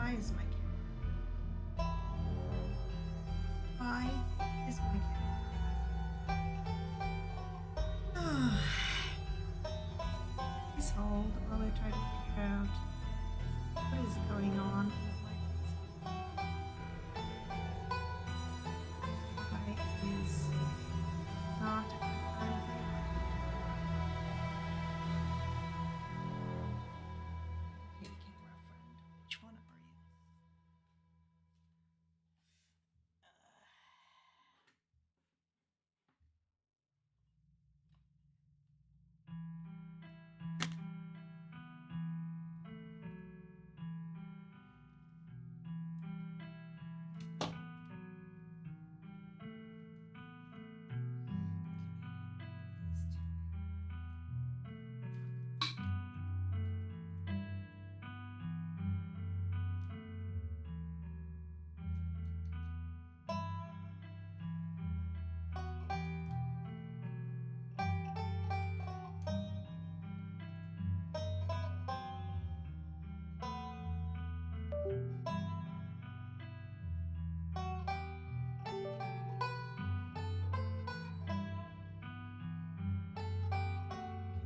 Why is my camera? hold while I try to figure out what is going on with my why is not currently. Okay, camera friend, which one are you?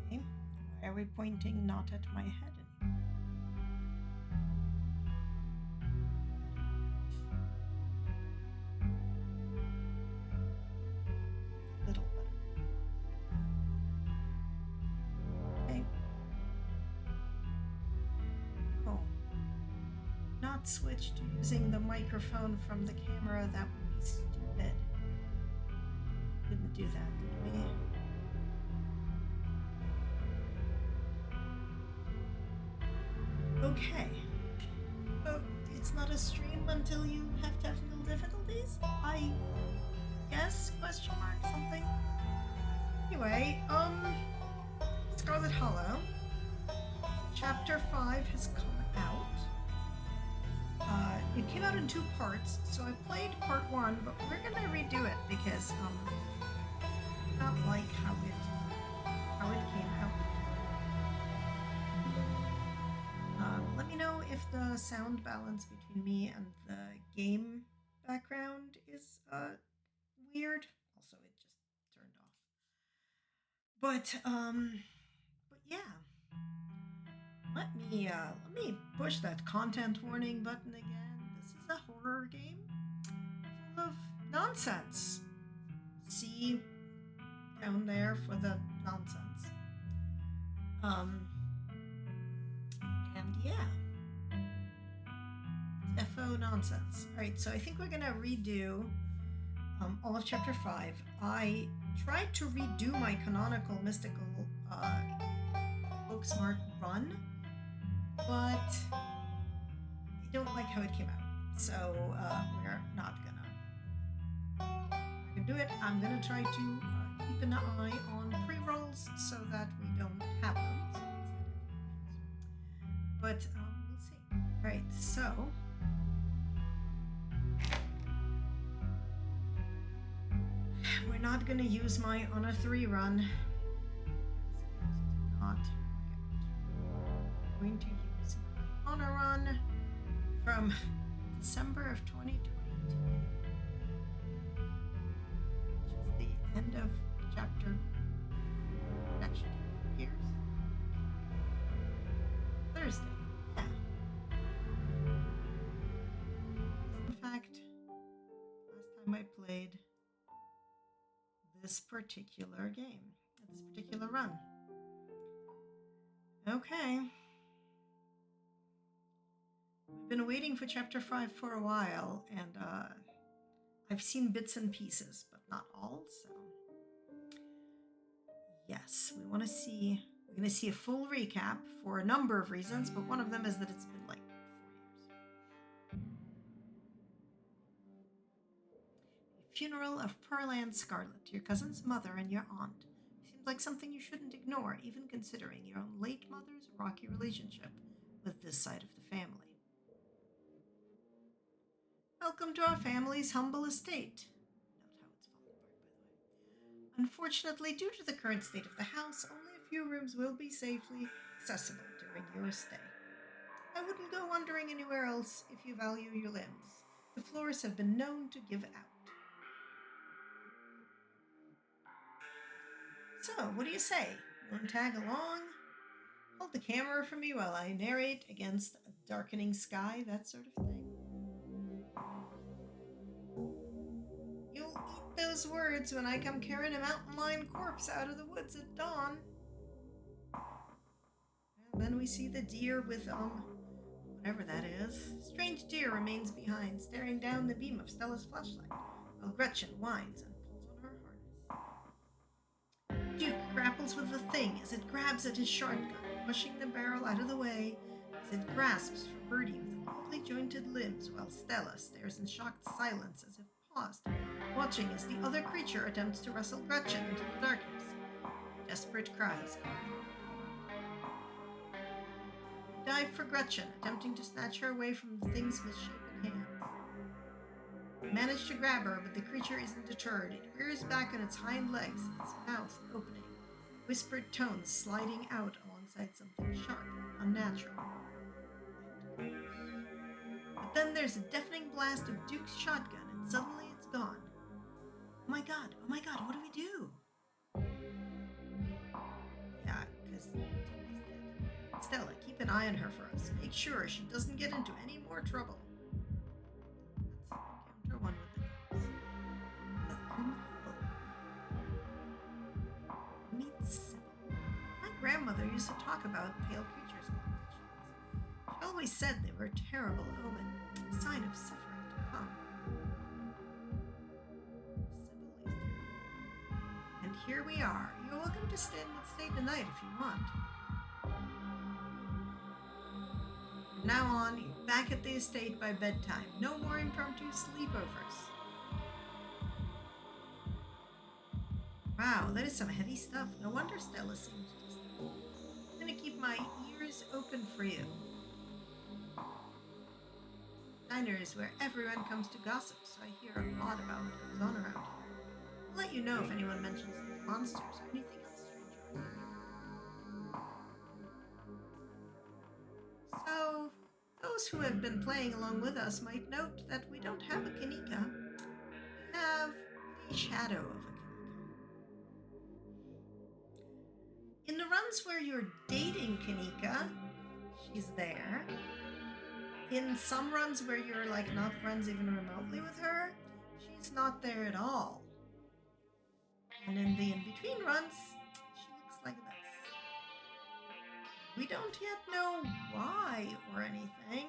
Okay, why are we pointing not at my head anymore? Little better. Okay. Oh. Not switch to using the microphone from the camera. That would be stupid. Didn't do that, did we? Okay. Oh, it's not a stream until you have technical difficulties? I guess? Question mark something? Anyway, Scarlet Hollow. Chapter 5 has come out. It came out in 2 parts, so I played part 1, but we're gonna redo it because I don't like how it came out. Let me know if the sound balance between me and the game background is weird. Also, it just turned off. But yeah. Let me push that content warning button again. This is a horror game full of nonsense. See down there for the nonsense. And yeah. FO nonsense. Alright, so I think we're gonna redo all of chapter 5. I tried to redo my canonical mystical Booksmart run, but I don't like how it came out. So we're not gonna do it. I'm gonna try to keep an eye on pre-rolls so that we don't have them. But we'll see. All right, so we're not gonna use my Honor 3 run. Not going to use my Honor run from December of 2022, which is the end of chapter actually years. Thursday, yeah. In fact, last time I played this particular game, this particular run. Okay. We've been waiting for chapter 5 for a while, and I've seen bits and pieces, but not all, so yes, we're going to see a full recap for a number of reasons, but one of them is that it's been like 4 years. The funeral of Pearl Ann Scarlet, your cousin's mother and your aunt. Seems like something you shouldn't ignore, even considering your own late mother's rocky relationship with this side of the family. Welcome to our family's humble estate. Note how it's falling apart, by the way. Unfortunately, due to the current state of the house, only a few rooms will be safely accessible during your stay. I wouldn't go wandering anywhere else if you value your limbs. The floors have been known to give out. So, what do you say? Want to tag along? Hold the camera for me while I narrate against a darkening sky, that sort of thing. You'll eat those words when I come carrying a mountain lion corpse out of the woods at dawn. And then we see the deer with, whatever that is. Strange deer remains behind, staring down the beam of Stella's flashlight, while Gretchen whines and pulls on her harness. Duke grapples with the thing as it grabs at his shotgun, pushing the barrel out of the way as it grasps for Birdie with oddly jointed limbs, while Stella stares in shocked silence as if paused, watching as the other creature attempts to wrestle Gretchen into the darkness. Desperate cries. Dive for Gretchen, attempting to snatch her away from the thing's misshapen hands. Manage to grab her, but the creature isn't deterred. It rears back on its hind legs, its mouth opening, whispered tones sliding out alongside something sharp and unnatural. But then there's a deafening blast of Duke's shotgun, and suddenly it's gone. Oh my god, what do we do? Yeah, because Stella, keep an eye on her for us. Make sure she doesn't get into any more trouble. Let's encounter one with the guns. Welcome home. Meet Sybil. My grandmother used to talk about pale creatures called witches. She always said they were a terrible omen, a sign of suffering to come. Sybil is there. And here we are. You're welcome to stay the night if you want. From now on, you're back at the estate by bedtime. No more impromptu sleepovers. Wow, that is some heavy stuff. No wonder Stella seems distant. I'm going to keep my ears open for you. Diner is where everyone comes to gossip, so I hear a lot about what goes on around here. I'll let you know if anyone mentions these monsters or anything else strange. So, those who have been playing along with us might note that we don't have a Kanika. We have a shadow of a Kanika. In the runs where you're dating Kanika, she's there. In some runs where you're not friends even remotely with her, she's not there at all. And in the in-between runs, she looks like this. We don't yet know why or anything.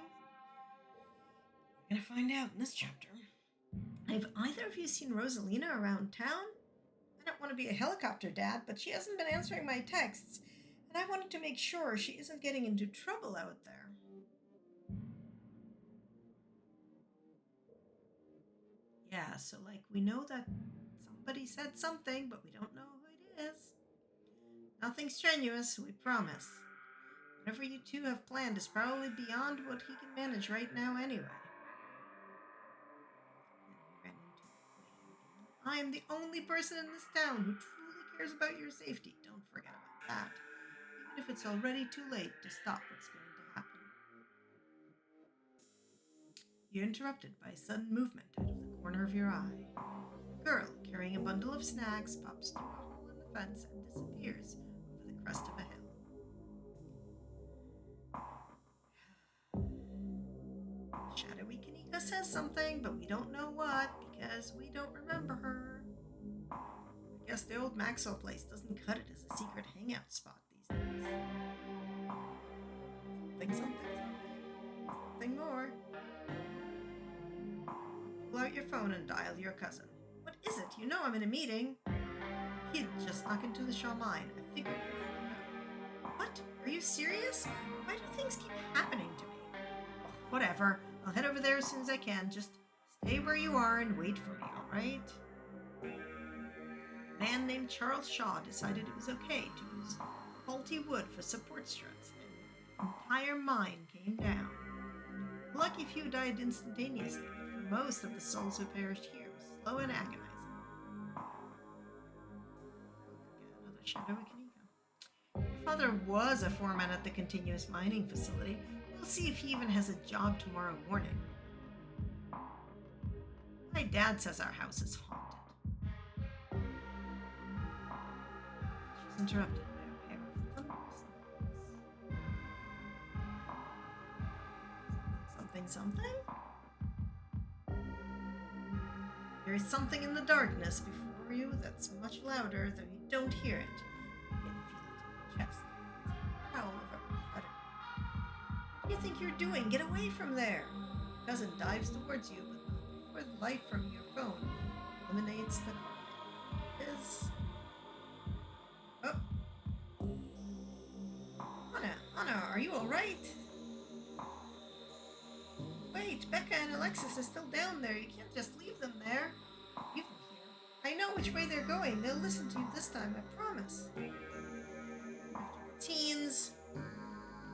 We're gonna find out in this chapter. Have either of you seen Rosalina around town? I don't want to be a helicopter dad, but she hasn't been answering my texts, and I wanted to make sure she isn't getting into trouble out there. Yeah, so we know that somebody said something, but we don't know who it is. Nothing strenuous, we promise. Whatever you two have planned is probably beyond what he can manage right now anyway. And he ran into William again. I am the only person in this town who truly cares about your safety. Don't forget about that. Even if it's already too late to stop what's going to happen. You're interrupted by a sudden movement out of the corner of your eye. A girl carrying a bundle of snacks pops through a hole in the fence and disappears over the crest of a hill. Shadowy Kanika says something, but we don't know what because we don't remember her. I guess the old Maxwell place doesn't cut it as a secret hangout spot these days. Something more. Pull out your phone and dial your cousin. What is it? You know I'm in a meeting. He'd just snuck into the Shaw mine. I figured you would know. What? Are you serious? Why do things keep happening to me? Oh, whatever. I'll head over there as soon as I can. Just stay where you are and wait for me, alright? A man named Charles Shaw decided it was okay to use faulty wood for support struts, and the entire mine came down. A lucky few died instantaneously, but for most of the souls who perished here was slow and agonizing. Another shadowy Kanika. Your father was a foreman at the continuous mining facility. We'll see if he even has a job tomorrow morning. My dad says our house is haunted. She's interrupted by a pair of thunderous knocks. hearing something? There is something in the darkness before you that's much louder, though you don't hear it. You can feel it in your chest. It's the growl of a predator. What do you think you're doing? Get away from there! Your cousin dives towards you, but not before the light from your phone illuminates the car. Is... Oh. Anna, are you alright? Wait, Becca and Alexis are still down there. You can't just leave them there. Leave them here. I know which way they're going. They'll listen to you this time, I promise. After the teens,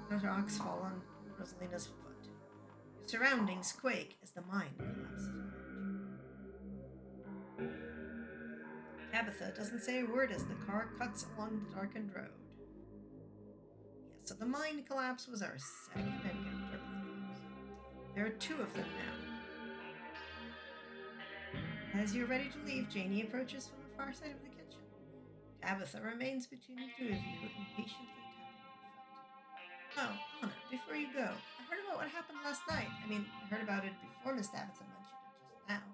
the rocks fall on Rosalina's foot. Your surroundings quake as the mine collapses around you. Tabitha doesn't say a word as the car cuts along the darkened road. Yes, so the mine collapse was our second encounter with those. There are two of them now. As you're ready to leave, Janie approaches from the far side of the kitchen. Tabitha remains between the two of you, impatiently tapping her foot. Oh, Anna, before you go, I heard about what happened last night. I heard about it before Miss Tabitha mentioned it just now.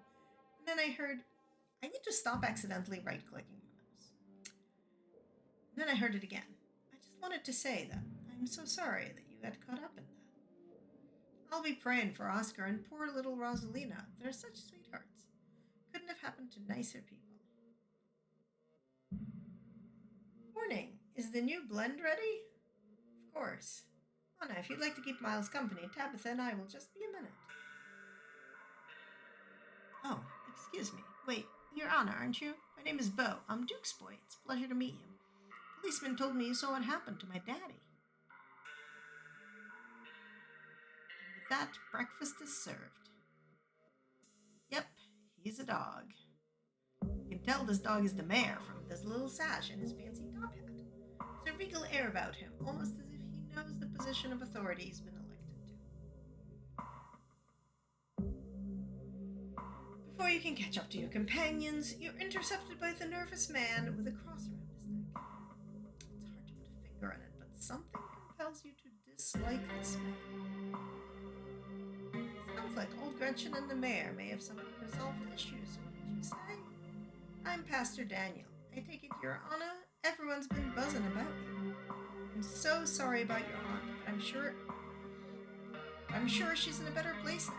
And then I heard, I need to stop accidentally right-clicking my mouse. And then I heard it again. I just wanted to say that I'm so sorry that you got caught up in that. I'll be praying for Oscar and poor little Rosalina. They're such sweethearts. Couldn't have happened to nicer people. Morning. Is the new blend ready? Of course. Anna, if you'd like to keep Miles company, Tabitha and I will just be a minute. Oh, excuse me. Wait, you're Anna, aren't you? My name is Beau. I'm Duke's boy. It's a pleasure to meet you. Policeman told me you saw what happened to my daddy. And with that, breakfast is served. Yep, he's a dog. You can tell this dog is the mayor from this little sash and his fancy top hat. There's a regal air about him, almost as if he knows the position of authority he's been elected to. Before you can catch up to your companions, you're intercepted by the nervous man with a cross around his neck. It's hard to put a finger on it, but something compels you to dislike this man. Sounds like old Gretchen and the mayor may have some unresolved issues, wouldn't you say? I'm Pastor Daniel. I take it you're Anna. Everyone's been buzzing about you. I'm so sorry about your aunt, but I'm sure she's in a better place now.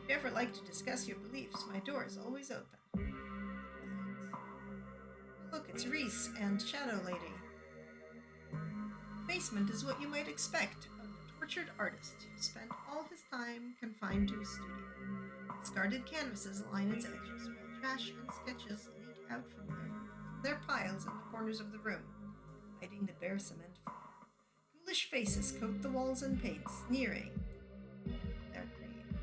If you ever like to discuss your beliefs, my door is always open. Look, it's Reese and Shadow Lady. Basement is what you might expect of a tortured artist who spent all his time confined to his studio. Discarded canvases line its edges, while trash and sketches leak out from their piles in the corners of the room, hiding the bare cement floor. Ghoulish faces coat the walls and paint, sneering their creator.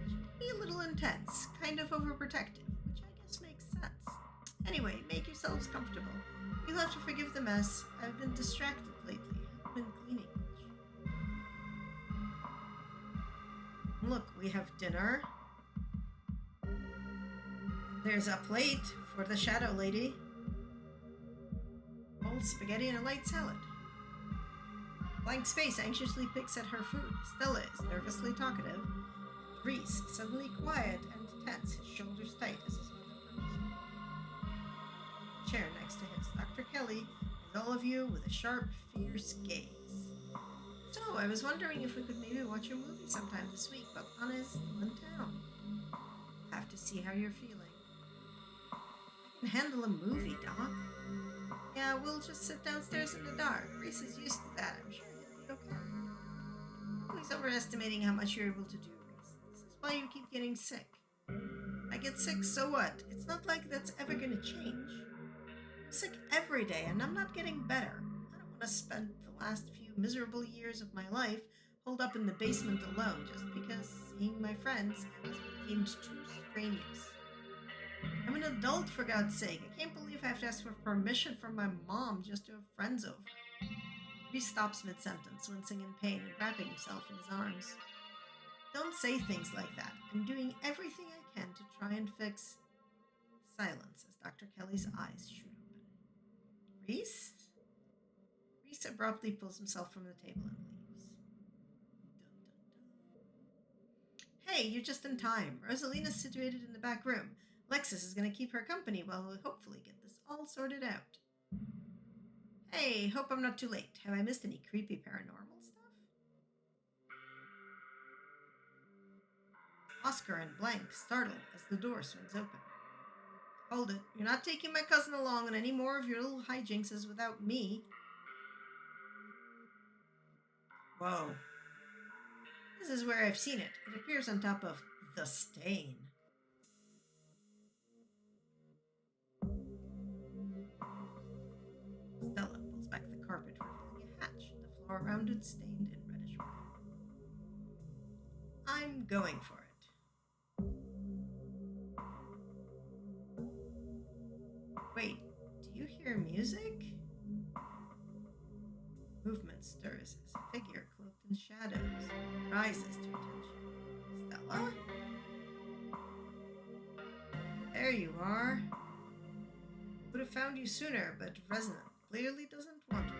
Should be a little intense, kind of overprotective, which I guess makes sense. Anyway, make yourselves comfortable. You'll have to forgive the mess. I've been distracted lately. I've been cleaning much. Look, we have dinner. There's a plate for the Shadow Lady. Old spaghetti and a light salad. Blank space anxiously picks at her food. Stella is nervously talkative. Reese is suddenly quiet and tense, his shoulders tight as his mother approaches him. The chair next to his. Dr. Kelly is all of you with a sharp, fierce gaze. So, I was wondering if we could maybe watch a movie sometime this week, but Anna is still in town. Have to see how you're feeling. I can handle a movie, Doc. Yeah, we'll just sit downstairs in the dark. Reese is used to that. I'm sure he'll be okay. Always overestimating how much you're able to do, Reese. This is why you keep getting sick. I get sick, so what? It's not like that's ever going to change. I'm sick every day, and I'm not getting better. I don't want to spend the last few miserable years of my life holed up in the basement alone just because seeing my friends has been deemed too strenuous. I'm an adult, for God's sake. I can't believe I have to ask for permission from my mom just to have friends over. He stops mid-sentence, wincing in pain and wrapping himself in his arms. Don't say things like that. I'm doing everything I can to try and fix... Silence as Dr. Kelly's eyes shoot open. Reese? Reese abruptly pulls himself from the table and leaves. Hey, you're just in time. Rosalina's situated in the back room. Alexis is going to keep her company while we hopefully get this all sorted out. Hey, hope I'm not too late. Have I missed any creepy paranormal stuff? Oscar and Blank startle as the door swings open. Hold it. You're not taking my cousin along on any more of your little hijinkses without me. Whoa. This is where I've seen it. It appears on top of the stain. Stella pulls back the carpet, revealing a hatch, the floor around it stained in reddish brown. I'm going for it. Wait, do you hear music? Movement stirs as a figure cloaked in shadows rises to attention. Stella? There you are. Would have found you sooner, but Resonant clearly doesn't want me.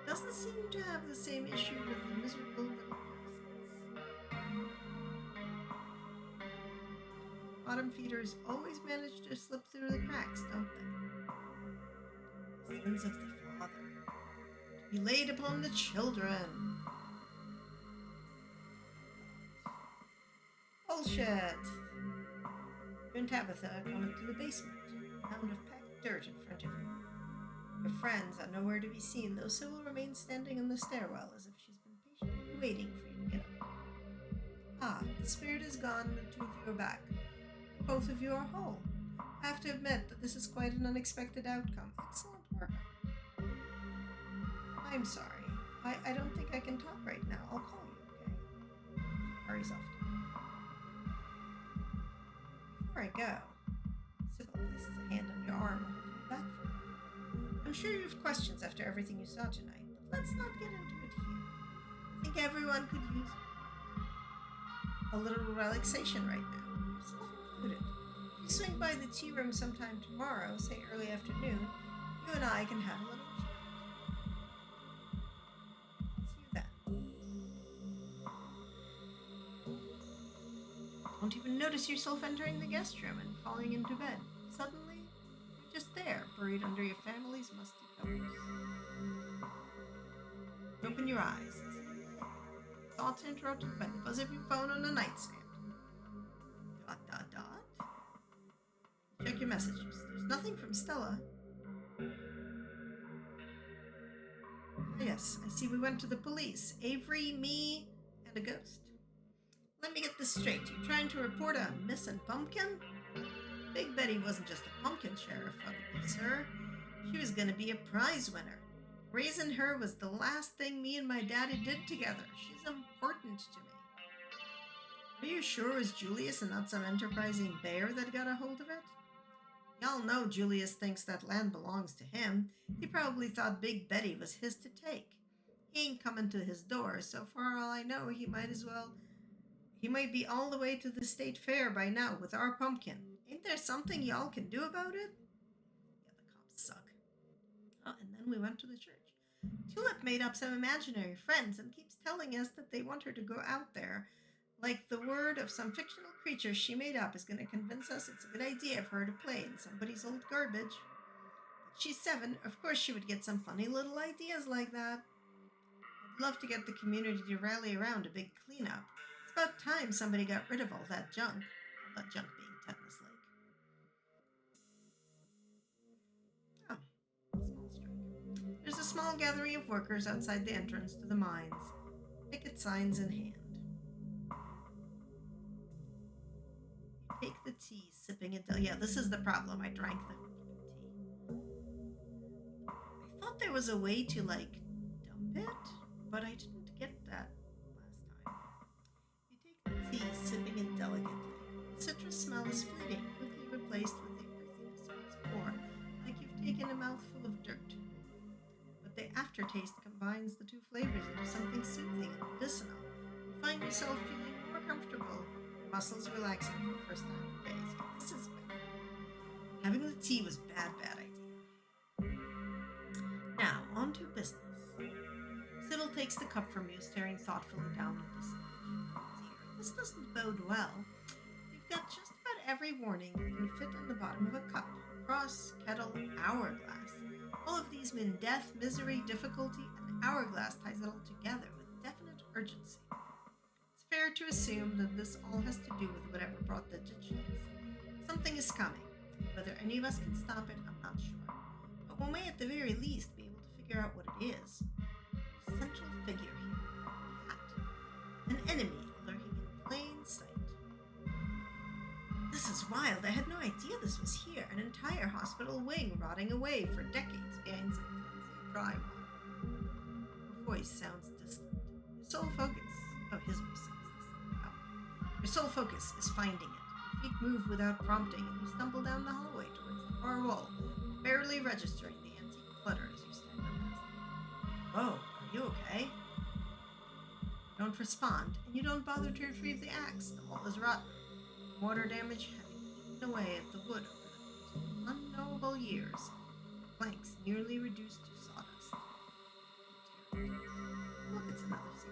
Doesn't seem to have the same issue with the miserable little parasites. Bottom feeders always manage to slip through the cracks, don't they? The sins of the father to be laid upon the children. Bullshit! You and Tabitha are going to the basement, a mound of packed dirt in front of you. Your friends are nowhere to be seen, though Sybil remains standing in the stairwell as if she's been patiently waiting for you to get up. Ah, the spirit is gone and the two of you are back. Both of you are whole. I have to admit that this is quite an unexpected outcome. Excellent work. I'm sorry. I don't think I can talk right now. I'll call you, okay? Hurries off. Before I go, Sybil places a hand on your arm and holds you back for a moment. I'm sure you have questions after everything you saw tonight, but let's not get into it here. I think everyone could use a little relaxation right now, yourself included. If you swing by the tea room sometime tomorrow, say early afternoon, you and I can have a little chat. I'll see you then. Don't even notice yourself entering the guest room and falling into bed. Suddenly, you're just there, buried under your family's musty covers. Open your eyes. Thoughts interrupted by the buzz of your phone on the nightstand. ... Check your messages. There's nothing from Stella. Yes, I see we went to the police. Avery, me, and a ghost. Let me get this straight. You trying to report a missing pumpkin? Big Betty wasn't just a pumpkin sheriff, ugly sir. She was going to be a prize winner. Raising her was the last thing me and my daddy did together. She's important to me. Are you sure it was Julius and not some enterprising bear that got a hold of it? Y'all know Julius thinks that land belongs to him. He probably thought Big Betty was his to take. He ain't coming to his door, so for all I know, he might be all the way to the state fair by now with our pumpkin. Ain't there something y'all can do about it? Yeah, the cops suck. Oh, and then we went to the church. Tulip made up some imaginary friends and keeps telling us that they want her to go out there. Like the word of some fictional creature she made up is going to convince us it's a good idea for her to play in somebody's old garbage. But she's 7. Of course she would get some funny little ideas like that. I'd love to get the community to rally around a big cleanup. It's about time somebody got rid of all that junk. All that junk being Tetanus Lake. Oh, small strike. There's a small gathering of workers outside the entrance to the mines. Picket signs in hand. You take the tea, sipping it down. Yeah, this is the problem. I drank the tea. I thought there was a way to, dump it, but I didn't get that last time. You take the tea, sipping it delicately. The citrus smell is fleeting, quickly replaced with the earthiness of its core, like you've taken a mouthful of dirt. But the aftertaste combines the two flavors into something soothing and medicinal. You find yourself feeling more comfortable, your muscles relaxing for the first time in days. This is bad. Having the tea was bad idea. Now, on to business. Sybil takes the cup from you, staring thoughtfully down at the sludge. This doesn't bode well. You've got just about every warning you can fit in the bottom of a cup: cross, kettle, hourglass. All of these mean death, misery, difficulty, and hourglass ties it all together with definite urgency. It's fair to assume that this all has to do with whatever brought the ditchlings. Something is coming. Whether any of us can stop it, I'm not sure. But we may at the very least be able to figure out what it is. The central figure here, a cat. An enemy lurking in plain sight. This is wild. I had no idea this was here. An entire hospital wing rotting away for decades behind some flimsy drywall. Her voice sounds distant. Your sole focus. Oh, his voice sounds distant. Wow. Your sole focus is finding it. Your feet move without prompting, and you stumble down the hallway towards the far wall, barely registering the antique clutter as you stagger past it. Whoa, are you okay? You don't respond, and you don't bother to retrieve the axe. The wall is rotten. Water damage having eaten away at the wood over the unknowable years. Planks nearly reduced to sawdust. Look, it's another scene.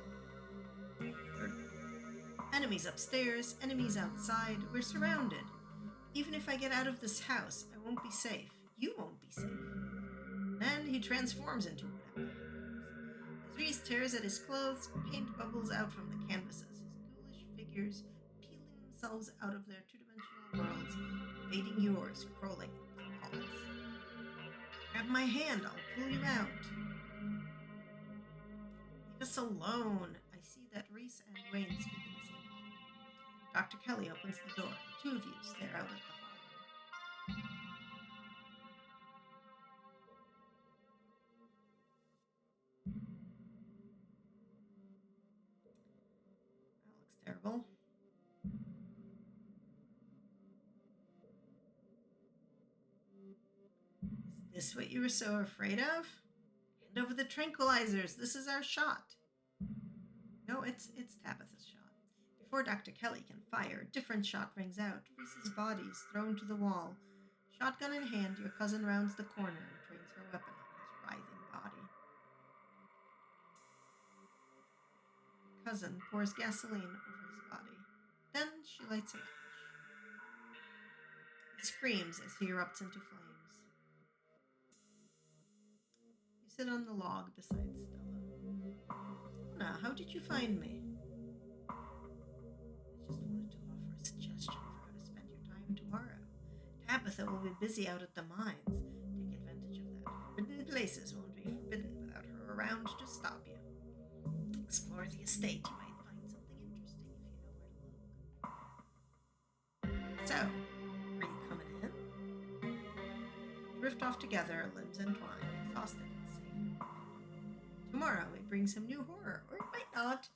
Enemies upstairs, enemies outside. We're surrounded. Even if I get out of this house, I won't be safe. You won't be safe. Then he transforms into whatever he is. As Reese tears at his clothes, paint bubbles out from the canvases. His ghoulish figures peeling themselves out of their two-dimensional worlds, invading yours, crawling up the halls. Grab my hand, I'll pull you out. Leave us alone. I see that Reese and Wayne speak in the same hall. Dr. Kelly opens the door. The two of you stare out at the hallway. That looks terrible. Is this what you were so afraid of? Hand over the tranquilizers. This is our shot. No, it's Tabitha's shot. Before Dr. Kelly can fire, a different shot rings out. Reese's body is thrown to the wall. Shotgun in hand, your cousin rounds the corner and trains her weapon on his writhing body. Cousin pours gasoline over his body. Then she lights a match. He screams as he erupts into flames. You sit on the log beside Stella. Now, how did you find me? I just wanted to offer a suggestion for how to spend your time tomorrow. Tabitha will be busy out at the mines. Take advantage of that. Forbidden places won't be forbidden without her around to stop you. Explore the estate. You might find something interesting if you know where to look. So, are you coming in? Drift off together, limbs entwined, exhausted and safe. Tomorrow may bring some new horror, or it might not.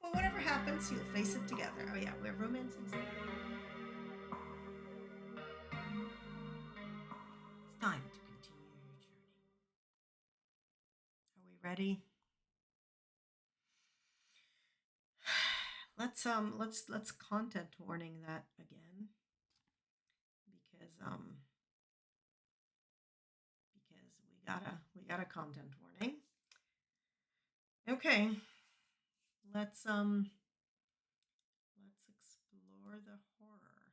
But whatever happens, you'll face it together. Oh yeah, we're romancing stuff. It's time to continue your journey. Are we ready? Let's content warning that again, because we got a content warning. Okay, let's explore the horror.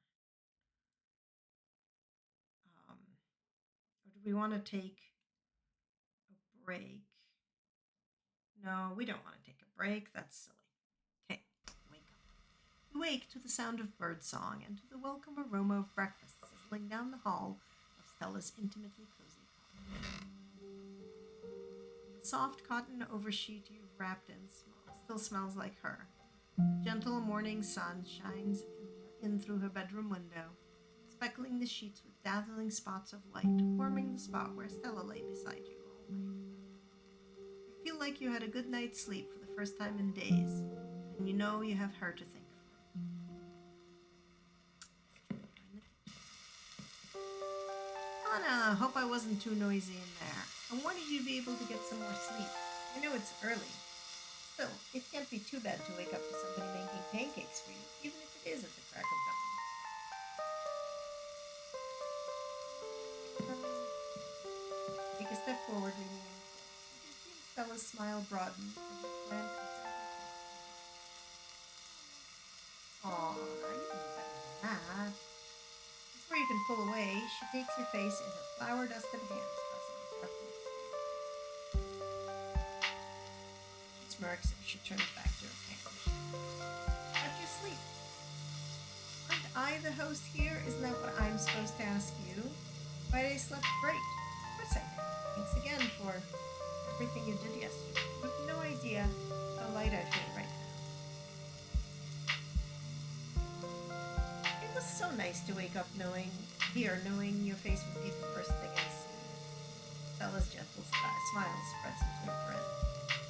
Or do we want to take a break? No, we don't want to take a break. That's silly. Okay, wake up. You wake to the sound of birdsong and to the welcome aroma of breakfast sizzling down the hall of Stella's intimately cozy cottage. The soft cotton oversheet you've wrapped in still smells like her. The gentle morning sun shines in through her bedroom window, speckling the sheets with dazzling spots of light, warming the spot where Stella lay beside you all night. You feel like you had a good night's sleep for the first time in days, and you know you have her to thank for it. Anna, hope I wasn't too noisy in there. I wanted you to be able to get some more sleep. I know it's early. Still, it can't be too bad to wake up to somebody making pancakes for you, even if it is at the crack of dawn. Take a step forward, leaning in. You can see Stella's smile broaden as you plant a gentle kiss. Aw, you can do better than that. Before you can pull away, she takes your face in her flour dusted hands, pressing the sharp lips to your face. She smirks as she turns back to her pan. But you sleep. Aren't I the host here? Isn't that what I'm supposed to ask you? But I slept great. Of course I did. Thanks again for everything you did yesterday. You have no idea how light I feel right now. It was so nice to wake up knowing your face would be the first thing I see. Stella's gentle smile spreads into her grin.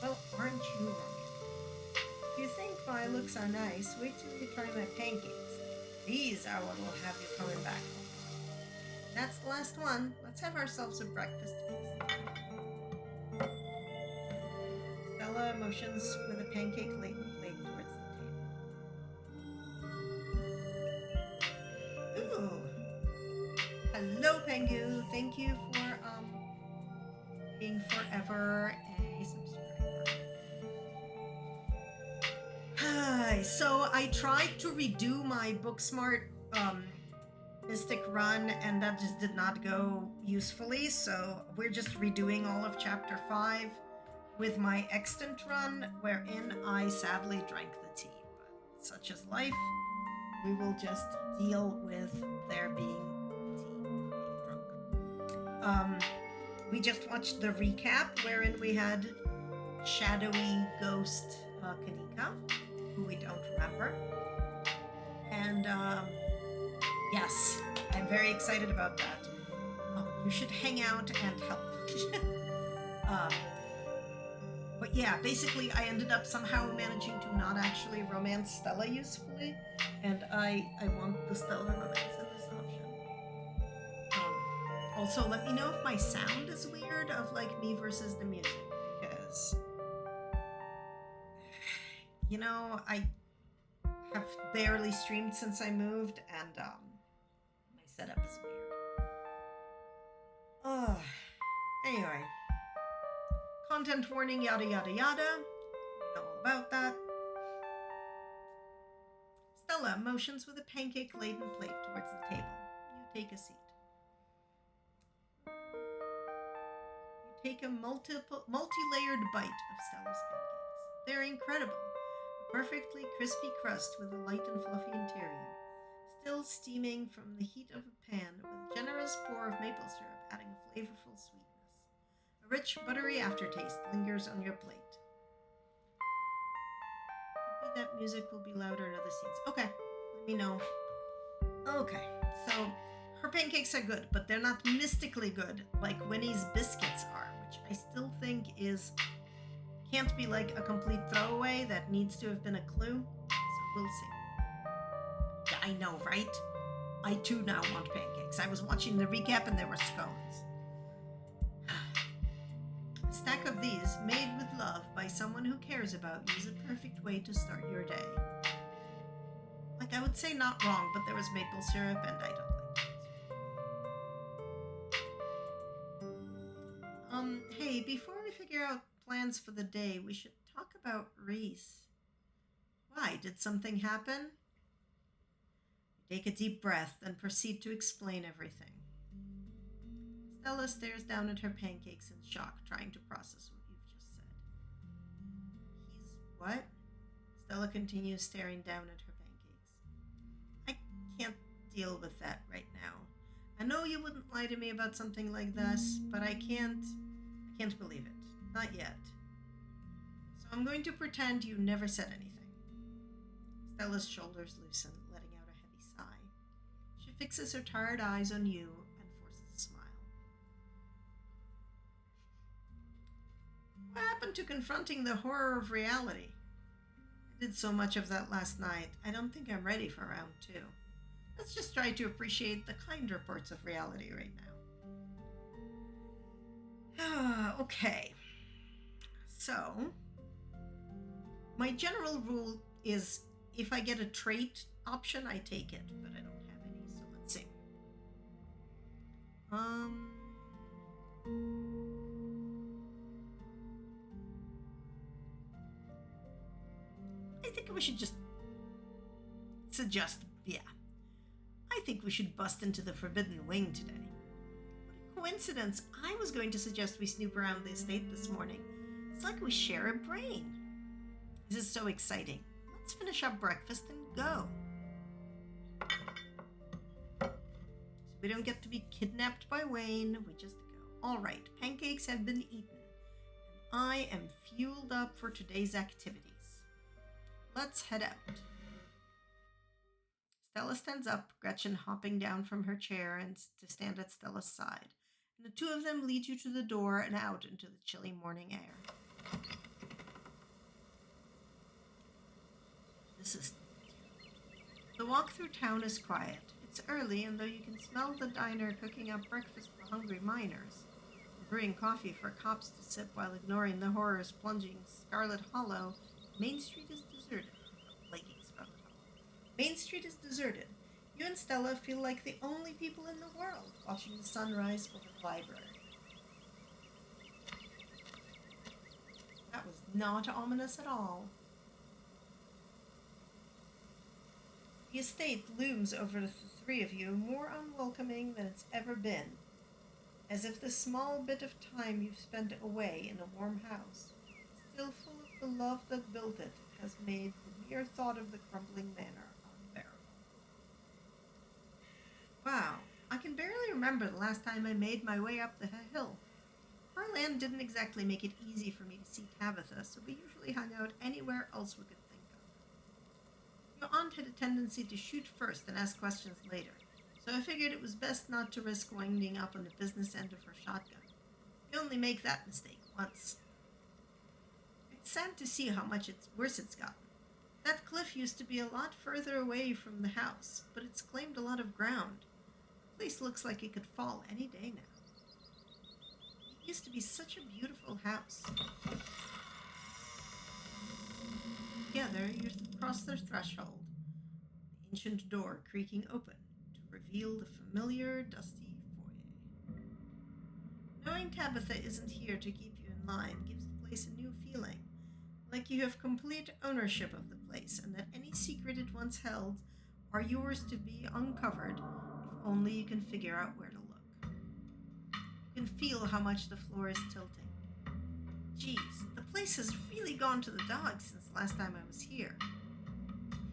Well, aren't you, Romeo? If you think my looks are nice, wait till you try my pancakes. These are what will have you coming back. That's the last one. Let's have ourselves a breakfast feast. Stella motions with a pancake-laden plate towards the table. Ooh. Hello, Pengu. Thank you for being forever a subscriber. Hi. So I tried to redo my Booksmart Mystic run, and that just did not go usefully. So we're just redoing all of Chapter 5 with my extant run, wherein I sadly drank the tea. But such is life. We will just deal with there being tea drunk. We just watched the recap, wherein we had shadowy ghost Kanika, who we don't remember. And yes, I'm very excited about that. You should hang out and help. But yeah, basically I ended up somehow managing to not actually romance Stella usefully, and I want the Stella romance in this option. Also, let me know if my sound is weird of like me versus the music, because you know, I have barely streamed since I moved, and my setup is weird. Anyway. Content warning, yada yada yada. We know all about that. Stella motions with a pancake-laden plate towards the table. You take a seat. You take a multi-layered bite of Stella's pancakes. They're incredible. A perfectly crispy crust with a light and fluffy interior, still steaming from the heat of a pan with a generous pour of maple syrup adding flavorful sweetness. A rich, buttery aftertaste lingers on your plate. Could be that music will be louder in other scenes. Okay, let me know. Okay, so her pancakes are good, but they're not mystically good like Winnie's biscuits are, which I still think can't be like a complete throwaway. That needs to have been a clue. So we'll see. Yeah, I know, right? I too now want pancakes. I was watching the recap and there were scones. A stack of these, made with love by someone who cares about you, is a perfect way to start your day. Like, I would say not wrong, but there was maple syrup and I don't like it. Hey, before we figure out plans for the day, we should talk about Reese. Why? Did something happen? Take a deep breath, then proceed to explain everything. Stella stares down at her pancakes in shock, trying to process what you've just said. He's what? Stella continues staring down at her pancakes. I can't deal with that right now. I know you wouldn't lie to me about something like this, but I can't believe it. Not yet. So I'm going to pretend you never said anything. Stella's shoulders loosen, letting out a heavy sigh. She fixes her tired eyes on you and forces a smile. What happened to confronting the horror of reality? I did so much of that last night. I don't think I'm ready for round 2. Let's just try to appreciate the kinder parts of reality right now. Okay. So, my general rule is if I get a trait option, I take it, but I don't have any, so let's see. I think we should just Yeah. I think we should bust into the Forbidden Wing today. What a coincidence. I was going to suggest we snoop around the estate this morning. It's like we share a brain. This is so exciting. Let's finish up breakfast and go. So we don't get to be kidnapped by Wayne. We just go. All right, pancakes have been eaten. And I am fueled up for today's activities. Let's head out. Stella stands up, Gretchen hopping down from her chair and to stand at Stella's side. And the two of them lead you to the door and out into the chilly morning air. The walk through town is quiet. It's early, and though you can smell the diner cooking up breakfast for hungry miners, and brewing coffee for cops to sip while ignoring the horrors plunging Scarlet Hollow, Main Street is deserted. Main Street is deserted. You and Stella feel like the only people in the world watching the sunrise over the library. That was not ominous at all. The estate looms over the three of you, more unwelcoming than it's ever been, as if the small bit of time you've spent away in a warm house, still full of the love that built it, has made the mere thought of the crumbling manor unbearable. Wow, I can barely remember the last time I made my way up the hill. Our land didn't exactly make it easy for me to see Tabitha, so we usually hung out anywhere else we could think of. Your aunt had a tendency to shoot first and ask questions later, so I figured it was best not to risk winding up on the business end of her shotgun. You only make that mistake once. It's sad to see how much worse it's gotten. That cliff used to be a lot further away from the house, but it's claimed a lot of ground. The place looks like it could fall any day now. It used to be such a beautiful house. Together, you cross their threshold, the ancient door creaking open to reveal the familiar, dusty foyer. Knowing Tabitha isn't here to keep you in line gives the place a new feeling, like you have complete ownership of the place, and that any secret it once held are yours to be uncovered if only you can figure out where to look. You can feel how much the floor is tilting. Geez, the place has really gone to the dogs since last time I was here.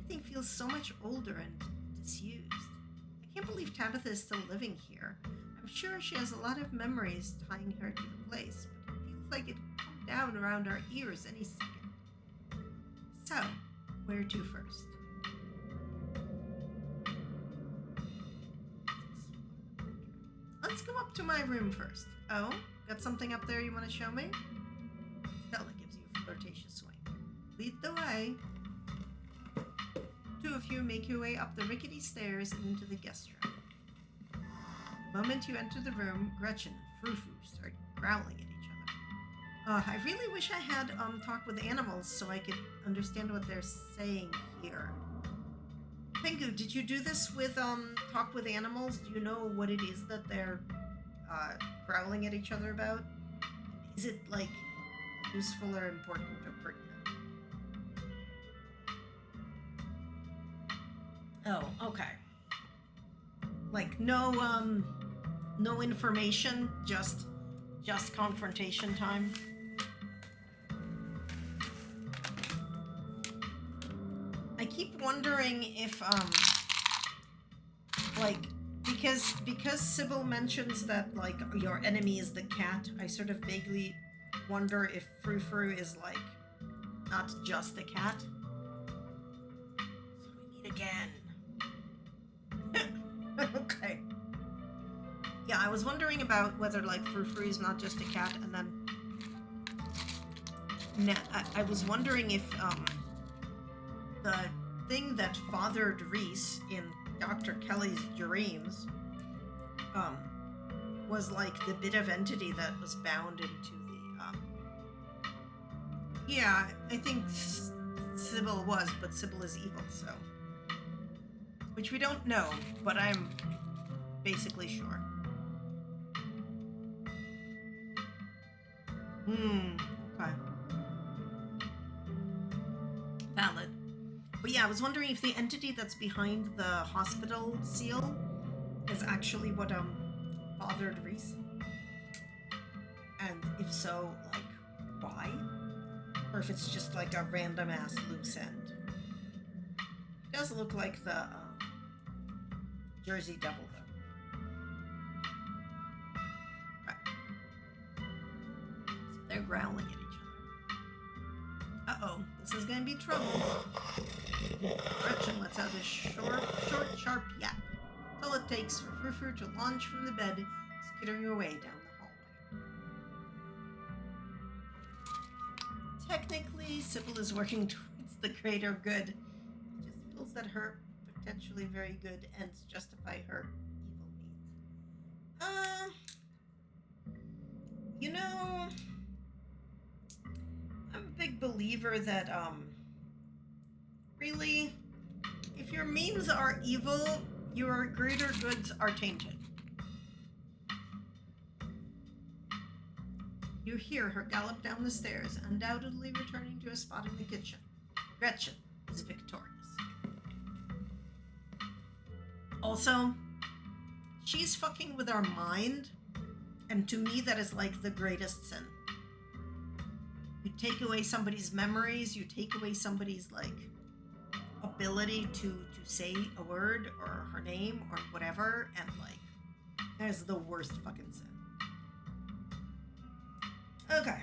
Everything feels so much older and disused. I can't believe Tabitha is still living here. I'm sure she has a lot of memories tying her to the place, but it feels like it could come down around our ears any second. So, where to first? Let's go up to my room first. Oh, got something up there you want to show me? Stella gives you a flirtatious swing. Lead the way. Two of you make your way up the rickety stairs and into the guest room. The moment you enter the room, Gretchen and Frou-Frou start growling at each other. I really wish I had talk with animals so I could understand what they're saying here. Pengu, did you do this with talk with animals? Do you know what it is that they're growling at each other about? Is it like useful or important or pertinent? Oh, okay. Like no information, just confrontation time. I keep wondering if like because Sybil mentions that like your enemy is the cat, I sort of vaguely wonder if Frou-Frou is like not just a cat. So we meet again. Okay. Yeah, I was wondering about whether like Frou-Frou is not just a cat, and then I was wondering if the thing that fathered Reese in Dr. Kelly's dreams was like the bit of entity that was bound into the yeah, I think Sybil was, but Sybil is evil, so which we don't know, but I'm basically sure. Okay. Valid. But yeah, I was wondering if the entity that's behind the hospital seal is actually what bothered Reese. And if so, like, why? Or if it's just like a random ass loose end. It does look like the Jersey Devil, though. Right. So they're growling at each other. Uh-oh, this is gonna be trouble. Gretchen lets out a short, sharp yap. That's all it takes for Frou-Frou to launch from the bed, skittering away down the hallway. Technically, Sybil is working towards the greater good. She just feels that her potentially very good ends justify her evil means. You know, I'm a big believer that, really, if your means are evil, your greater goods are tainted. You hear her gallop down the stairs, undoubtedly returning to a spot in the kitchen. Gretchen is victorious. Also, she's fucking with our mind, and to me that is like the greatest sin. You take away somebody's memories, you take away somebody's like ability to say a word or her name or whatever, and like that is the worst fucking sin. Okay.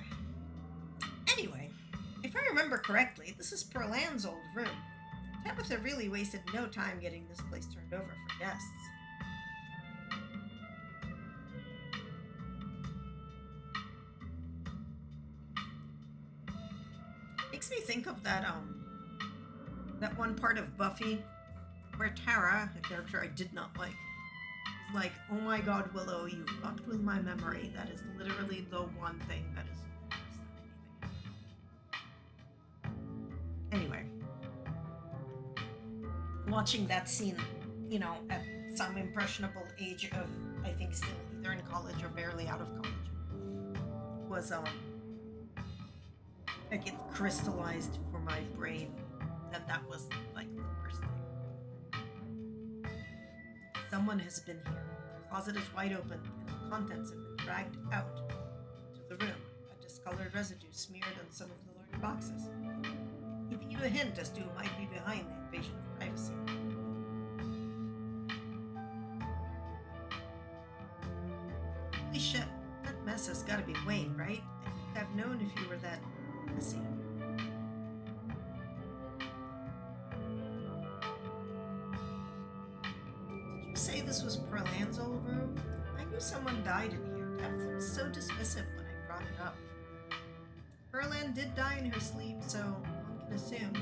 Anyway, if I remember correctly, this is Perlan's old room. Tabitha really wasted no time getting this place turned over for guests. Makes me think of that one part of Buffy where Tara, a character I did not like, is like, oh my god, Willow, you fucked with my memory. That is literally the one thing that is worse than anything. Anyway, watching that scene, you know, at some impressionable age of, I think still either in college or barely out of college, was like it crystallized for my brain that was like the worst thing. Someone has been here. The closet is wide open, and the contents have been dragged out into the room. A discolored residue smeared on some of the large boxes, giving you a hint as to who might be behind the invasion of privacy. Holy shit, that mess has got to be Wayne, right? I think I've known if you were that messy. Say this was Perlan's old room? I knew someone died in here. Tabitha was so dismissive when I brought it up. Perlan did die in her sleep, so one can assume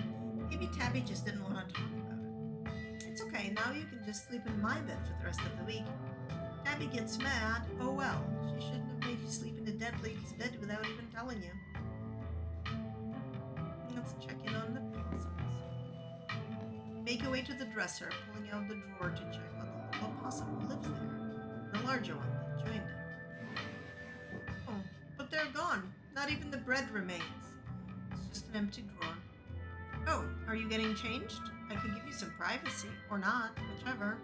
maybe Tabby just didn't want to talk about it. It's okay, now you can just sleep in my bed for the rest of the week. Tabby gets mad, oh well. She shouldn't have made you sleep in a dead lady's bed without even telling you. Let's check in on the pencils. Make your way to the dresser, pulling out the drawer to check on the little opossum who lives there. The larger one that joined it. Oh, but they're gone. Not even the bread remains. It's just an empty drawer. Oh, are you getting changed? I could give you some privacy, or not, whichever.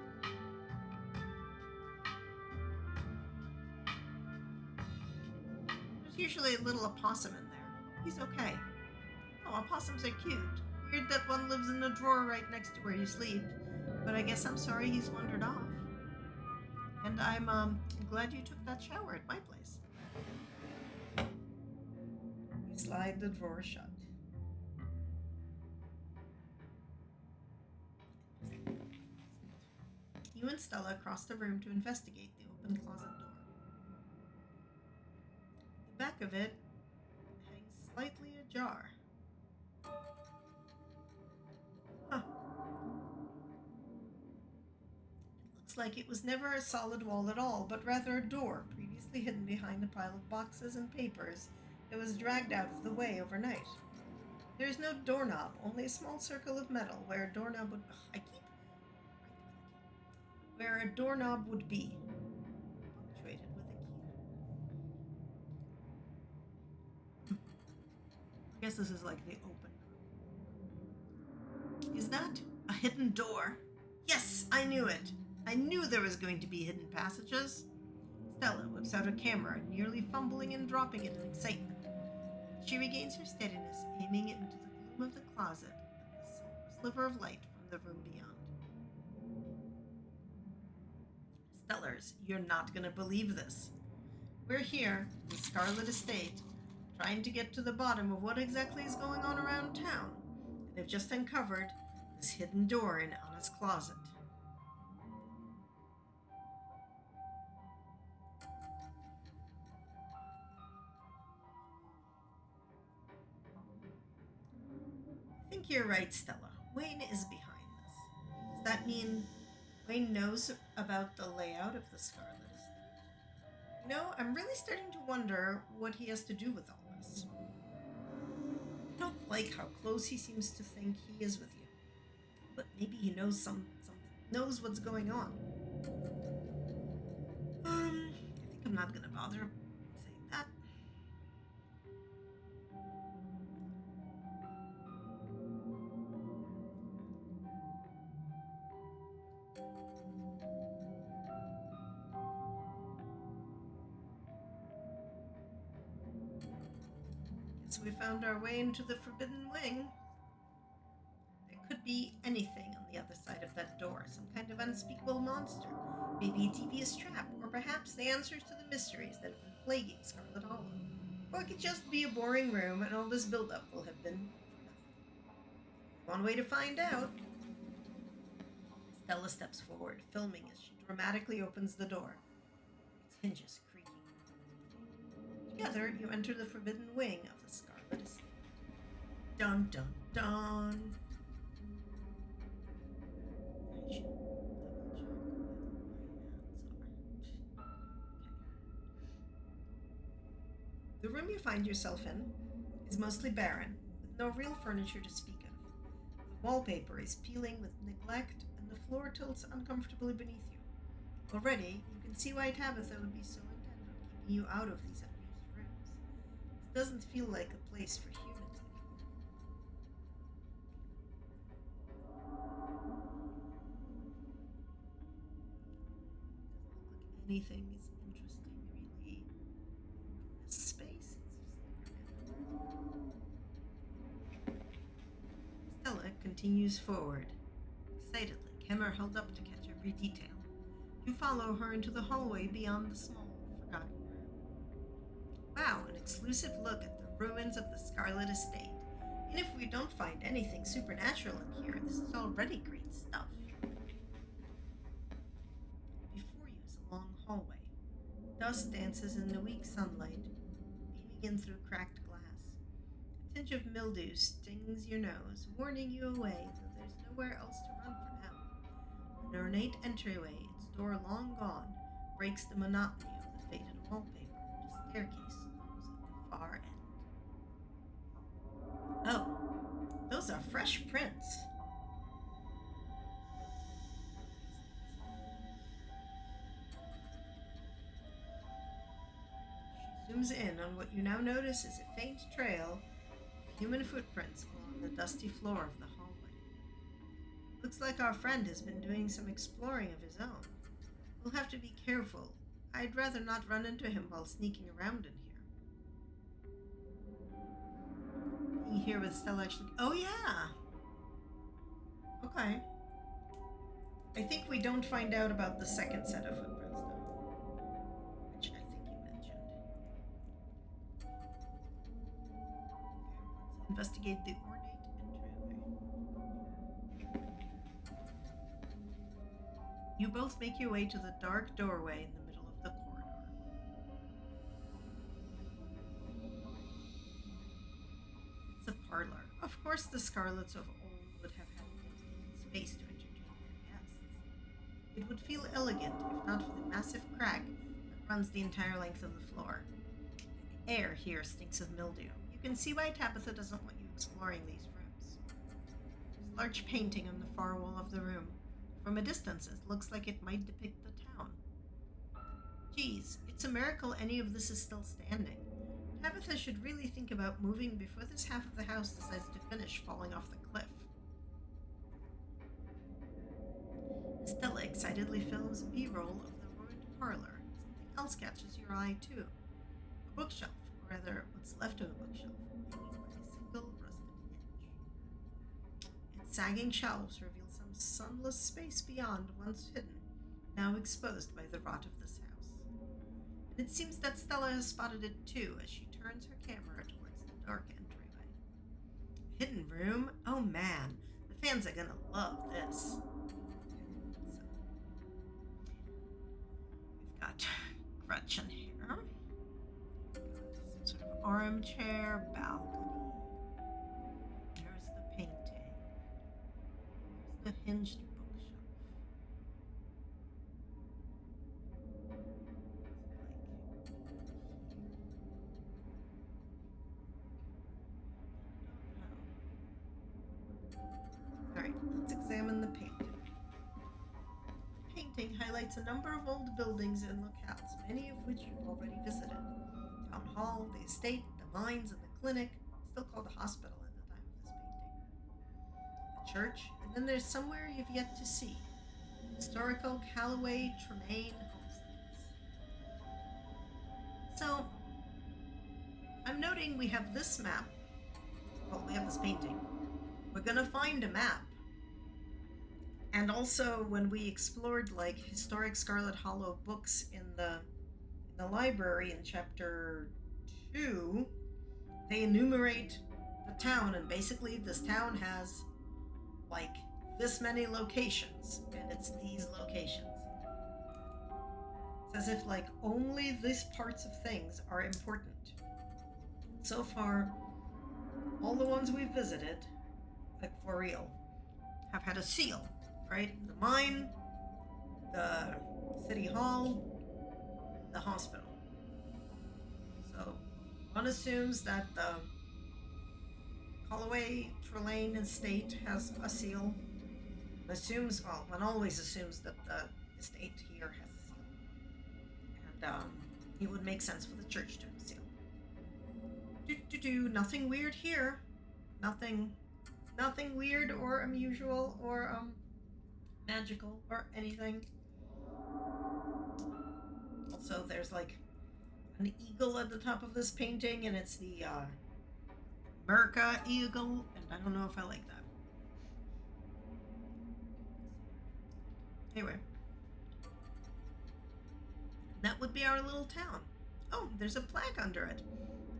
There's usually a little opossum in there. He's okay. Oh, opossums are cute. Weird that one lives in the drawer right next to where you sleep, but I guess I'm sorry he's wandered off. And I'm glad you took that shower at my place. You slide the drawer shut. You and Stella cross the room to investigate the open closet door. The back of it hangs slightly ajar. Huh. It looks like it was never a solid wall at all, but rather a door previously hidden behind a pile of boxes and papers that was dragged out of the way overnight. There is no doorknob, only a small circle of metal where a doorknob would... where a doorknob would be, punctuated with a key. I guess this is like the open. Is that a hidden door? Yes, I knew it. I knew there was going to be hidden passages. Stella whips out her camera, nearly fumbling and dropping it in excitement. She regains her steadiness, aiming it into the gloom of the closet and the sliver of light from the room beyond. Stellars, you're not going to believe this. We're here, in Scarlet Estate, trying to get to the bottom of what exactly is going on around town, and have just uncovered this hidden door in Anna's closet. I think you're right, Stella. Wayne is behind this. Does that mean Wayne knows about the layout of the Scarlet Estate? I'm really starting to wonder what he has to do with all this. I don't like how close he seems to think he is with you, but maybe he knows knows what's going on. I think I'm not gonna bother saying that. Guess we found our way into the Forbidden Wing. There could be anything on the other side of that door, some kind of unspeakable monster, maybe a devious trap, or perhaps the answers to the mysteries that have been plaguing Scarlet Hollow. Or it could just be a boring room, and all this build-up will have been for nothing. One way to find out. Stella steps forward, filming as she dramatically opens the door, its hinges creaking. Together, you enter the forbidden wing of the Scarlet Estate. Dun dun dun! I should double check where my hands are. Okay. The room you find yourself in is mostly barren, with no real furniture to speak of. The wallpaper is peeling with neglect, and the floor tilts uncomfortably beneath you. Already, you can see why Tabitha would be so intent on keeping you out of these unused rooms. This doesn't feel like a place for humans anymore. Doesn't look like anything is interesting, really. This space, Stella continues forward, excitedly, camera held up to catch every detail. You follow her into the hallway beyond the small, forgotten room. Wow, an exclusive look at the ruins of the Scarlet Estate. And if we don't find anything supernatural in here, this is already great stuff. Before you is a long hallway. Dust dances in the weak sunlight, beaming in through cracked glass. A tinge of mildew stings your nose, warning you away, though there's nowhere else to run for now. An ornate entryway, its door long gone, breaks the monotony of the faded wallpaper. A staircase looms at the far end. Oh, those are fresh prints. She zooms in on what you now notice is a faint trail of human footprints along the dusty floor of the hallway. Looks like our friend has been doing some exploring of his own. We'll have to be careful. I'd rather not run into him while sneaking around in here. Being here with Stella actually... Oh, yeah! Okay. I think we don't find out about the second set of footprints, though. Which I think you mentioned. Let's investigate the ornate entryway. You both make your way to the dark doorway in the middle of the corridor. It's a parlor. Of course, the Scarlets of old would have had space to entertain their guests. It would feel elegant if not for the massive crack that runs the entire length of the floor. The air here stinks of mildew. You can see why Tabitha doesn't want you exploring these rooms. There's a large painting on the far wall of the room. From a distance, it looks like it might depict the town. Geez, it's a miracle any of this is still standing. Tabitha should really think about moving before this half of the house decides to finish falling off the cliff. diddly films and B-roll of the ruined parlor, something else catches your eye too. A bookshelf, or rather, what's left of a bookshelf, hanging by a single rusted hinge. Its sagging shelves reveal some sunless space beyond, once hidden, now exposed by the rot of this house. And it seems that Stella has spotted it too as she turns her camera towards the dark entryway. Hidden room? Oh man, the fans are gonna love this. So, we've got Gretchen here. Some sort of armchair, balcony. There's the painting. There's the hinged bookshelf. Alright, let's examine the painting. The painting highlights a number of old buildings and locales, many of which you've already visited. Town Hall, the estate, the mines, and the clinic, still called a hospital at the time of this painting. A church, and then there's somewhere you've yet to see. Historical Callaway Tremaine homesteads. So, I'm noting we have this map. Well, we have this painting. We're gonna find a map. And also, when we explored like historic Scarlet Hollow books in the library in chapter 2, they enumerate the town, and basically this town has like this many locations, and it's these locations. It's as if like only these parts of things are important. So far, all the ones we've visited, like for real, have had a seal, right? The mine, the city hall, the hospital. So one assumes that the Callaway Trelane estate has a seal. One always assumes that the estate here has a seal. And it would make sense for the church to have a seal. Nothing weird here. Nothing weird or unusual or magical or anything. Also, there's like an eagle at the top of this painting, and it's the Merca eagle, and I don't know if I like that. Anyway, that would be our little town. Oh, there's a plaque under it.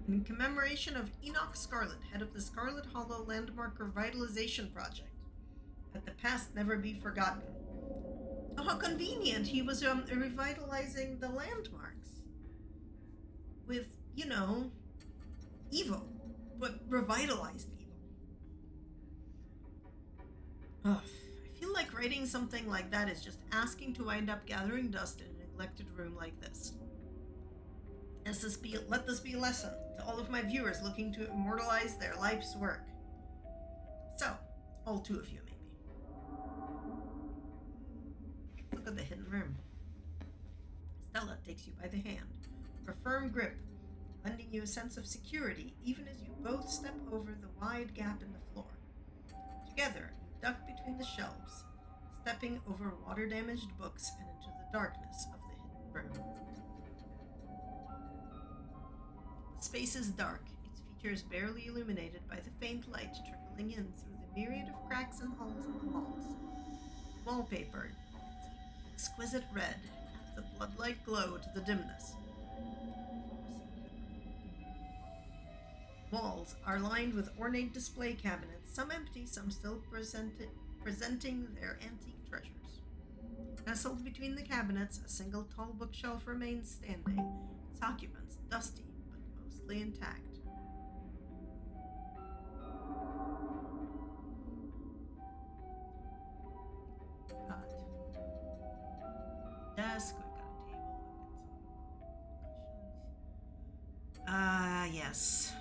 In commemoration of Enoch Scarlet, head of the Scarlet Hollow Landmark Revitalization Project. Let the past never be forgotten. Oh, how convenient! He was revitalizing the landmarks with, evil, but revitalized evil. Ugh, I feel like writing something like that is just asking to wind up gathering dust in a neglected room like this. Let this be a lesson to all of my viewers looking to immortalize their life's work. So, all two of you maybe. Look at the hidden room. Stella takes you by the hand, her firm grip, lending you a sense of security even as you both step over the wide gap in the floor. Together, you duck between the shelves, stepping over water-damaged books and into the darkness of the hidden room. The space is dark, its features barely illuminated by the faint light trickling in through the myriad of cracks and holes in the walls. Wallpaper, exquisite red, adds a blood-like glow to the dimness. Walls are lined with ornate display cabinets, some empty, some still presenting their antique treasures. Nestled between the cabinets, a single tall bookshelf remains standing, its occupants dusty but mostly intact. Desk, we've got a table, we've got some yes.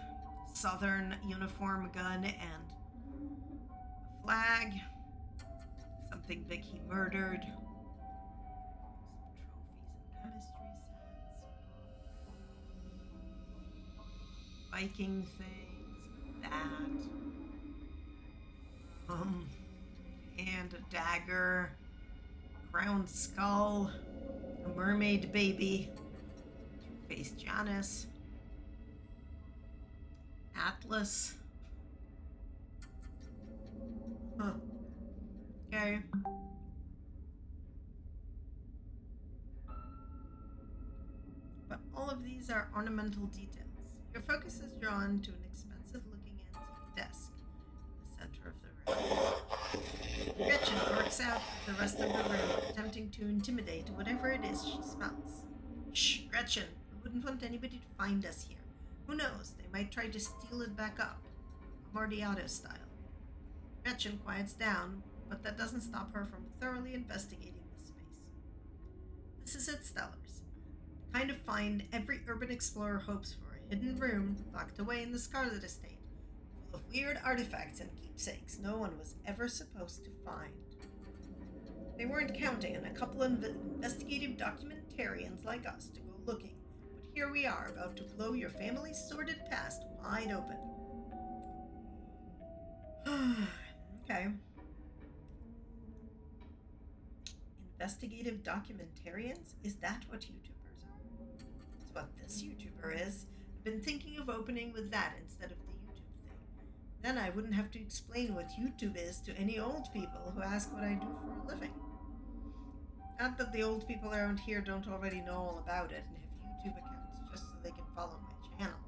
Southern uniform gun and a flag. Something big he murdered. Some trophies and chemistry sets. Viking things, that. And a dagger. crowned skull, a mermaid baby, two-faced Janus, Atlas. Huh. Okay. But all of these are ornamental details. Your focus is drawn to an expensive looking antique desk in the center of the room. Gretchen works out the rest of the room, attempting to intimidate whatever it is she smells. Shh, Gretchen, we wouldn't want anybody to find us here. Who knows, they might try to steal it back up, Amontillado style. Gretchen quiets down, but that doesn't stop her from thoroughly investigating the space. This is it, Stellars. The kind of find every urban explorer hopes for, a hidden room locked away in the Scarlet estate, full of weird artifacts and keepsakes no one was ever supposed to find. They weren't counting on a couple of investigative documentarians like us to go looking, but here we are about to blow your family's sordid past wide open. Okay. Investigative documentarians? Is that what YouTubers are? It's what this YouTuber is. I've been thinking of opening with that instead of the YouTube thing. Then I wouldn't have to explain what YouTube is to any old people who ask what I do for a living. Not that the old people around here don't already know all about it and have YouTube accounts just so they can follow my channel.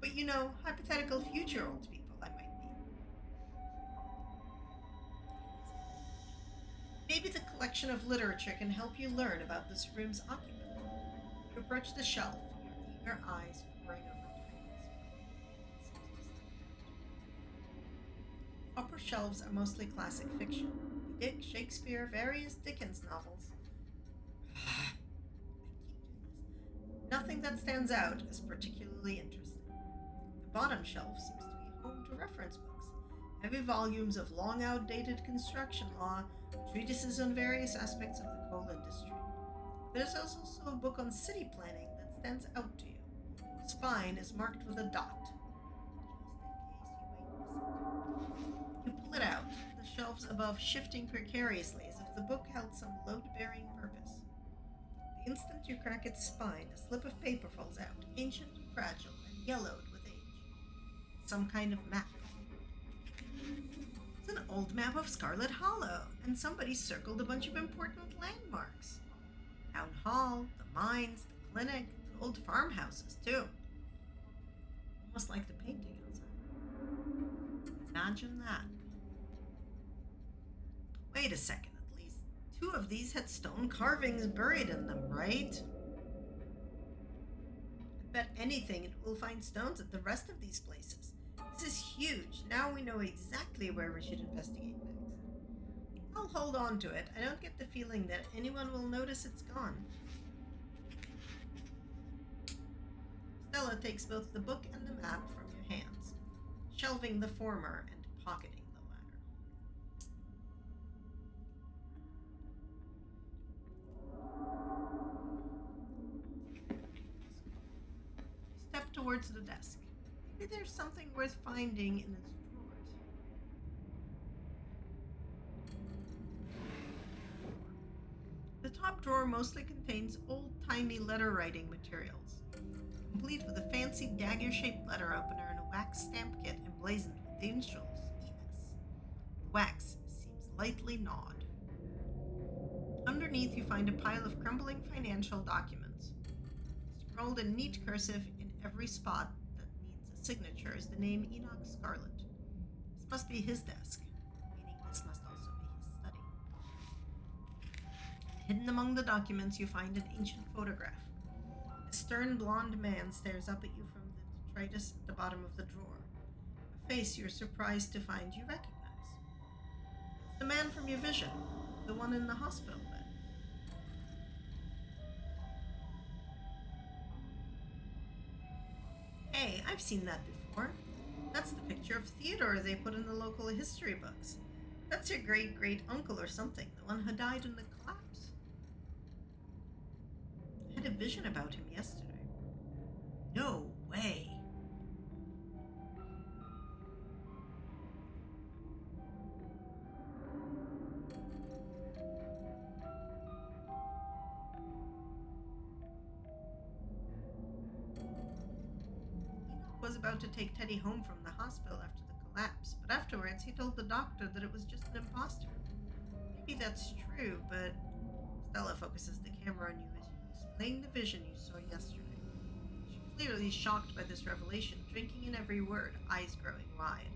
But you know, hypothetical future old people I might meet. Maybe the collection of literature can help you learn about this room's occupant. You approach the shelf, your eager eyes poring over titles. Upper shelves are mostly classic fiction. Dick, Shakespeare, various Dickens novels. I keep doing this. Nothing that stands out as particularly interesting. The bottom shelf seems to be home to reference books, heavy volumes of long outdated construction law, treatises on various aspects of the coal industry. There's also a book on city planning that stands out to you. The spine is marked with a dot, just in case you might miss it. You pull it out, the shelves above shifting precariously as if the book held some load-bearing purpose. The instant you crack its spine, a slip of paper falls out, ancient and fragile, and yellowed with age. Some kind of map. It's an old map of Scarlet Hollow, and somebody circled a bunch of important landmarks. Town Hall, the mines, the clinic, the old farmhouses, too. Almost like the painting outside. Imagine that. Wait a second, at least two of these had stone carvings buried in them, right? I bet anything it will find stones at the rest of these places. This is huge. Now we know exactly where we should investigate next. I'll hold on to it. I don't get the feeling that anyone will notice it's gone. Stella takes both the book and the map from your hands, shelving the former and pocketing the latter. You step towards the desk. Maybe there's something worth finding in its drawers. The top drawer mostly contains old-timey letter-writing materials, complete with a fancy dagger-shaped letter opener and a wax stamp kit emblazoned with the initials ES. The wax seems lightly gnawed. Underneath, you find a pile of crumbling financial documents. Scrawled in neat cursive in every spot that needs a signature is the name Enoch Scarlet. This must be his desk, meaning this must also be his study. Hidden among the documents, you find an ancient photograph. A stern blonde man stares up at you from the detritus at the bottom of the drawer. A face you're surprised to find you recognize. It's the man from your vision, the one in the hospital bed. Hey, I've seen that before. That's the picture of Theodore they put in the local history books. That's your great-great-uncle or something, the one who died in the collapse. I had a vision about him yesterday. No way. was about to take Teddy home from the hospital after the collapse, but afterwards he told the doctor that it was just an imposter. Maybe that's true, but Stella focuses the camera on you as you explain the vision you saw yesterday. She clearly shocked by this revelation, drinking in every word, eyes growing wide.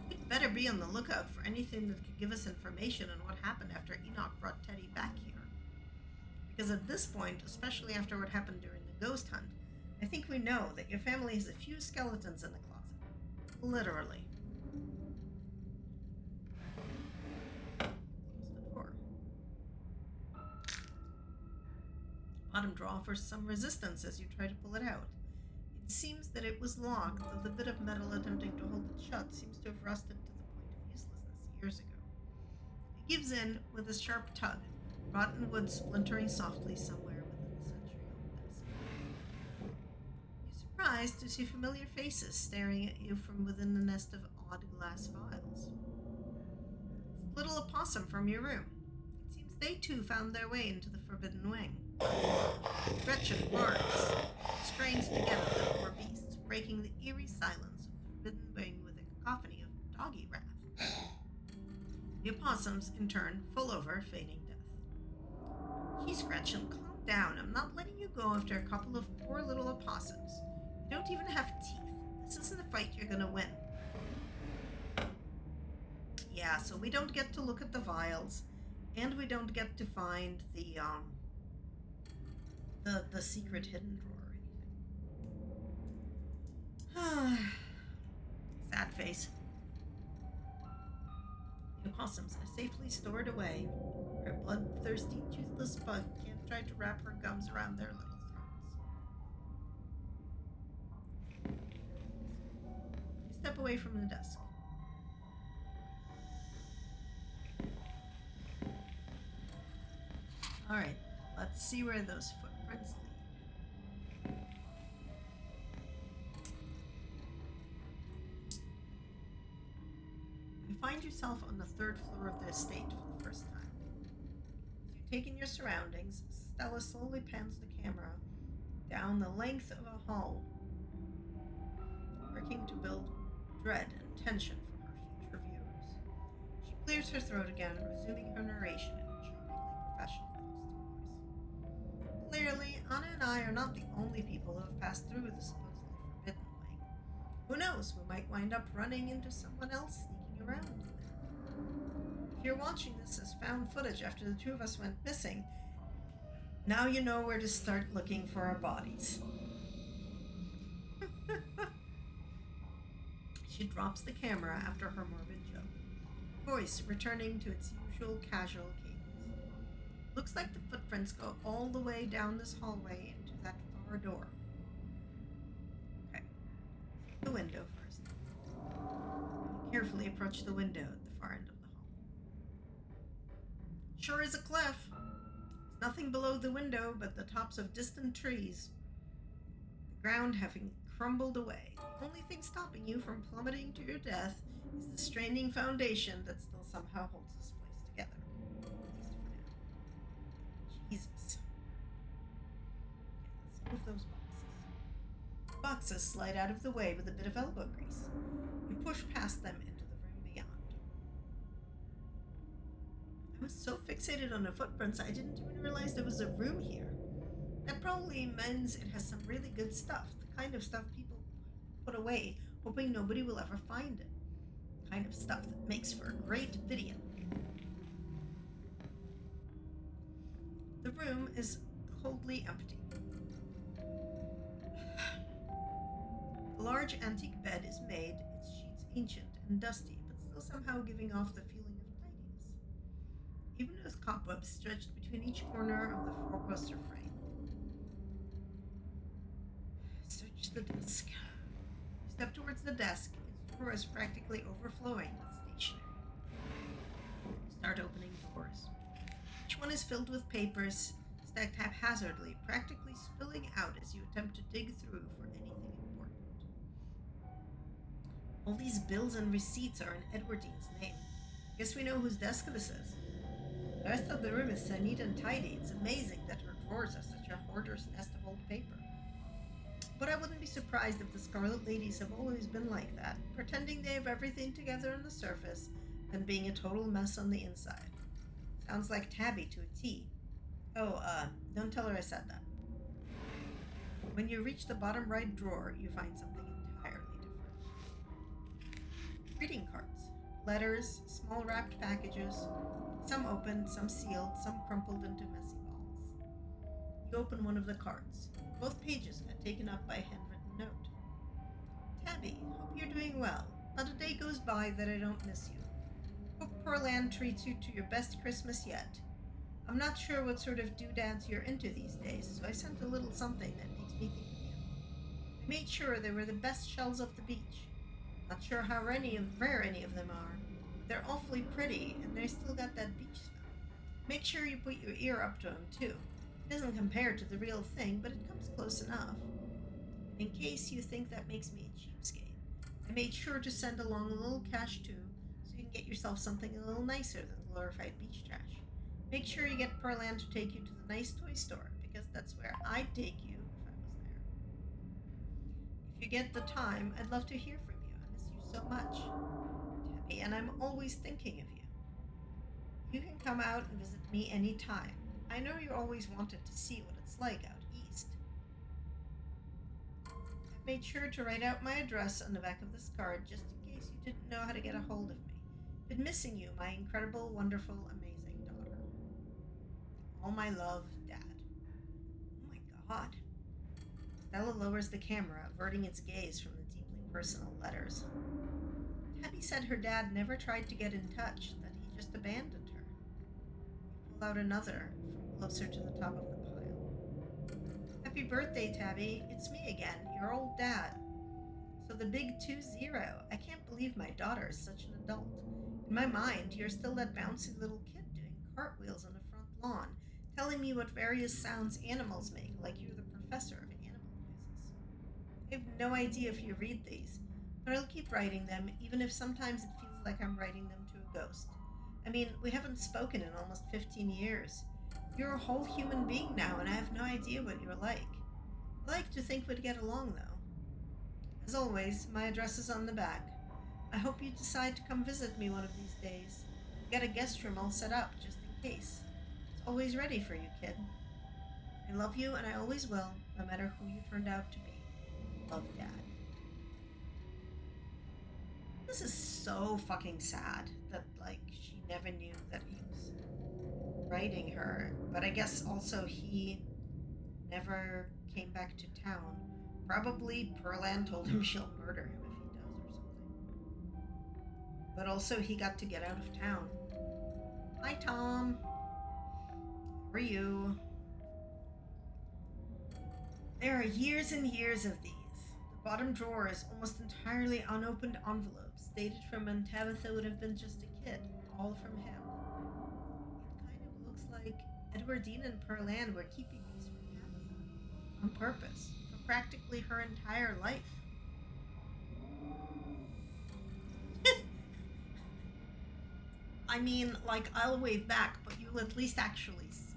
We'd better be on the lookout for anything that could give us information on what happened after Enoch brought Teddy back here. Because at this point, especially after what happened during the ghost hunt, I think we know that your family has a few skeletons in the closet. Literally. Close the door. Bottom drawer offers some resistance as you try to pull it out. It seems that it was locked, though the bit of metal attempting to hold it shut seems to have rusted to the point of uselessness years ago. It gives in with a sharp tug, rotten wood splintering softly somewhere within the century-old desk. You're surprised to see familiar faces staring at you from within the nest of odd glass vials. It's the little opossum from your room. It seems they too found their way into the forbidden wing. Gretchen barks, strains together the poor beasts, breaking the eerie silence of the forbidden wing with a cacophony of doggy wrath. The opossums, in turn, fall over, feigning death. Geez, Gretchen, calm down. I'm not letting you go after a couple of poor little opossums. You don't even have teeth. This isn't a fight you're gonna win. Yeah, so we don't get to look at the vials, and we don't get to find the secret hidden drawer or anything. Sad face. The opossums are safely stored away, where a bloodthirsty, toothless bug can't try to wrap her gums around their little throats. You step away from the desk. Alright, let's see where those footprints lead. You find yourself on the third floor of the estate for the first time. As you take in your surroundings, Stella slowly pans the camera down the length of a hall, working to build dread and tension for her future viewers. She clears her throat again, resuming her narration in a charmingly professional voice. Clearly, Anna and I are not the only people who have passed through the supposedly forbidden wing. Who knows, we might wind up running into someone else sneaking around there. If you're watching this as found footage after the two of us went missing, now you know where to start looking for our bodies. She drops the camera after her morbid joke, voice returning to its usual casual cadence. Looks like the footprints go all the way down this hallway into that far door. Okay, the window first. You carefully approach the window at the far end of the hall. Sure is a cliff. There's nothing below the window but the tops of distant trees, the ground having crumbled away. The only thing stopping you from plummeting to your death is the straining foundation that still somehow holds this place together. At least for now. Jesus. Okay, let's move those boxes. Boxes slide out of the way with a bit of elbow grease. You push past them into the room beyond. I was so fixated on the footprints I didn't even realize there was a room here. That probably means it has some really good stuff, the kind of stuff people put away, hoping nobody will ever find it. The kind of stuff that makes for a great video. The room is coldly empty. The large antique bed is made, its sheets ancient and dusty, but still somehow giving off the feeling of tidiness. Even with cobwebs stretched between each corner of the four-poster frame. Search the desk. You step towards the desk. Its drawer is practically overflowing with stationery. Start opening drawers. Each one is filled with papers, stacked haphazardly, practically spilling out as you attempt to dig through for anything important. All these bills and receipts are in Edwardine's name. Guess we know whose desk this is. The rest of the room is so neat and tidy. It's amazing that her drawers are such a hoarder's nest of old paper. But I wouldn't be surprised if the Scarlet Ladies have always been like that, pretending they have everything together on the surface and being a total mess on the inside. Sounds like Tabby to a T. Oh, don't tell her I said that. When you reach the bottom right drawer, you find something entirely different. Greeting cards, letters, small wrapped packages, some opened, some sealed, some crumpled into messy balls. You open one of the cards. Both pages are taken up by a handwritten note. Tabby, hope you're doing well. Not a day goes by that I don't miss you. Hope Pearland treats you to your best Christmas yet. I'm not sure what sort of doodads you're into these days, so I sent a little something that makes me think of you. I made sure they were the best shells off the beach. Not sure how rare any of them are. They're awfully pretty, and they still got that beach smell. Make sure you put your ear up to them, too. It doesn't compare to the real thing, but it comes close enough. In case you think that makes me a cheapskate, I made sure to send along a little cash, too, so you can get yourself something a little nicer than glorified beach trash. Make sure you get Pearland to take you to the nice toy store, because that's where I'd take you if I was there. If you get the time, I'd love to hear from you. I miss you so much. Tabby, and I'm always thinking of you. You can come out and visit me any time. I know you always wanted to see what it's like out east. I've made sure to write out my address on the back of this card just in case you didn't know how to get a hold of me. Been missing you, my incredible, wonderful, amazing daughter. All my love, Dad. Oh my god. Stella lowers the camera, averting its gaze from the deeply personal letters. Tabby said her dad never tried to get in touch, that he just abandoned her. You pull out another from closer to the top of the pile. Happy birthday, Tabby. It's me again, your old dad. So the big 2-0. I can't believe my daughter is such an adult. In my mind, you're still that bouncy little kid doing cartwheels on the front lawn, telling me what various sounds animals make, like you're the professor of animal noises. I have no idea if you read these, but I'll keep writing them, even if sometimes it feels like I'm writing them to a ghost. I mean, we haven't spoken in almost 15 years. You're a whole human being now, and I have no idea what you're like. I like to think we'd get along, though. As always, my address is on the back. I hope you decide to come visit me one of these days. We got a guest room all set up, just in case. It's always ready for you, kid. I love you, and I always will, no matter who you turned out to be. Love, Dad. This is so fucking sad that, like, she never knew that he was writing her. But I guess also he never came back to town. Probably Pearland told him she'll murder him if he does or something. But also he got to get out of town. Hi, Tom. How are you? There are years and years of these. The bottom drawer is almost entirely unopened envelopes, dated from when Tabitha would have been just a kid, all from him. It kind of looks like Edwardine and Pearland were keeping these from Tabitha, on purpose, for practically her entire life. I mean, like, I'll wave back, but you'll at least actually see.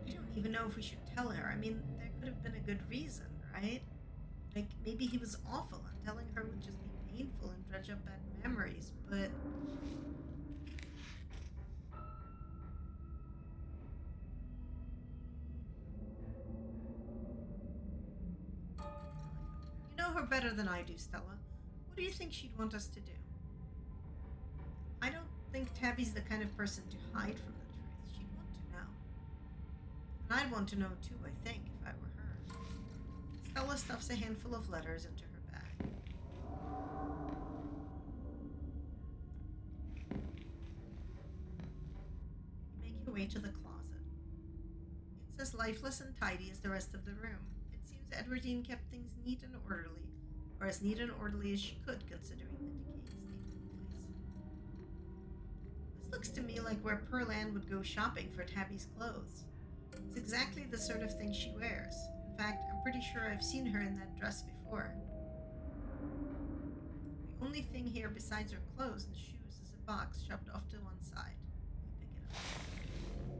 I don't even know if we should tell her. I mean, there could have been a good reason, right? Like, maybe he was awful, and telling her would just be painful and dredge up bad memories, but. You know her better than I do, Stella. What do you think she'd want us to do? I don't think Tabby's the kind of person to hide from the truth. She'd want to know. And I'd want to know too, I think, if I were her. Stella stuffs a handful of letters into her bag. You make your way to the closet. It's as lifeless and tidy as the rest of the room. It seems Edwardine kept things neat and orderly, or as neat and orderly as she could, considering the decaying state of the place. This looks to me like where Pearland would go shopping for Tabby's clothes. It's exactly the sort of thing she wears. In fact, I'm pretty sure I've seen her in that dress before. The only thing here besides her clothes and shoes is a box shoved off to one side.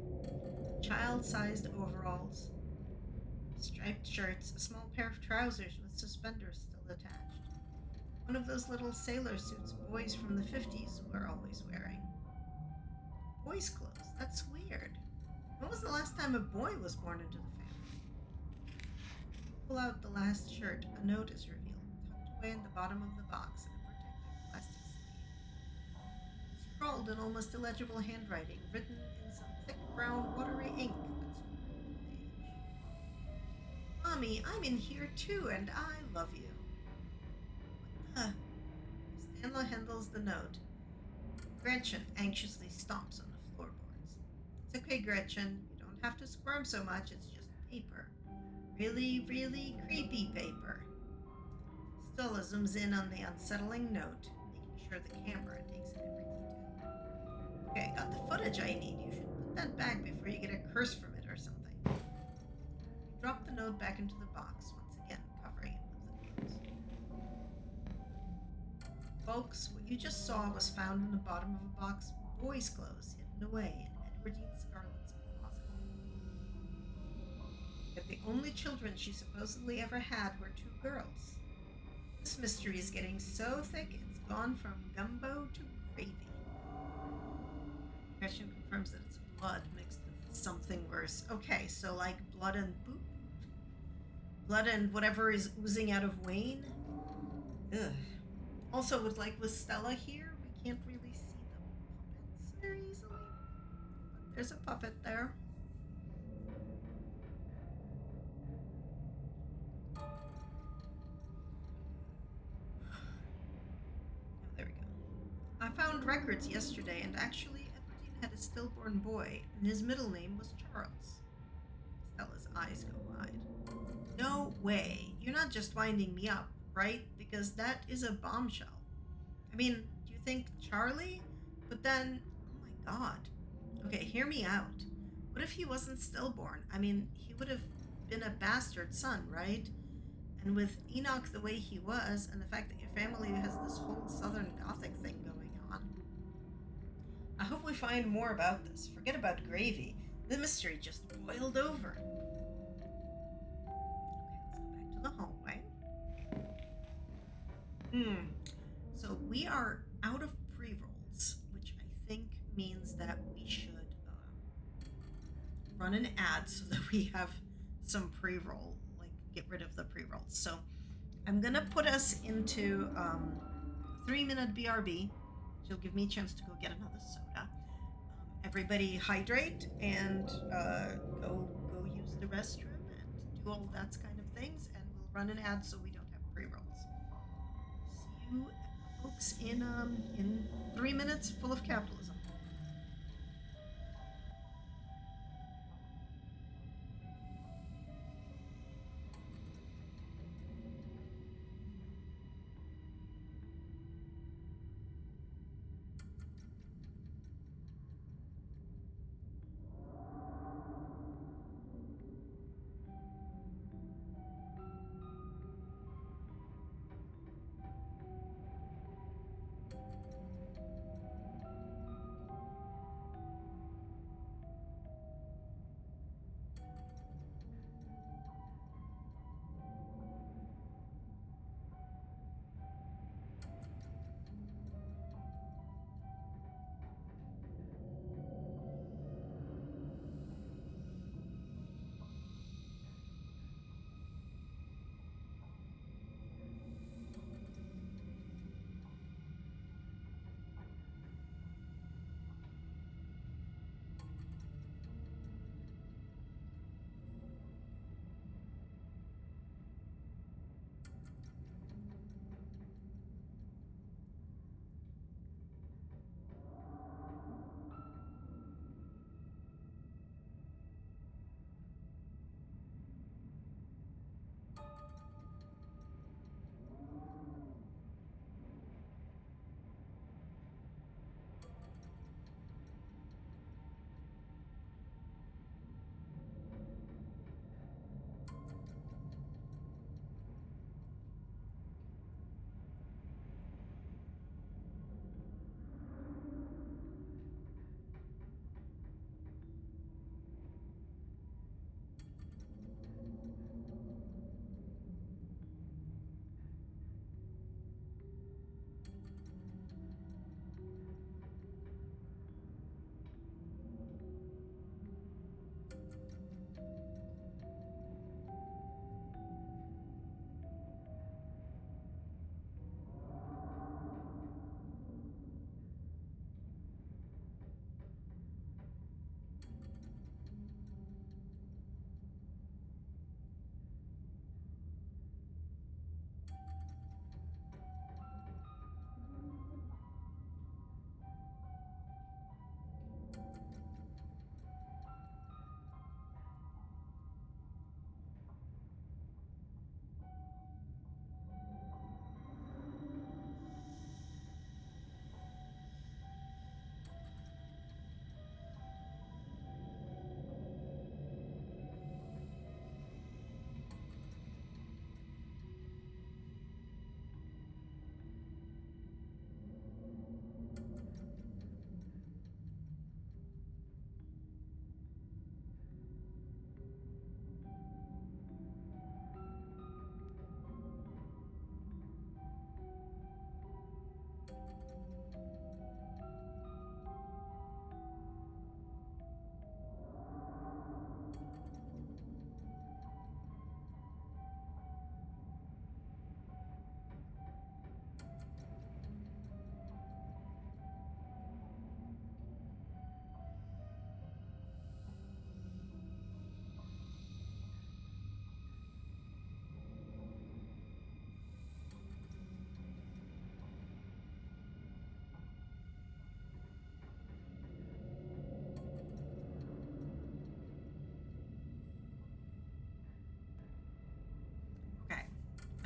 You pick it up. Child-sized overalls. Striped shirts, a small pair of trousers with suspenders still attached. One of those little sailor suits boys from the 50s were always wearing. Boys' clothes? That's weird. When was the last time a boy was born into the family? Pull out the last shirt. A note is revealed, tucked away in the bottom of the box in a protective plastic sleeve. Scrawled in almost illegible handwriting, written in some thick brown watery ink that scraped with age. Mommy, I'm in here too, and I love you. What the? Stanla handles the note. Gretchen anxiously stomps on the floorboards. It's okay, Gretchen. You don't have to squirm so much. It's just paper. Really, really creepy paper. Stella zooms in on the unsettling note, making sure the camera takes in every detail. Okay, I got the footage I need. You should put that back before you get a curse from it or something. You drop the note back into the box, once again covering it with the clothes. Folks, what you just saw was found in the bottom of a box of boys' clothes hidden away in Edwardine Scarlet's closet. Yet the only children she supposedly ever had were two girls. This mystery is getting so thick it's gone from gumbo to gravy. Gretchen confirms that it's blood mixed with something worse. Okay, so like blood and poop? Blood and whatever is oozing out of Wayne? Ugh. Also, with Stella here, we can't really see the puppets very easily. But there's a puppet there. Oh, there we go. I found records yesterday, and actually, Edwardine had a stillborn boy, and his middle name was Charles. Stella's eyes go wide. No way. You're not just winding me up, right? Because that is a bombshell. I mean, do you think Charlie? But then, oh my god. Okay, hear me out. What if he wasn't stillborn? I mean, he would have been a bastard son, right? And with Enoch the way he was, and the fact that your family has this whole Southern Gothic thing going on, I hope we find more about this. Forget about gravy. The mystery just boiled over. Okay, let's go back to the hallway. So we are out of pre-rolls, which I think means that we should run an ad so that we have some pre-roll, like get rid of the pre-rolls. So I'm gonna put us into 3-minute BRB, which will give me a chance to go get another soda. Everybody hydrate and go use the restroom and do all that kind of things, and we'll run an ad so we don't have pre-rolls. See you folks in 3 minutes full of capitalism.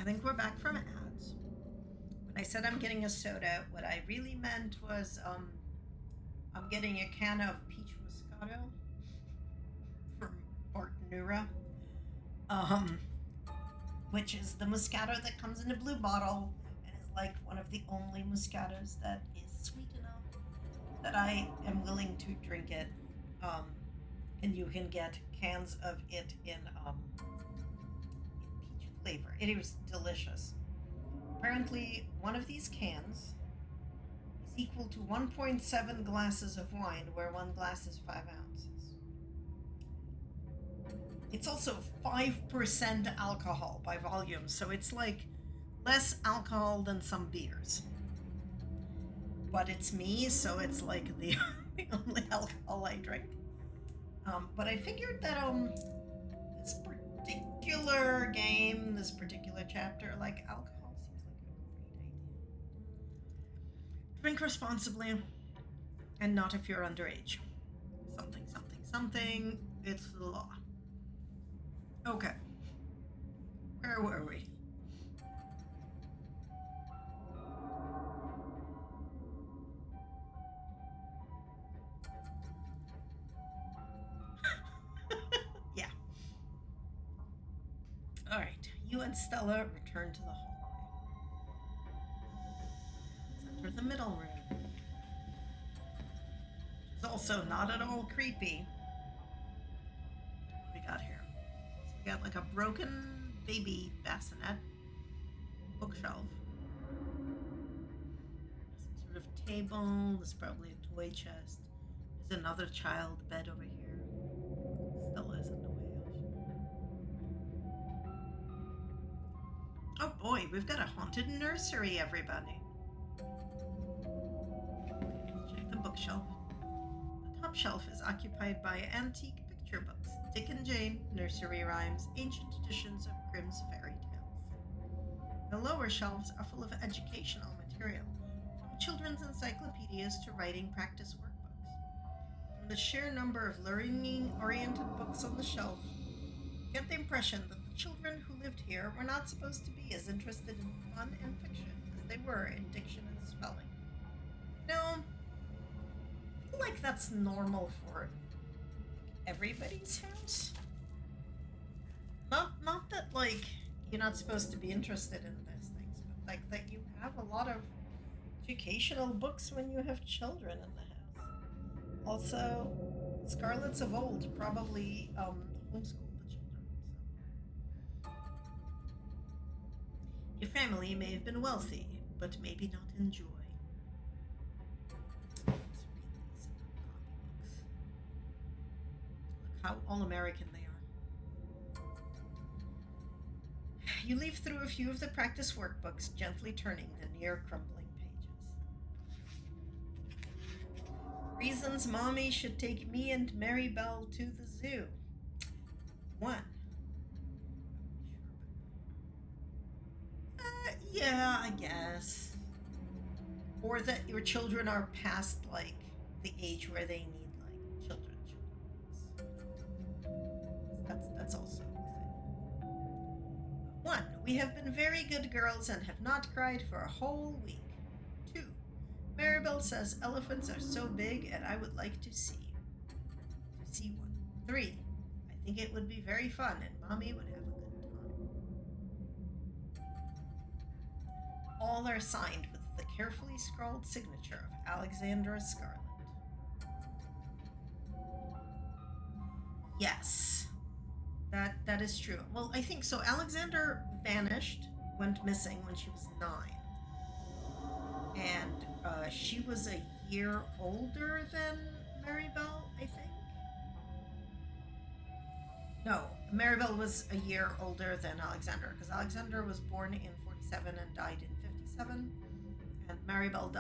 I think we're back from ads. When I said I'm getting a soda, what I really meant was I'm getting a can of peach moscato from Bartonura, um, which is the moscato that comes in a blue bottle and is like one of the only moscatos that is sweet enough that I am willing to drink it. Um, and you can get cans of it in peach flavor. It is delicious. Apparently, one of these cans is equal to 1.7 glasses of wine, where one glass is 5 ounces. It's also 5% alcohol by volume, so it's like less alcohol than some beers. But it's me, so it's like the, the only alcohol I drink. But I figured that this particular game, this particular chapter, like alcohol seems like a great idea. Drink responsibly, and not if you're underage. Something, something, something. It's the law. Okay, where were we? Yeah. All right. You and Stella return to the hallway. Let's enter the middle room. It's also not at all creepy. What do we got here? So we got like a broken baby bassinet bookshelf. Some sort of table. There's probably a toy chest. There's another child bed over here. Stella is in the way of. Oh boy, we've got a haunted nursery, everybody. Let's check the bookshelf. The top shelf is occupied by antique picture books, Dick and Jane, nursery rhymes, ancient editions of Grimm's fairy tales. The lower shelves are full of educational material, from children's encyclopedias to writing practice workbooks. From the sheer number of learning-oriented books on the shelf, you get the impression that the children who lived here were not supposed to be as interested in fun and fiction as they were in diction and spelling. No, I feel like that's normal for everybody's house. Not that like you're not supposed to be interested in those things, but like that you have a lot of educational books when you have children in the house. Also, Scarlets of old probably homeschooled the children. So. Your family may have been wealthy, but maybe not in joy. Let's read these copybooks. Look how all-American they are. You leaf through a few of the practice workbooks, gently turning the near-crumbling pages. Reasons Mommy should take me and Mary Bell to the zoo. 1. Yeah, I guess. Or that your children are past, like, the age where they need, like, children's books. That's also a thing. 1. We have been very good girls and have not cried for a whole week. 2. Maribel says elephants are so big and I would like to see. To see one. 3. I think it would be very fun and Mommy would have a good time. All are signed with the carefully scrawled signature of Alexandra Scarlet. Yes, that is true. Well, I think so. Alexander vanished, went missing when she was 9, and she was a year older than Maribel, I think. No, Maribel was a year older than Alexander because Alexander was born in 47 and died in 57, and Maribel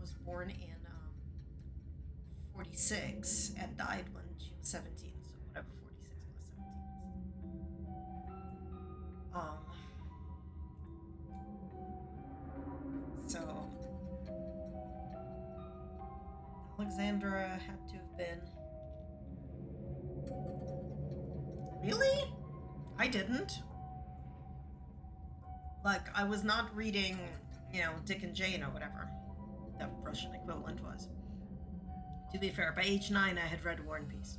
was born in 46 and died when she was 17. So whatever 46 plus 17 is. So Alexandra had to have been. Really? I didn't. Like, I was not reading, Dick and Jane or whatever the Russian equivalent was. To be fair, by age 9, I had read War and Peace.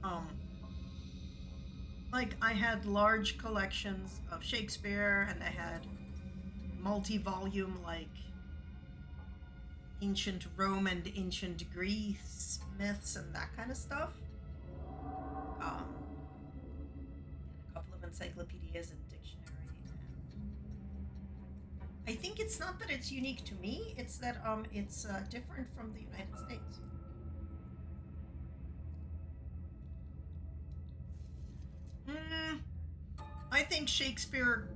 Um, like, I had large collections of Shakespeare, and I had multi-volume, like, ancient Rome and ancient Greece myths and that kind of stuff. And a couple of encyclopedias and dictionary. And I think it's not that it's unique to me; it's that it's different from the United States. Mm, I think Shakespeare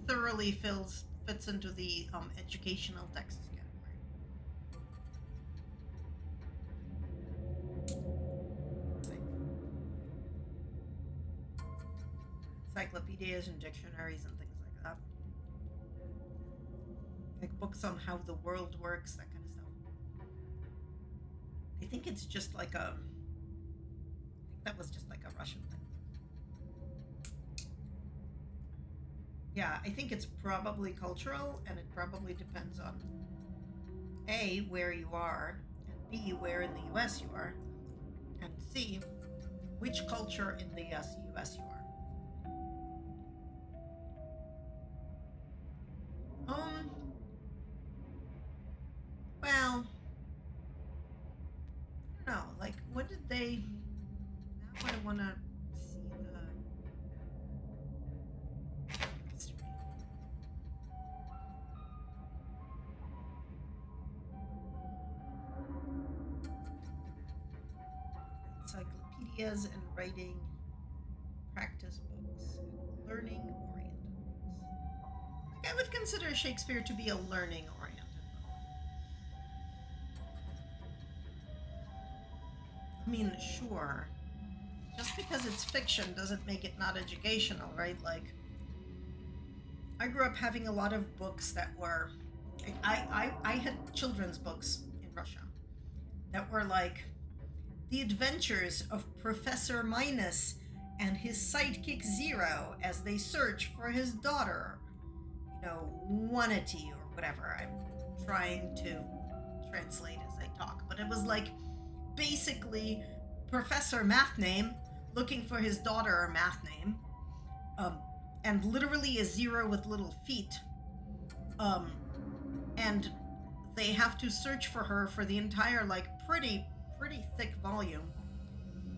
thoroughly fits into the educational texts category. Like encyclopedias and dictionaries and things like that. Like books on how the world works, that kind of stuff. I think it's just like I think that was just like a Russian thing. Yeah, I think it's probably cultural, and it probably depends on A, where you are, and B, where in the US you are, and C, which culture in the US you are. Well, I don't know. Like, what did they? Now I want to see the history. Encyclopedias and writing practice books and learning oriented books. Like, I would consider Shakespeare to be a learning oriented book. I mean, sure. Just because it's fiction doesn't make it not educational, right? Like, I grew up having a lot of books that were. I had children's books in Russia that were like the adventures of Professor Minus and his sidekick Zero as they search for his daughter, Wanity or whatever. I'm trying to translate as I talk, but it was like basically Professor Math Name looking for his daughter Math Name, um, and literally a zero with little feet, um, and they have to search for her for the entire like pretty thick volume,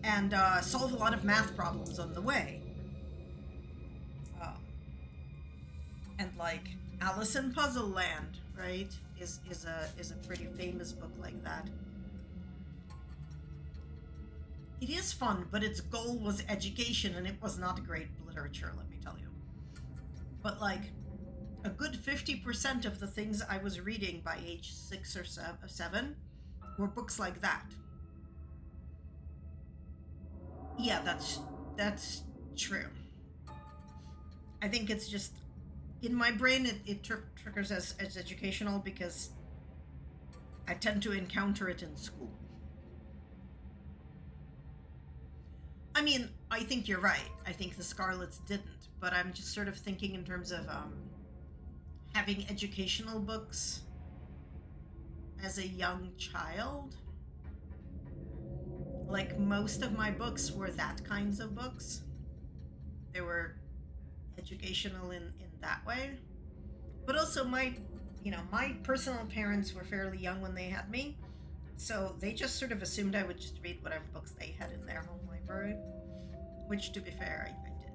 and solve a lot of math problems on the way. Um, and like Alice in Puzzle Land, right, is a pretty famous book like that. It is fun, but its goal was education, and it was not great literature, let me tell you. But like a good 50% of the things I was reading by age 6 or 7 were books like that. Yeah, that's true. I think it's just in my brain it triggers as educational because I tend to encounter it in school. I mean, I think you're right. I think the Scarlets didn't, but I'm just sort of thinking in terms of having educational books as a young child. Like most of my books were that kinds of books. They were educational in that way. But also my personal parents were fairly young when they had me. So they just sort of assumed I would just read whatever books they had in their home library, which, to be fair, I did.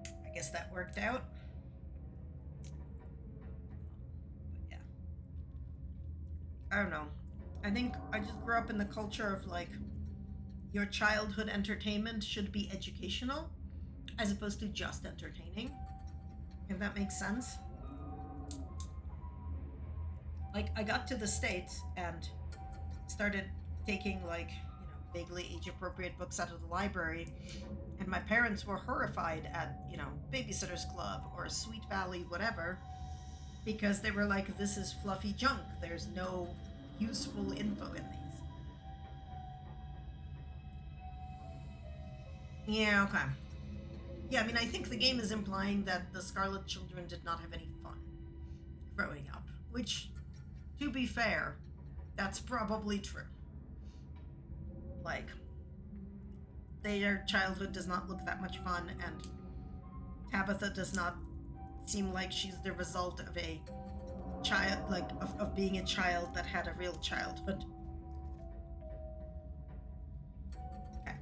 So I guess that worked out. But yeah, I don't know. I think I just grew up in the culture of like your childhood entertainment should be educational as opposed to just entertaining, if that makes sense. Like, I got to the States and started taking like vaguely age appropriate books out of the library, and my parents were horrified at Babysitter's Club or Sweet Valley whatever, because they were like, this is fluffy junk, there's no useful info in these. Yeah, okay. Yeah, I mean, I think the game is implying that the Scarlet children did not have any fun growing up, which, to be fair, that's probably true. Like, their childhood does not look that much fun, and Tabitha does not seem like she's the result of a child, like, of being a child that had a real childhood. Okay.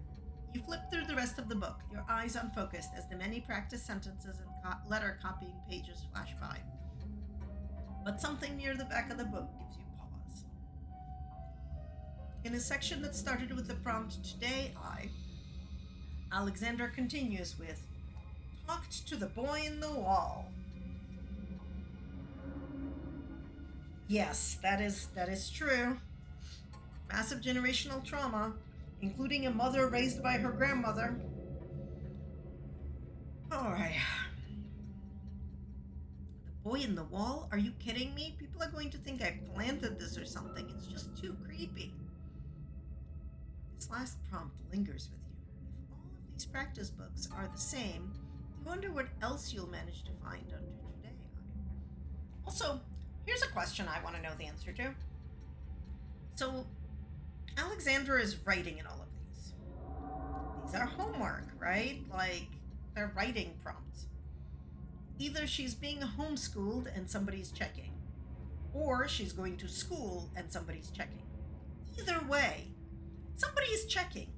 You flip through the rest of the book, your eyes unfocused as the many practice sentences and letter copying pages flash by. But something near the back of the book gives you pause. In a section that started with the prompt, Today Alexander continues with, Talked to the boy in the wall. Yes, that is true. Massive generational trauma, including a mother raised by her grandmother. Alright. The boy in the wall? Are you kidding me? People are going to think I planted this or something. It's just too creepy. This last prompt lingers with you. If all of these practice books are the same, you wonder what else you'll manage to find under Today. Also, here's a question I want to know the answer to. So, Alexandra is writing in all of these. These are homework, right? Like, they're writing prompts. Either she's being homeschooled and somebody's checking, or she's going to school and somebody's checking. Either way, somebody's checking.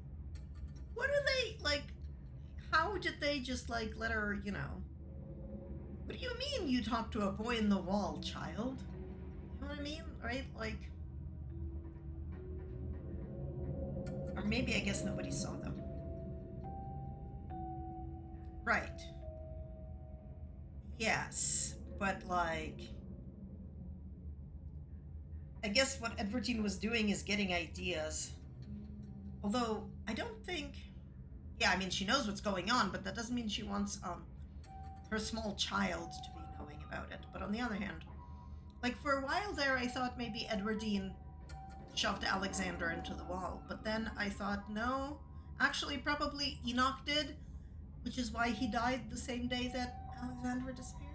What are they, like, how did they just, like, let her, what do you mean you talk to a boy in the wall, child? You know what I mean? Right? Like, or maybe I guess nobody saw them. Right. Yes, but like, I guess what Edwardine was doing is getting ideas. Although, I don't think, yeah, I mean, she knows what's going on, but that doesn't mean she wants, her small child to be knowing about it. But on the other hand, like, for a while there, I thought maybe Edwardine shoved Alexander into the wall. But then I thought, no, actually, probably Enoch did, which is why he died the same day that Alexandra disappeared.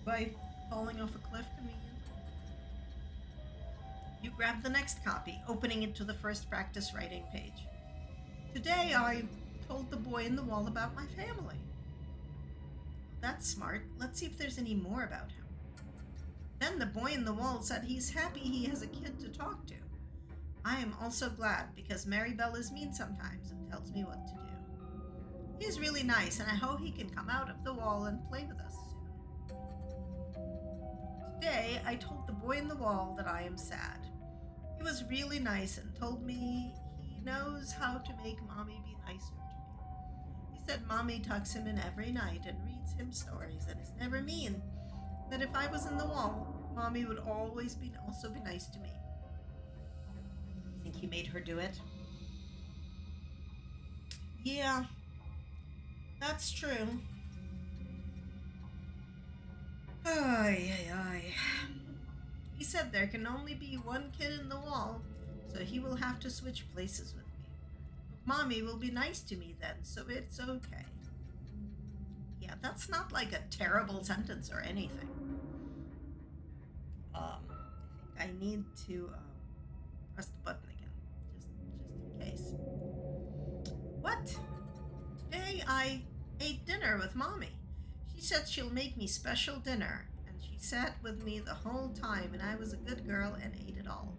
By falling off a cliff conveniently. You grab the next copy, opening it to the first practice writing page. Today I told the boy in the wall about my family. That's smart. Let's see if there's any more about him. Then the boy in the wall said he's happy he has a kid to talk to. I am also glad because Mary Bell is mean sometimes and tells me what to do. He is really nice and I hope he can come out of the wall and play with us soon. Today I told the boy in the wall that I am sad. He was really nice and told me he knows how to make Mommy be nicer to me. He said Mommy tucks him in every night and reads him stories and is never mean. That if I was in the wall, Mommy would always also be nice to me. You think he made her do it? Yeah, that's true. Ay, ay, ay. He said there can only be one kid in the wall, so he will have to switch places with me. But Mommy will be nice to me then, so it's okay. Yeah, that's not like a terrible sentence or anything. I think I need to press the button again, just in case. What? Today I ate dinner with Mommy. She said she'll make me special dinner, and she sat with me the whole time, and I was a good girl and ate it all.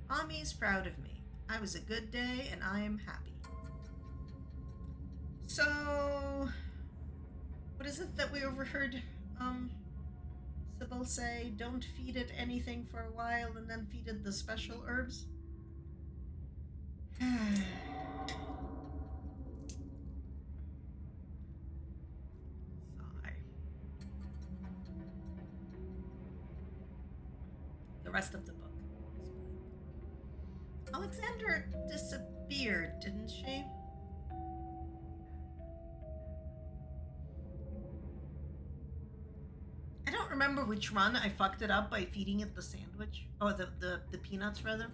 Mommy's proud of me. I was a good day, and I am happy. So, what is it that we overheard Sybil say? Don't feed it anything for a while, and then feed it the special herbs? The rest of the book. Alexandra disappeared, didn't she? I don't remember which run I fucked it up by feeding it the sandwich. Oh, the peanuts, rather.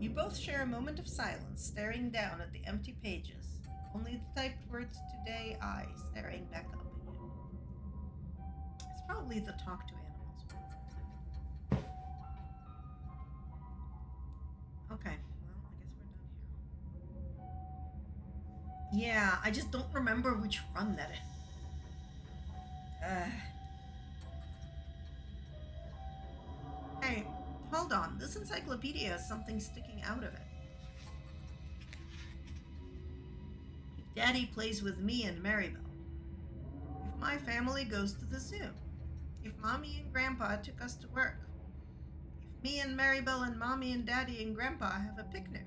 You both share a moment of silence, staring down at the empty pages. Only the typed words today I staring back up at you. It's probably the talk to animals one. Okay, well, I guess we're done here. Yeah, I just don't remember which run that is. Hey, hold on. This encyclopedia has something sticking out of it. If Daddy plays with me and Maribel. If my family goes to the zoo. If Mommy and Grandpa took us to work. If me and Maribel and Mommy and Daddy and Grandpa have a picnic.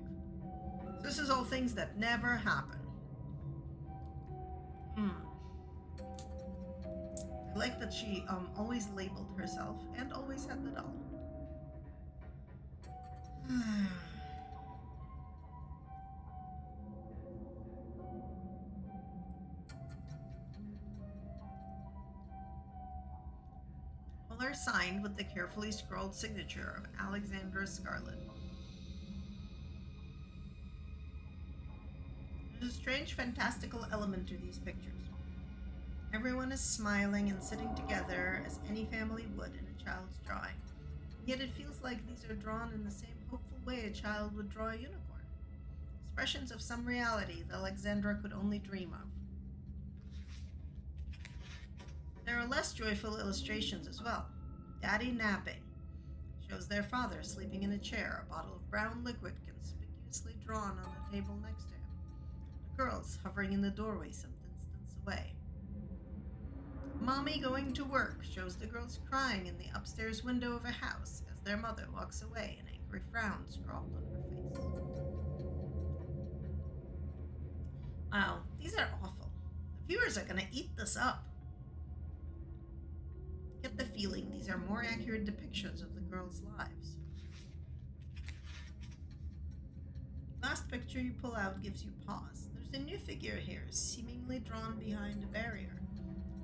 This is all things that never happen. I like that she always labeled herself and always had the doll. All are signed with the carefully scrawled signature of Alexandra Scarlet. There's a strange, fantastical element to these pictures. Everyone is smiling and sitting together as any family would in a child's drawing. Yet it feels like these are drawn in the same hopeful way a child would draw a unicorn. Expressions of some reality that Alexandra could only dream of. There are less joyful illustrations as well. Daddy napping shows their father sleeping in a chair, a bottle of brown liquid conspicuously drawn on the table next to him. The girls hovering in the doorway some distance away. Mommy going to work shows the girls crying in the upstairs window of a house as their mother walks away, an angry frown scrawled on her face. Wow, these are awful. The viewers are going to eat this up. Get the feeling these are more accurate depictions of the girls' lives. Last picture you pull out gives you pause. There's a new figure here, seemingly drawn behind a barrier.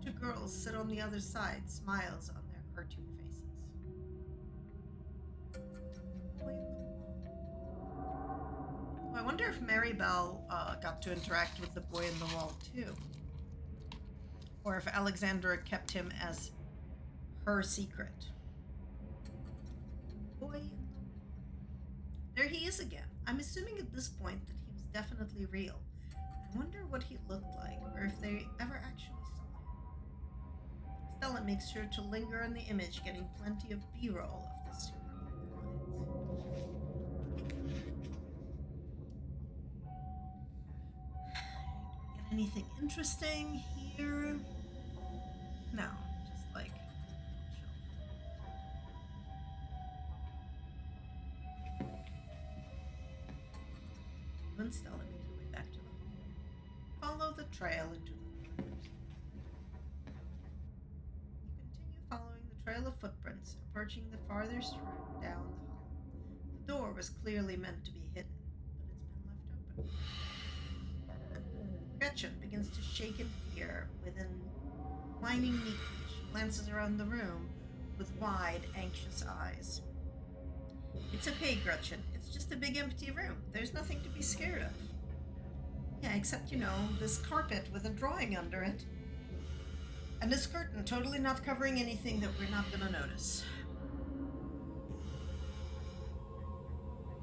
Two girls sit on the other side, smiles on their cartoon faces. Oh, I wonder if Maribel got to interact with the boy in the wall too. Or if Alexandra kept him as her secret. Boy, there he is again. I'm assuming at this point that he was definitely real. I wonder what he looked like, or if they ever actually saw him. Stella makes sure to linger on the image, getting plenty of B-roll of this Get anything interesting here? No, just like and Stella make her way back to the hall. Follow the trail into the forest. You continue following the trail of footprints, approaching the farthest room down the hall. The door was clearly meant to be hidden, but it's been left open. Gretchen begins to shake in fear within whining neatly. She glances around the room with wide, anxious eyes. It's okay, Gretchen. It's just a big empty room. There's nothing to be scared of. Yeah, except, this carpet with a drawing under it. And this curtain totally not covering anything that we're not gonna notice.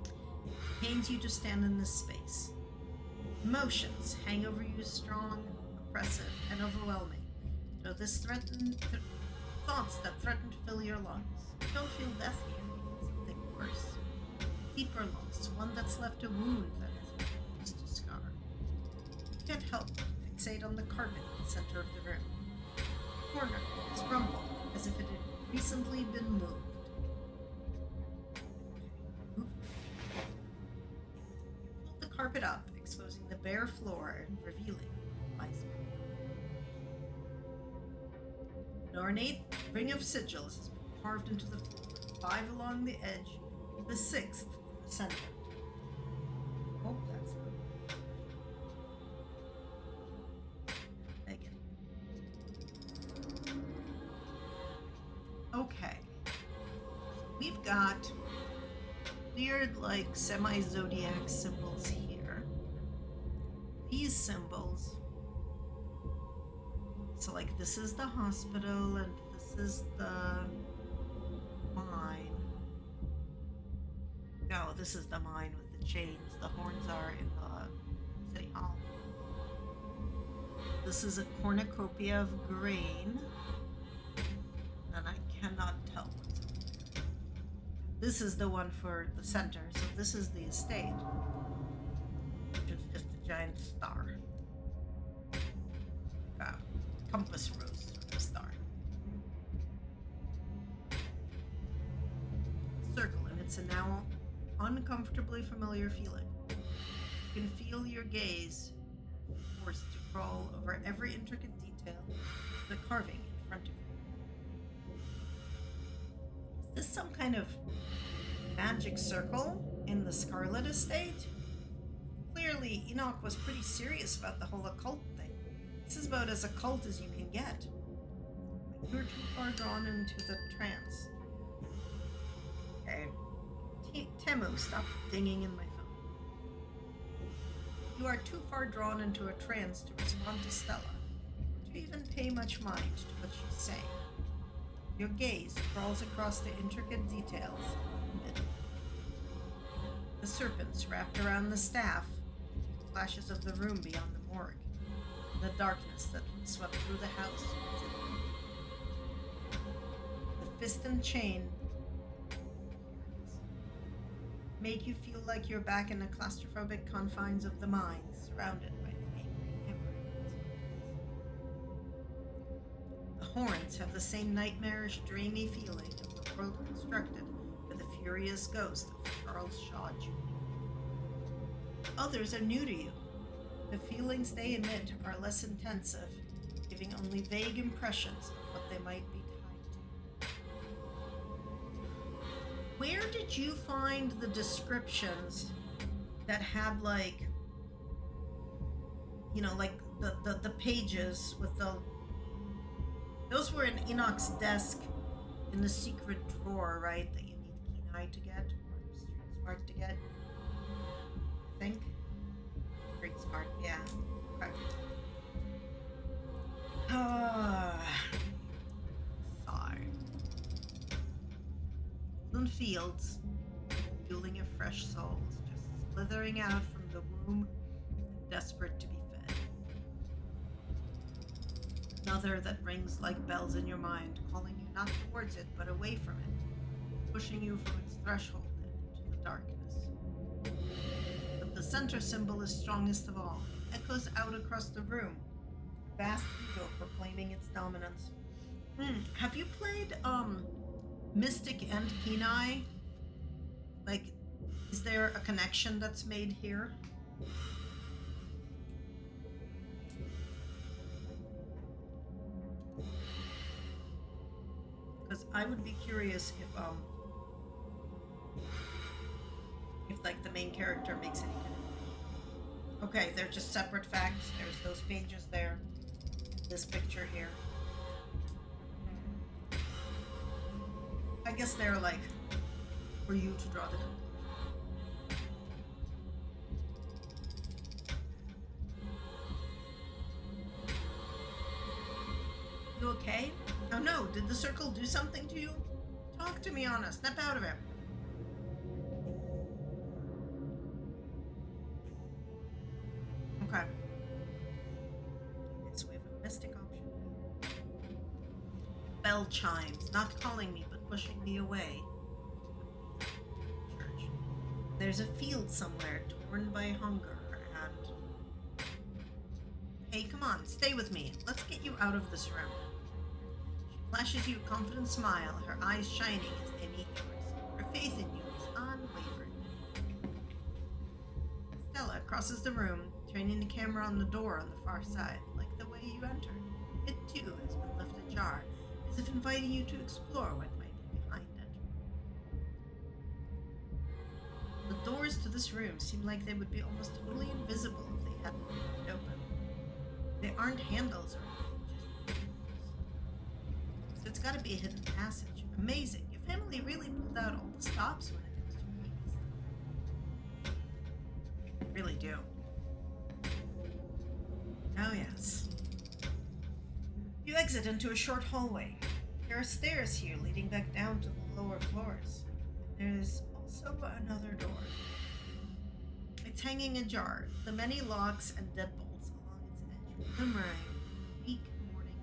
It pains you to stand in this space. Emotions hang over you strong, oppressive, and overwhelming. So this thoughts that threaten to fill your lungs. You don't feel death here. Something worse. Deeper loss, one that's left a wound that has been used to scar. You can't help but fixate on the carpet in the center of the room. The corner is rumbled as if it had recently been moved. You pull the carpet up, exposing the bare floor and revealing mice. An ornate ring of sigils has been carved into the floor, 5 along the edge, the 6th in the center. Oh, that's Megan. Okay. So weird, like, semi zodiac symbols here. These symbols. So, like, this is the hospital, and this is the mine. No, this is the mine with the chains. The horns are in the city hall. This is a cornucopia of grain, and I cannot tell what's up there. This is the one for the center, so this is the estate, which is just a giant star. Compass rose sort of star. Circle, and it's a now uncomfortably familiar feeling. You can feel your gaze forced to crawl over every intricate detail of the carving in front of you. Is this some kind of magic circle in the Scarlet estate? Clearly, Enoch was pretty serious about the whole occult thing. This is about as occult as you can get. But you're too far drawn into the trance. Okay. Temu, stop dinging in my phone. You are too far drawn into a trance to respond to Stella, or to even pay much mind to what she's saying. Your gaze crawls across the intricate details in the middle. The serpents wrapped around the staff, flashes of the room beyond the morgue, the darkness that swept through the house. The fist and chain make you feel like you're back in the claustrophobic confines of the mine, surrounded by the angry hemorrhoids. The horns have the same nightmarish, dreamy feeling of the world constructed by the furious ghost of Charles Shaw Jr. Others are new to you. The feelings they emit are less intensive, giving only vague impressions of what they might be tied to. Where did you find the descriptions that had, like, you know, like the pages with the... Those were in Enoch's desk in the secret drawer, right? That you need keen eye to get, or street smart to get. I think. Street smart, yeah. Okay. Sorry. Golden fields, fueling of fresh souls, just slithering out from the womb, desperate to be fed. Another that rings like bells in your mind, calling you not towards it, but away from it, pushing you from its threshold and into the darkness. But the center symbol is strongest of all. It echoes out across the room, vast ego proclaiming its dominance. Have you played Mystic and Kenai? Like, is there a connection that's made here? Because I would be curious if like the main character makes any connection. Okay, they're just separate facts. There's those pages there. This picture here. I guess they're like for you to draw the conclusion. You okay? Oh no, did the circle do something to you? Talk to me, Anna. Snap out of it. Okay. So we have a mystic option. Bell chimes, not calling me, but pushing me away. Church. There's a field somewhere torn by hunger and... Hey, come on, stay with me. Let's get you out of this room. She flashes you a confident smile, her eyes shining as they meet yours. Her faith in you is unwavering. Stella crosses the room, turning the camera on the door on the far side, like the way you entered. It, too, has been left ajar, as if inviting you to explore what might be behind it. The doors to this room seem like they would be almost totally invisible if they hadn't been left open. They aren't handles or anything, just windows. So it's gotta be a hidden passage. Amazing. Your family really pulled out all the stops when it comes to movies. really do. Oh, yes. You exit into a short hallway. There are stairs here leading back down to the lower floors. There's also another door. It's hanging ajar, the many locks and deadbolts along its edge glimmering in the weak morning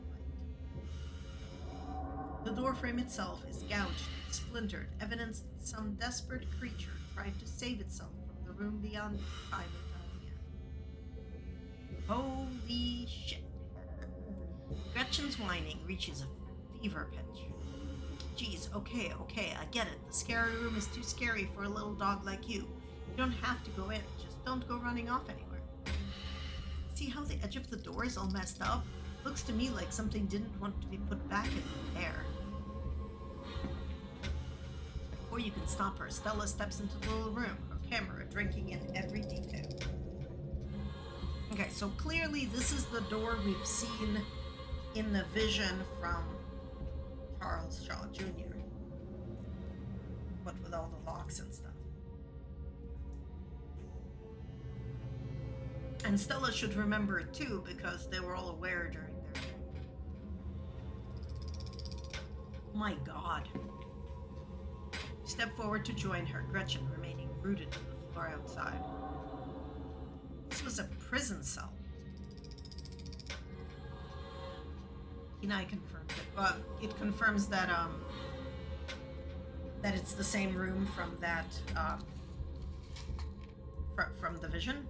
light. The doorframe itself is gouged and splintered, evidence that some desperate creature tried to save itself from the room beyond time and time again. Holy shit. Gretchen's whining reaches a fever pitch. Geez, okay, I get it. The scary room is too scary for a little dog like you. You don't have to go in, just don't go running off anywhere. See how the edge of the door is all messed up? Looks to me like something didn't want to be put back in there. Before you can stop her, Stella steps into the little room, her camera drinking in every detail. Okay, so clearly this is the door we've seen in the vision from Charles Shaw Jr., but with all the locks and stuff. And Stella should remember it too, because they were all aware during their... My God. Step forward to join her, Gretchen remaining rooted to the floor outside. This was a prison cell. Kenai confirmed it. Well, it confirms that that it's the same room from that from the vision.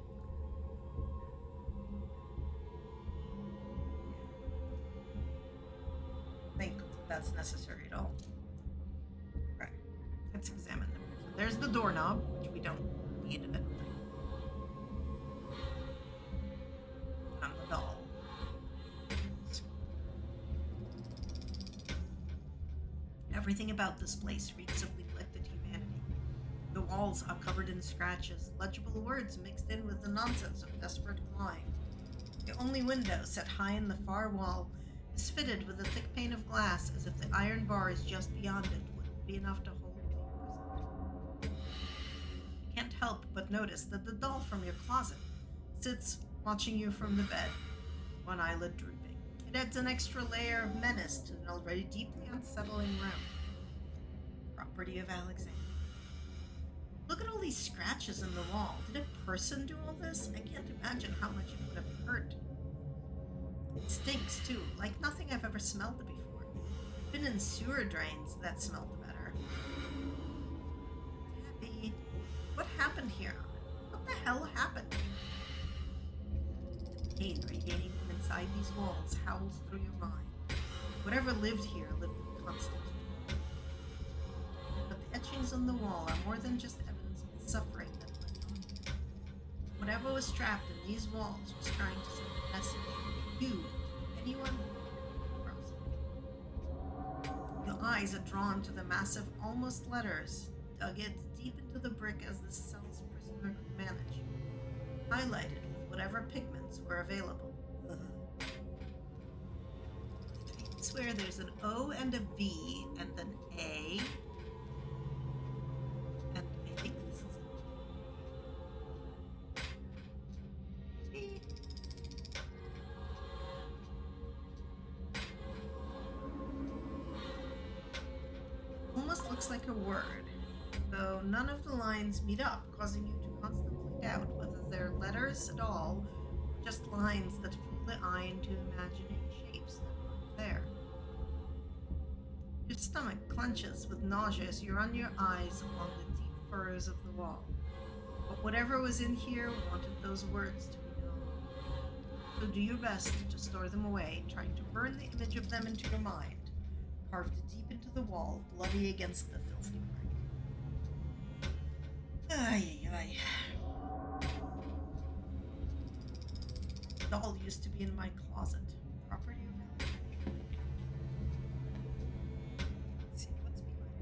I think that's necessary at all. Right. Let's examine them. There's the doorknob, which we don't need at all. And the doll. Everything about this place reeks of neglected humanity. The walls are covered in scratches, legible words mixed in with the nonsense of desperate clawing. The only window, set high in the far wall, is fitted with a thick pane of glass, as if the iron bars just beyond it wouldn't be enough to hold the imprisoned. You can't help but notice that the doll from your closet sits watching you from the bed, one eyelid drooping. It adds an extra layer of menace to an already deeply unsettling room. Property of Alexander. Look at all these scratches in the wall. Did a person do all this? I can't imagine how much it would have hurt. It stinks, too, like nothing I've ever smelled before. I've been in sewer drains that smelled better. Tabby, what happened here? What the hell happened? The pain radiating from inside these walls howls through your mind. Whatever lived here lived in constant pain. But the etchings on the wall are more than just evidence of the suffering that went on here. Whatever was trapped in these walls was trying to send a message. You, anyone who crossed it. Your eyes are drawn to the massive, almost letters dug it deep into the brick as this cell's prisoner could manage, highlighted with whatever pigments were available. I swear there's an O and a V and an A, and I think this is almost looks like a word, though none of the lines meet up, causing you to constantly doubt whether they're letters at all, or just lines that fool the eye into imagining shapes that aren't there. Your stomach clenches with nausea as you run your eyes along the deep furrows of the wall. But whatever was in here wanted those words to be known. So do your best to store them away, trying to burn the image of them into your mind, carved deep into the wall, bloody against the filthy brick. Ay, ay. The doll used to be in my closet. Property of Alexander. Let's see what's behind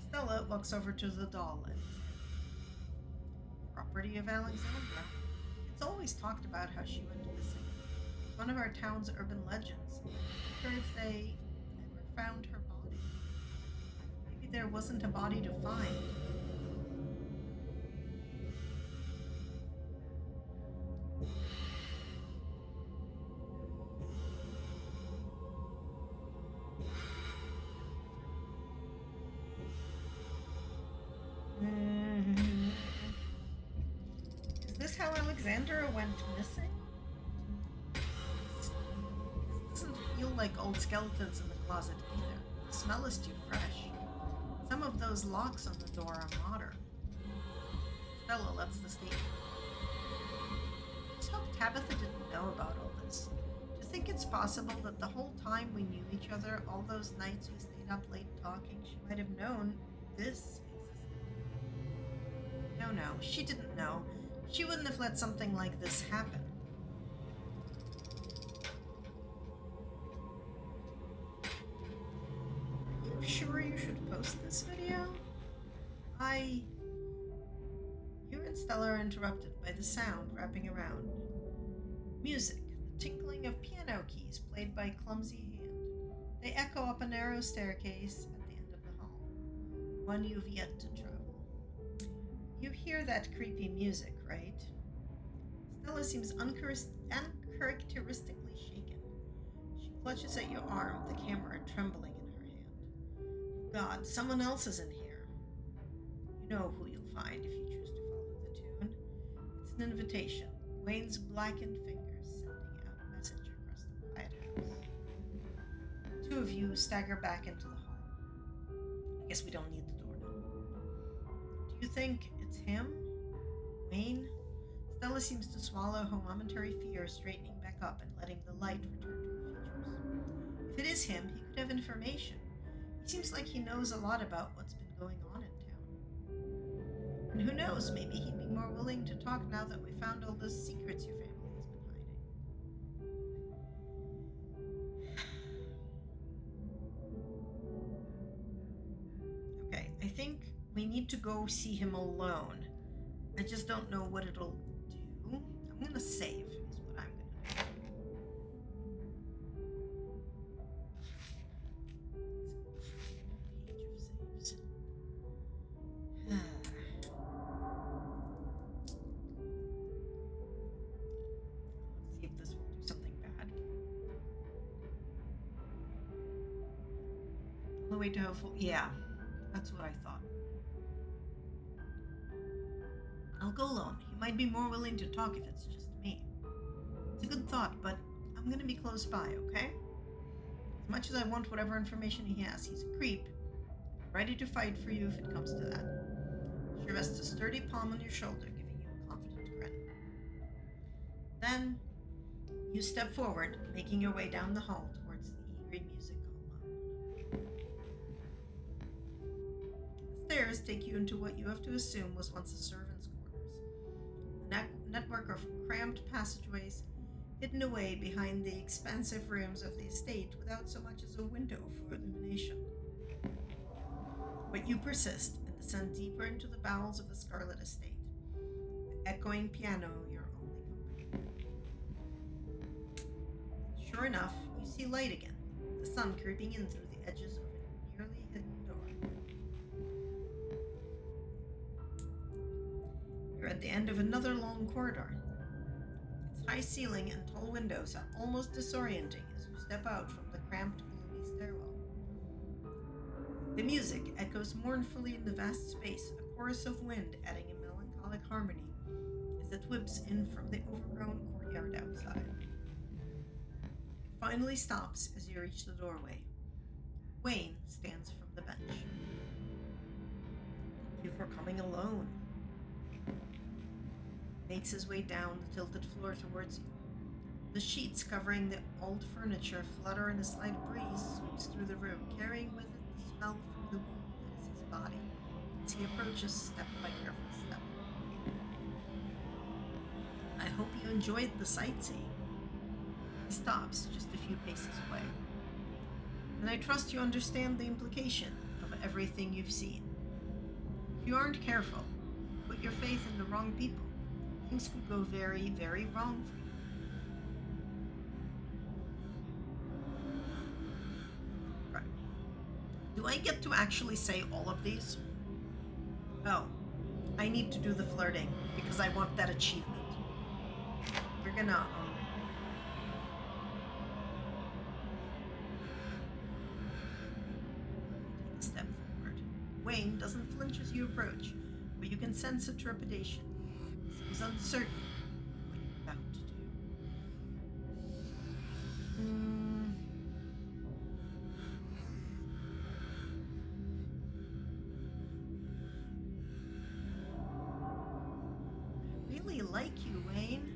Stella walks over to the doll and property of Alexandra. It's always talked about how she went missing. It's one of our town's urban legends. I wonder if they ever found her body. Maybe there wasn't a body to find. Alexandra went missing? This doesn't feel like old skeletons in the closet either. The smell is too fresh. Some of those locks on the door are modern. Stella lets the statement. I just hope Tabitha didn't know about all this. Do you think it's possible that the whole time we knew each other, all those nights we stayed up late talking, she might have known this existed? No, no, she didn't know. She wouldn't have let something like this happen. Are you sure you should post this video? You and Stella are interrupted by the sound wrapping around. Music, the tinkling of piano keys played by a clumsy hand. They echo up a narrow staircase at the end of the hall, one you've yet to travel. You hear that creepy music, right? Stella seems uncharacteristically shaken. She clutches at your arm, the camera trembling in her hand. God, someone else is in here. You know who you'll find if you choose to follow the tune. It's an invitation, Wayne's blackened fingers sending out a message across the quiet house. The two of you stagger back into the hall. I guess we don't need the door now. Do you think it's him? Wayne? Stella seems to swallow her momentary fear, straightening back up and letting the light return to her features. If it is him, he could have information. He seems like he knows a lot about what's been going on in town. And who knows, maybe he'd be more willing to talk now that we found all those secrets your family has been hiding. Okay, I think we need to go see him alone. I just don't know what it'll do. I'm gonna save, is what I'm gonna do. Page of saves. Let's see if this will do something bad. All the way to hopeful. Yeah, that's what I thought. I'll go alone. He might be more willing to talk if it's just me. It's a good thought, but I'm gonna be close by, okay? As much as I want whatever information he has, he's a creep. Ready to fight for you if it comes to that. She rests a sturdy palm on your shoulder, giving you a confident grin. Then, you step forward, making your way down the hall towards the eerie music alone. The stairs take you into what you have to assume was once a servant's quarters. A network of cramped passageways hidden away behind the expansive rooms of the estate without so much as a window for illumination. But you persist and descend deeper into the bowels of the Scarlet estate, the echoing piano your only company. Sure enough, you see light again, the sun creeping in through the edges of a nearly hidden door. You're at the end of another long corridor. Its high ceiling and tall windows are almost disorienting as you step out from the cramped, gloomy stairwell. The music echoes mournfully in the vast space, a chorus of wind adding a melancholic harmony as it whips in from the overgrown courtyard outside. It finally stops as you reach the doorway. Wayne stands from the bench. Thank you for coming alone. Makes his way down the tilted floor towards you. The sheets covering the old furniture flutter and a slight breeze sweeps through the room, carrying with it the smell from the wound that is his body, as he approaches step by careful step. I hope you enjoyed the sightseeing. He stops just a few paces away. And I trust you understand the implication of everything you've seen. If you aren't careful, put your faith in the wrong people, things could go very, very wrong for you. Right. Do I get to actually say all of these? Oh, I need to do the flirting because I want that achievement. We're gonna take a step forward. Wayne doesn't flinch as you approach, but you can sense a trepidation. He's uncertain, like you, Wayne.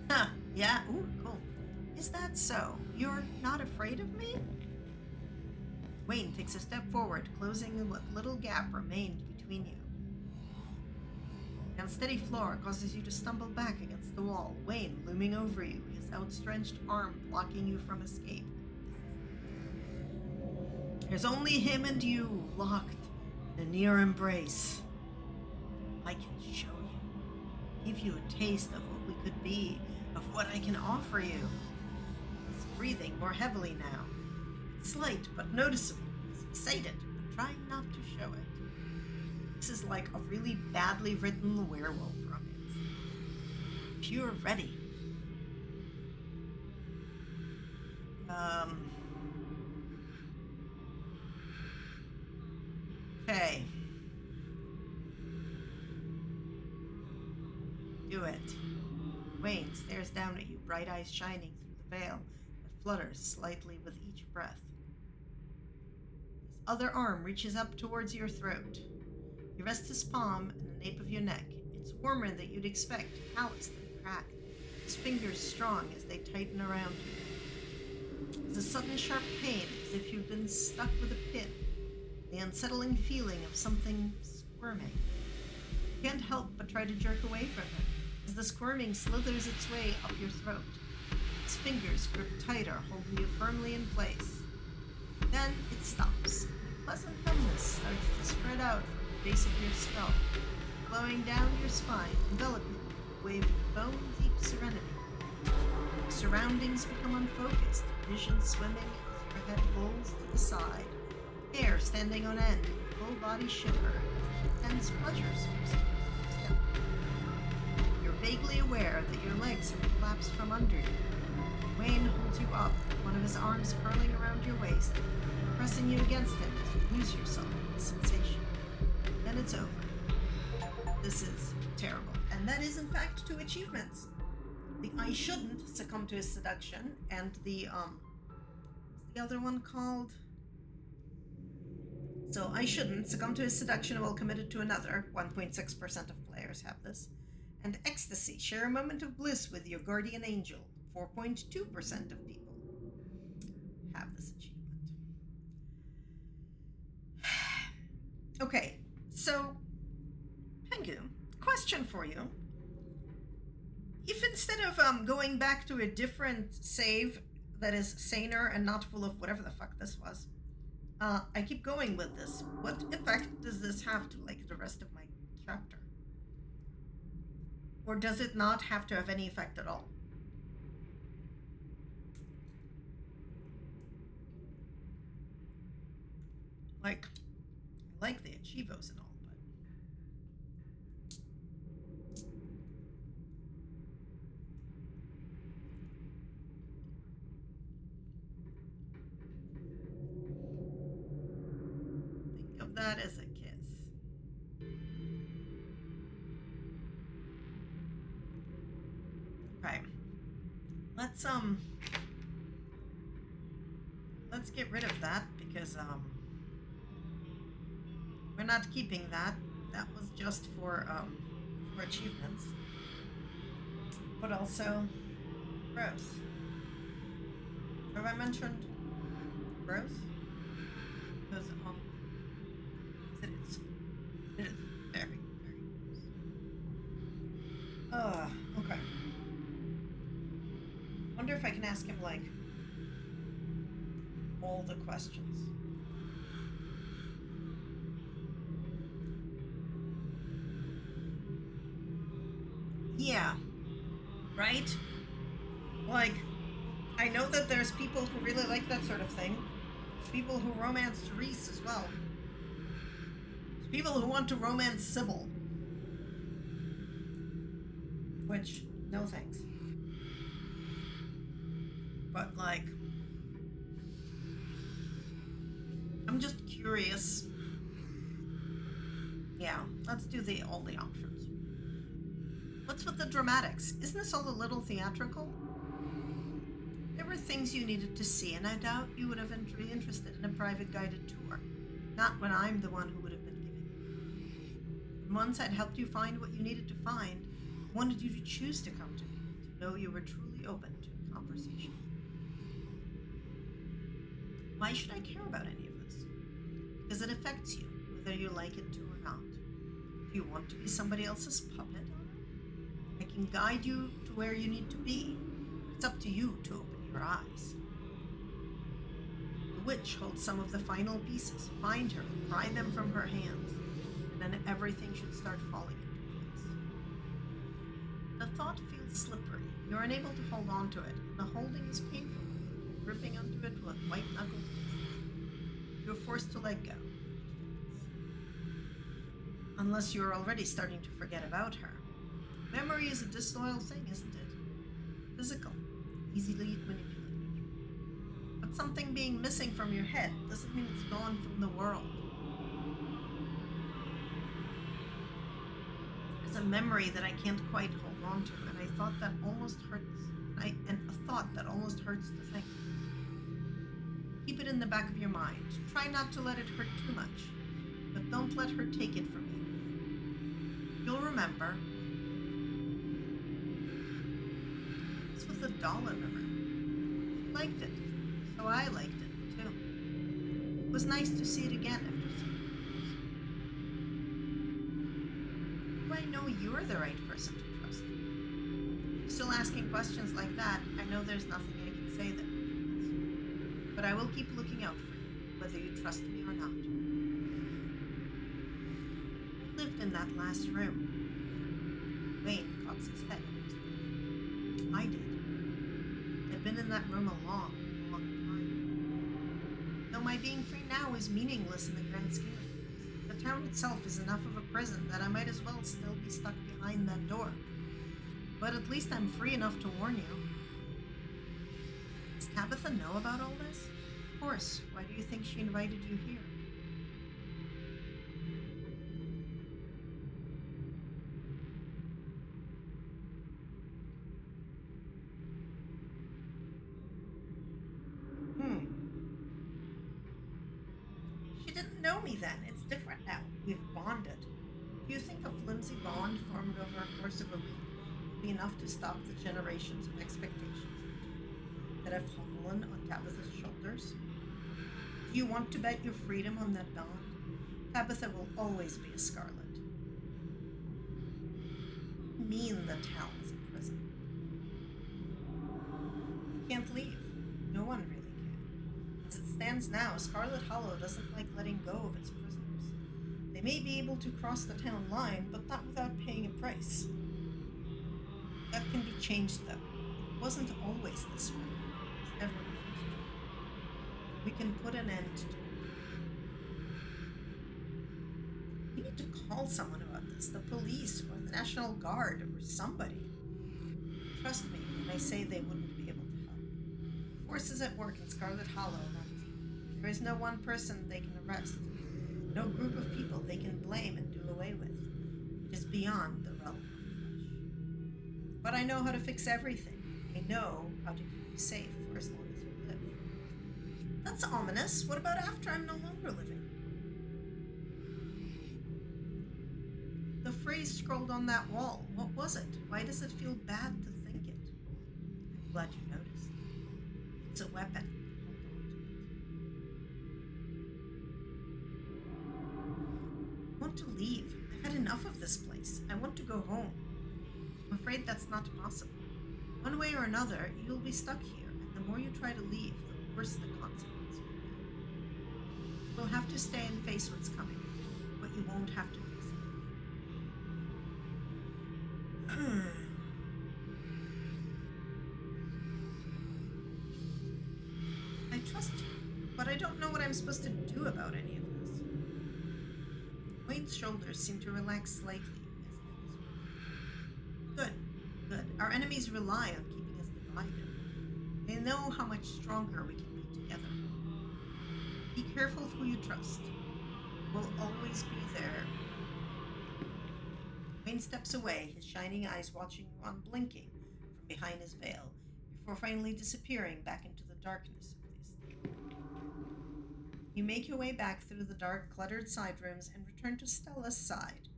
Huh, yeah, ooh, cool. Is that so? You're not afraid of me? Wayne takes a step forward, closing what little gap remained between you. The unsteady floor causes you to stumble back against the wall, Wayne looming over you, his outstretched arm blocking you from escape. There's only him and you, locked in a near embrace. I can show you, give you a taste of what we could be, of what I can offer you. He's breathing more heavily now. It's slight but noticeable. He's excited, but trying not to show it. This is like a really badly written werewolf romance. If you're ready. Okay. Do it. Wayne stares down at you, bright eyes shining through the veil that flutters slightly with each breath. His other arm reaches up towards your throat. He rests his palm in the nape of your neck. It's warmer than you'd expect, calloused and cracked. His fingers strong as they tighten around you. There's a sudden sharp pain, as if you've been stuck with a pin. The unsettling feeling of something squirming. You can't help but try to jerk away from him, as the squirming slithers its way up your throat. His fingers grip tighter, holding you firmly in place. Then it stops. A pleasant numbness starts to spread out from the base of your skull, flowing down your spine, enveloping you with a wave of bone-deep serenity. The surroundings become unfocused, vision swimming as your head rolls to the side, hair standing on end, full body shiver, intense pleasure sweeps across your skin. You're vaguely aware that your legs have collapsed from under you. Wayne holds you up, one of his arms curling around your waist, pressing you against him as you lose yourself in the sensation. Then it's over. This is terrible. And that is, in fact, 2 achievements. The I shouldn't succumb to his seduction, and the, what's the other one called? So, I shouldn't succumb to his seduction while committed to another. 1.6% of players have this. And ecstasy, share a moment of bliss with your guardian angel. 4.2% of people have this achievement. Okay, so, Pengu, question for you. If instead of going back to a different save that is saner and not full of whatever the fuck this was, I keep going with this, what effect does this have to, like, the rest of my chapter? Or does it not have to have any effect at all? Like, I like the achievos and all, but... Think of that as a kiss. Okay. Let's get rid of that, because, we're not keeping that. That was just for achievements. But also, gross. Have I mentioned gross? Because, it is. It is very, very gross. Okay. Wonder if I can ask him, like, all the questions. Yeah. Right? Like, I know that there's people who really like that sort of thing. There's people who romance Reese as well. There's people who want to romance Sybil. Which, no thanks. But, like, I'm just curious. Yeah, let's do all the options. What's with the dramatics? Isn't this all a little theatrical? There were things you needed to see, and I doubt you would have been really interested in a private guided tour. Not when I'm the one who would have been giving it. Once I'd helped you find what you needed to find, I wanted you to choose to come to me, to know you were truly open to a conversation. Why should I care about any of this? Because it affects you, whether you like it to or not. Do you want to be somebody else's puppet? I can guide you to where you need to be. It's up to you to open your eyes. The witch holds some of the final pieces. Find her, pry them from her hands, and then everything should start falling into place. The thought feels slippery. You're unable to hold on to it, and the holding is painful. Gripping onto it with white knuckled fists. You're forced to let go. Unless you're already starting to forget about her. Memory is a disloyal thing, isn't it? Physical, easily manipulated. But something being missing from your head doesn't mean it's gone from the world. It's a memory that I can't quite hold on to, and a thought that almost hurts to think. Keep it in the back of your mind. Try not to let it hurt too much, but don't let her take it from you. You'll remember. It's with the doll in the room. She liked it, so I liked it too. It was nice to see it again after so many years. Do I know you're the right person to trust? If you're still asking questions like that, I know there's nothing I can say that will convince you. But I will keep looking out for you, whether you trust me or not. Who lived in that last room? Wayne cocks his head and whispers. I did. I've been in that room a long, long time. Though my being free now is meaningless in the grand scheme of things, the town itself is enough of a prison that I might as well still be stuck behind that door. But at least I'm free enough to warn you. Does Tabitha know about all this? Of course. Why do you think she invited you here? Hmm. She didn't know me then. It's different now. We've bonded. Do you think a flimsy bond formed over a course of a week will be enough to stop the generations of expectations that have fallen on Tabitha's shoulders? Do you want to bet your freedom on that bond? Tabitha will always be a Scarlet. Mean the town is a prison. You can't leave. No one really can. As it stands now, Scarlet Hollow doesn't like letting go of its prisoners. They may be able to cross the town line, but not without paying a price. That can be changed, though. It wasn't always this way. It was never meant to be. We can put an end to it. We need to call someone about this, the police or the National Guard or somebody. Trust me when I say they wouldn't be able to help. The force is at work in Scarlet Hollow, Monty. There is no one person they can arrest, no group of people they can blame and do away with. It is beyond the realm of flesh. But I know how to fix everything. I know how to keep you safe for as long as you live. That's ominous. What about after I'm no longer living? The phrase scrolled on that wall. What was it? Why does it feel bad to think it? I'm glad you noticed. It's a weapon. I want to leave. I've had enough of this place. I want to go home. I'm afraid that's not possible. One way or another, you'll be stuck here, and the more you try to leave, the worse the consequence will be. You'll have to stay and face what's coming, but you won't have to face it. I trust you, but I don't know what I'm supposed to do about any of this. Wayne's shoulders seem to relax slightly as if he's good. Good. Our enemies rely on keeping us divided. They know how much stronger we can be together. Be careful of who you trust. We'll always be there. Wayne steps away, his shining eyes watching you unblinking from behind his veil, before finally disappearing back into the darkness of the estate. You make your way back through the dark, cluttered side rooms and return to Stella's side.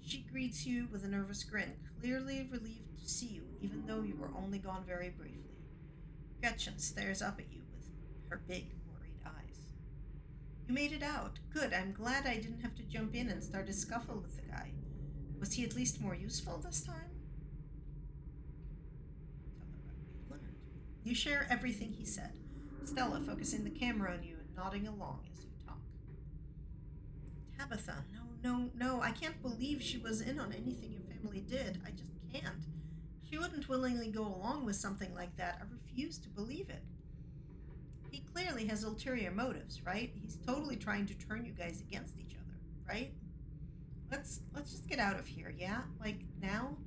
She greets you with a nervous grin, clearly relieved to see you, even though you were only gone very briefly. Gretchen stares up at you with her big, worried eyes. You made it out. Good, I'm glad I didn't have to jump in and start a scuffle with the guy. Was he at least more useful this time? Tell her about what you learned. You share everything he said, Stella focusing the camera on you and nodding along as you talk. Tabitha, no, I can't believe she was in on anything your family did. I just can't. She wouldn't willingly go along with something like that. I refuse to believe it. He clearly has ulterior motives, right? He's totally trying to turn you guys against each other, right? Let's just get out of here, yeah? Like now?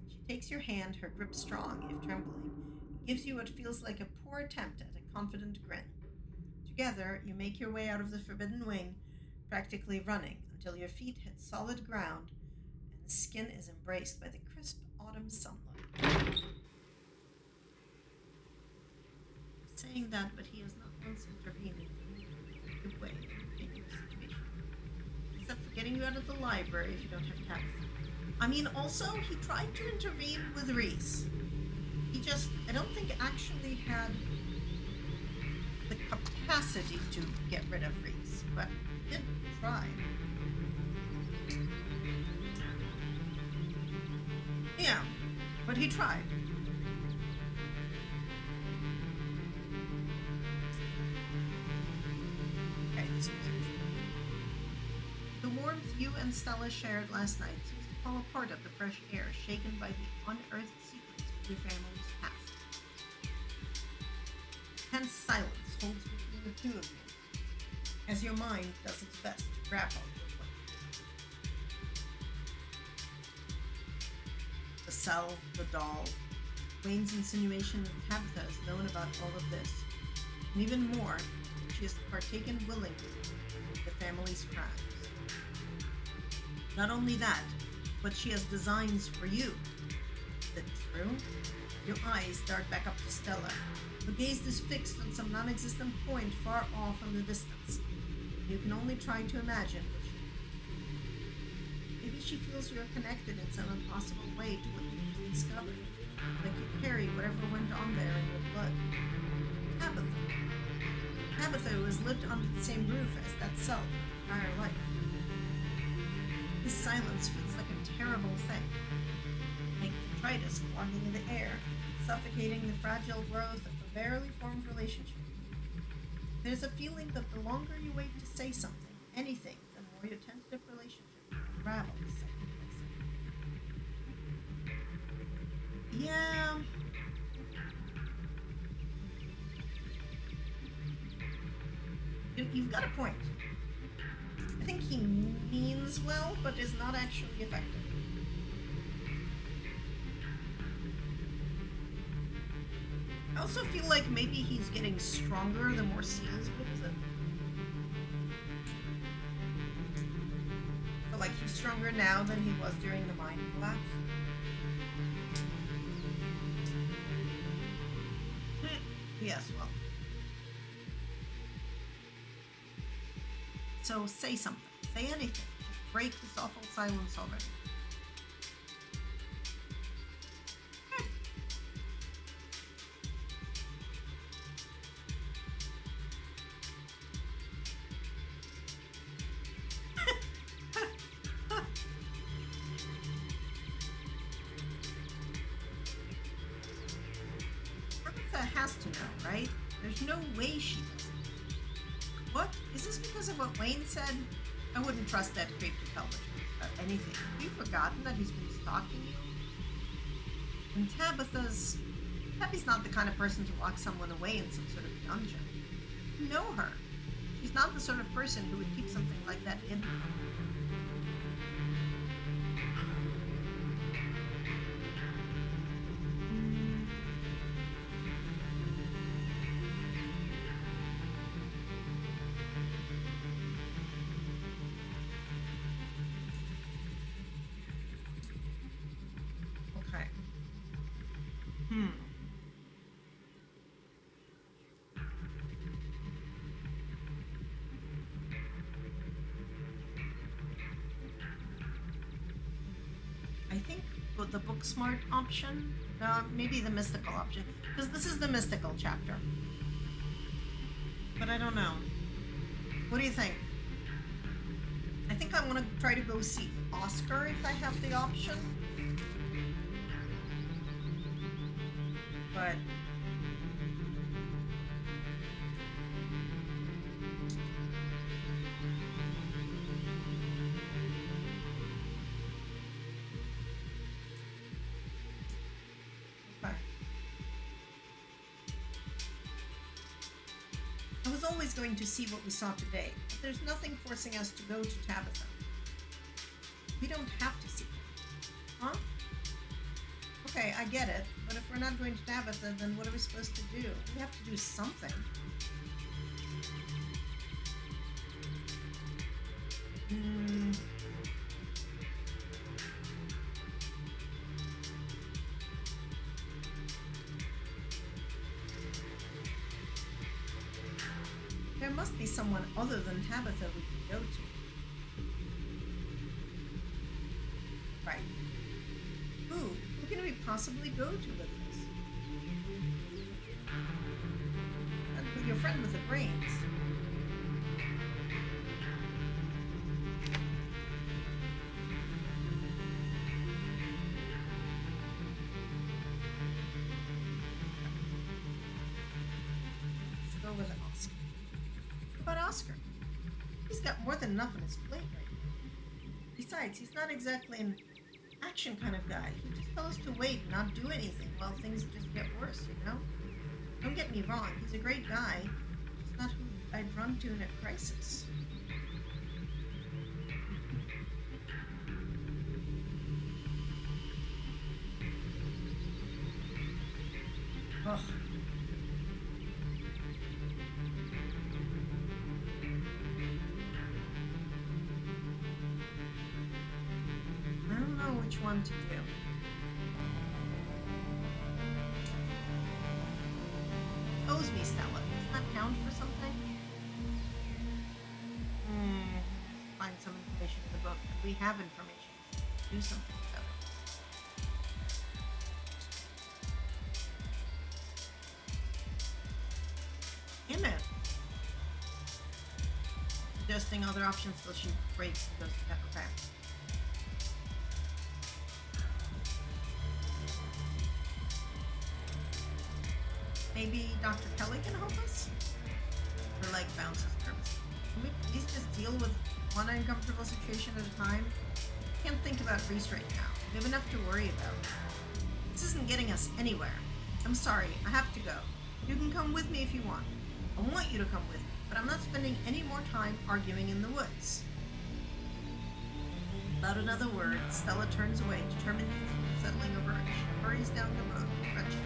She takes your hand, her grip strong, if trembling, and gives you what feels like a poor attempt at a confident grin. Together, you make your way out of the forbidden wing, practically running until your feet hit solid ground and the skin is embraced by the crisp autumn sunlight. Saying that, but he has not once intervened in an effective way in your situation. Except for getting you out of the library if you don't have tax. I mean, also, he tried to intervene with Reese. I don't think actually had the capacity to get rid of Reese, but he did try. Yeah, but he tried. Okay, this was the warmth you and Stella shared last night seems to fall apart at the fresh air, shaken by the unearthed secrets of your family's past. Tense silence holds between the two of you, as your mind does its best to grapple with what the cell, the doll, Wayne's insinuation that Tabitha has known about all of this, and even more, she has partaken willingly in the family's crimes. Not only that, but she has designs for you. Is it true? Your eyes dart back up to Stella. Her gaze is fixed on some non-existent point far off in the distance. You can only try to imagine what she means. Maybe she feels you're connected in some impossible way to what you just discovered. Like you carry whatever went on there in your blood. Tabitha, who has lived under the same roof as that self her entire life. This silence feels like a terrible thing. Like detritus clogging the air, suffocating the fragile growth of a barely formed relationship. There's a feeling that the longer you wait to say something, anything, the more your tentative relationship unravels second by second. Yeah. You've got a point. I think he means well, but is not actually effective. I also feel like maybe he's getting stronger the more Seals visit. I feel like he's stronger now than he was during the mind collapse. Yes, well. So say something. Say anything. Just break this awful silence already. Tabitha has to know, right? There's no way she doesn't. What? Is this because of what Wayne said? I wouldn't trust that creep to tell the truth about anything. Have you forgotten that he's been stalking you? And Tabby's not the kind of person to lock someone away in some sort of dungeon. You know her. She's not the sort of person who would keep something like that hidden from you. the book smart option. No, maybe the mystical option, because this is the mystical chapter. But I don't know. What do you think? I think I want to try to go see Oscar if I have the option. But okay. I was always going to see what we saw today, but there's nothing forcing us to go to Tabitha. We don't have to see her. Huh? Okay, I get it, but if we're not going to Tabitha, then what are we supposed to do? We have to do something. There must be someone other than Tabitha we can go to. Right. Who can we possibly go to with this? And with your friend with the brains. Let's go with Oscar. What about Oscar? He's got more than enough on his plate right now. Besides, he's not exactly an action kind of guy. He just tells us to wait and not do anything while things just get worse, you know? Don't get me wrong, he's a great guy. Just not who I'd run to in a crisis. Ugh. I don't know which one to do. Owes me, Stella. Does that count for something? Find some information in the book. We have information. Do something about it. Damn it. Suggesting other options till she breaks and goes to bed. Okay. Maybe Dr. Kelly can help us? Her leg bounces nervously. Can we please just deal with one uncomfortable situation at a time? I can't think about Reese right now. We have enough to worry about. This isn't getting us anywhere. I'm sorry, I have to go. You can come with me if you want. I want you to come with me, but I'm not spending any more time arguing in the woods. Without another word, Stella turns away, determined settling over her. She hurries down the road, wretched.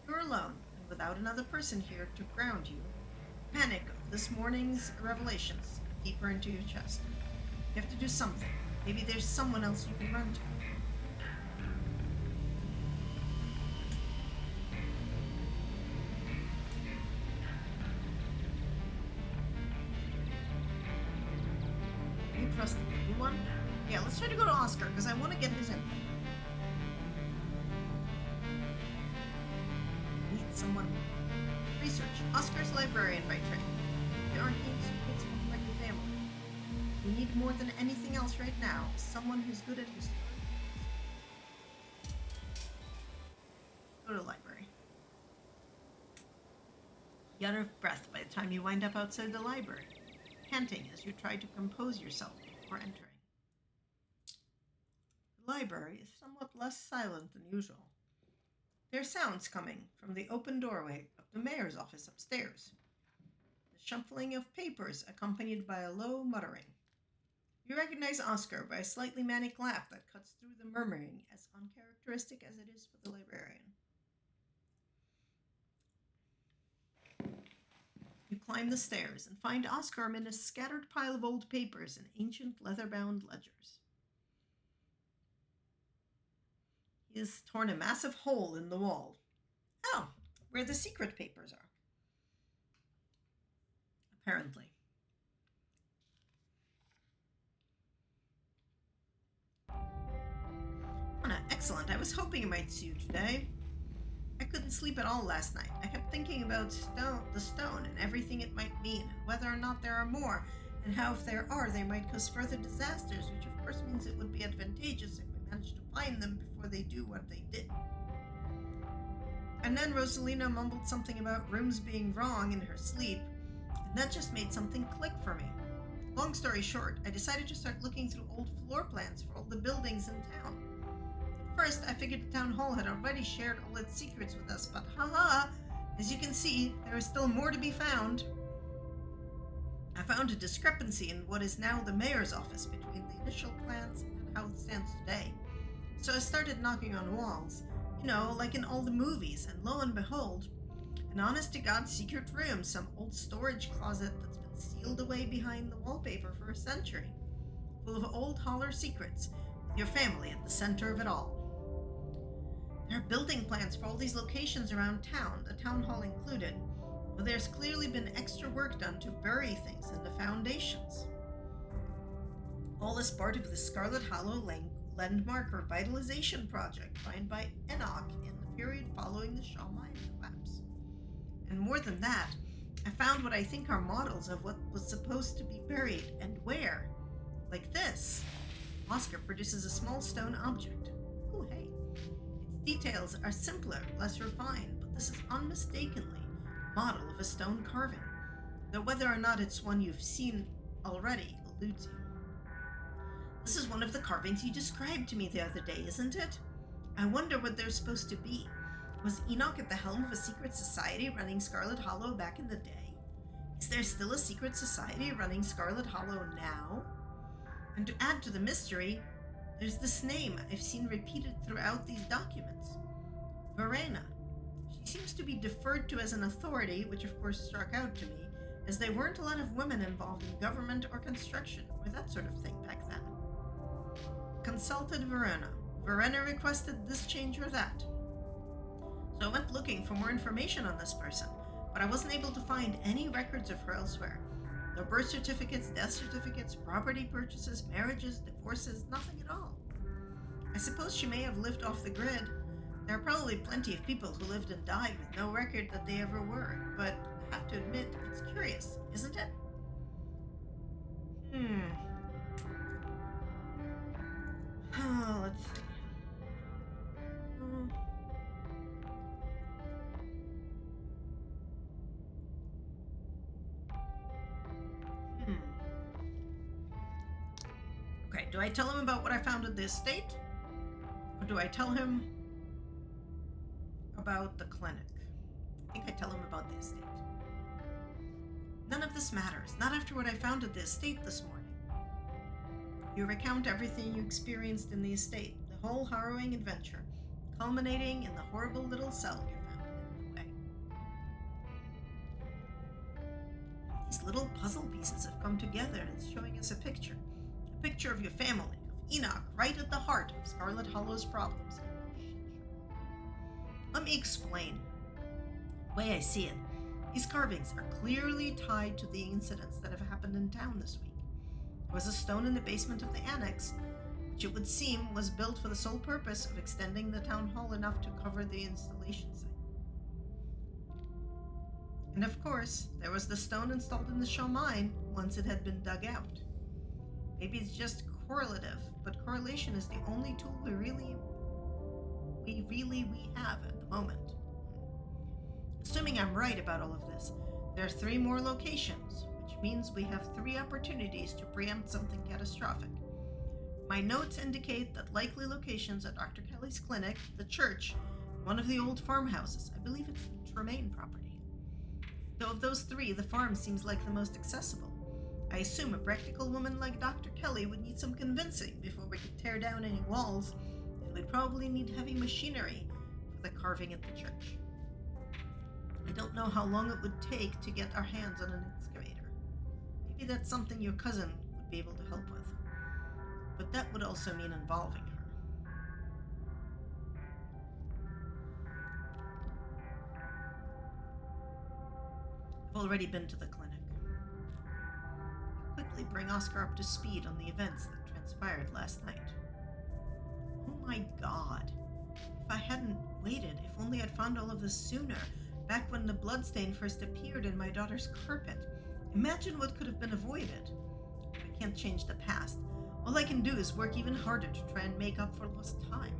You're alone, and without another person here to ground you. Panic of this morning's revelations deeper into your chest. You have to do something. Maybe there's someone else you can run to. You trust anyone? Yeah, let's try to go to Oscar, because I want to get his info. Meet someone. Research. Oscar's librarian by trade. There aren't kids like a family. We need more than anything else right now. Someone who's good at history. Go to the library. You're out of breath by the time you wind up outside the library, panting as you try to compose yourself before entering. The library is somewhat less silent than usual. There are sounds coming from the open doorway of the mayor's office upstairs. The shuffling of papers accompanied by a low muttering. You recognize Oscar by a slightly manic laugh that cuts through the murmuring, as uncharacteristic as it is for the librarian. You climb the stairs and find Oscar amid a scattered pile of old papers and ancient leather-bound ledgers. He has torn a massive hole in the wall. Oh, where the secret papers are. Apparently. Excellent. I was hoping it might suit you today. I couldn't sleep at all last night. I kept thinking about the stone and everything it might mean, and whether or not there are more, and how if there are, they might cause further disasters, which of course means it would be advantageous if we managed to find them before they do what they did. And then Rosalina mumbled something about rooms being wrong in her sleep, and that just made something click for me. Long story short, I decided to start looking through old floor plans for all the buildings in town. First, I figured the town hall had already shared all its secrets with us, but haha, as you can see, there is still more to be found. I found a discrepancy in what is now the mayor's office between the initial plans and how it stands today. So I started knocking on walls, like in all the movies, and lo and behold, an honest-to-God secret room, some old storage closet that's been sealed away behind the wallpaper for a century, full of old holler secrets, with your family at the center of it all. There are building plans for all these locations around town, the town hall included, but there's clearly been extra work done to bury things in the foundations. All as part of the Scarlet Hollow Landmark Revitalization Project planned by Enoch in the period following the Shaw Mine collapse. And more than that, I found what I think are models of what was supposed to be buried and where. Like this. Oscar produces a small stone object. Oh, hey. Its details are simpler, less refined, but this is unmistakably a model of a stone carving, though whether or not it's one you've seen already eludes you. This is one of the carvings you described to me the other day, isn't it? I wonder what they're supposed to be. Was Enoch at the helm of a secret society running Scarlet Hollow back in the day? Is there still a secret society running Scarlet Hollow now? And to add to the mystery, there's this name I've seen repeated throughout these documents. Verena. She seems to be deferred to as an authority, which of course struck out to me, as there weren't a lot of women involved in government or construction, or that sort of thing back then. Consulted Verena. Verena requested this change or that. So I went looking for more information on this person, but I wasn't able to find any records of her elsewhere. No birth certificates, death certificates, property purchases, marriages, divorces, nothing at all. I suppose she may have lived off the grid. There are probably plenty of people who lived and died with no record that they ever were, but I have to admit, it's curious, isn't it? Let's see. Okay, do I tell him about what I found at the estate? Or do I tell him about the clinic? I think I tell him about the estate. None of this matters, not after what I found at the estate this morning. You recount everything you experienced in the estate, the whole harrowing adventure, culminating in the horrible little cell you found hidden away. These little puzzle pieces have come together and it's showing us a picture of your family, of Enoch, right at the heart of Scarlet Hollow's problems. Let me explain. The way I see it, these carvings are clearly tied to the incidents that have happened in town this week. There was a stone in the basement of the annex, which it would seem was built for the sole purpose of extending the town hall enough to cover the installation site. And of course, there was the stone installed in the Shaw Mine once it had been dug out. Maybe it's just correlative, but correlation is the only tool we have at the moment. Assuming I'm right about all of this, there are 3 more locations, which means we have 3 opportunities to preempt something catastrophic. My notes indicate that likely locations are Dr. Kelly's clinic, the church, and one of the old farmhouses. I believe it's the Tremaine property. Though of those 3, the farm seems like the most accessible. I assume a practical woman like Dr. Kelly would need some convincing before we could tear down any walls, and we'd probably need heavy machinery for the carving at the church. I don't know how long it would take to get our hands on an excavator. Maybe that's something your cousin would be able to help with. But that would also mean involving her. I've already been to the clinic. Quickly bring Oscar up to speed on the events that transpired last night. Oh My God. If I hadn't waited, if only I'd found all of this sooner, back when the bloodstain first appeared in my daughter's carpet. Imagine what could have been avoided. I can't change the past. All I can do is work even harder to try and make up for lost time.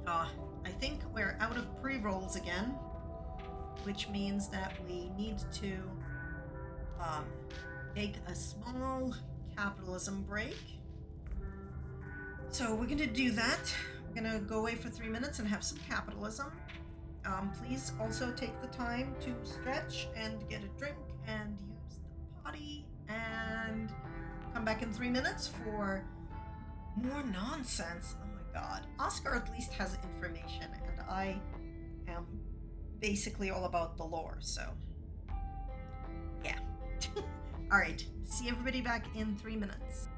I think we're out of pre-rolls again, which means that we need to um, take a small capitalism break. So we're gonna do that. We're gonna go away for 3 minutes and have some capitalism. Please also take the time to stretch and get a drink and use the potty and come back in 3 minutes for more nonsense. Oh my God. Oscar at least has information, and I am basically all about the lore, so yeah. All right. See everybody back in 3 minutes.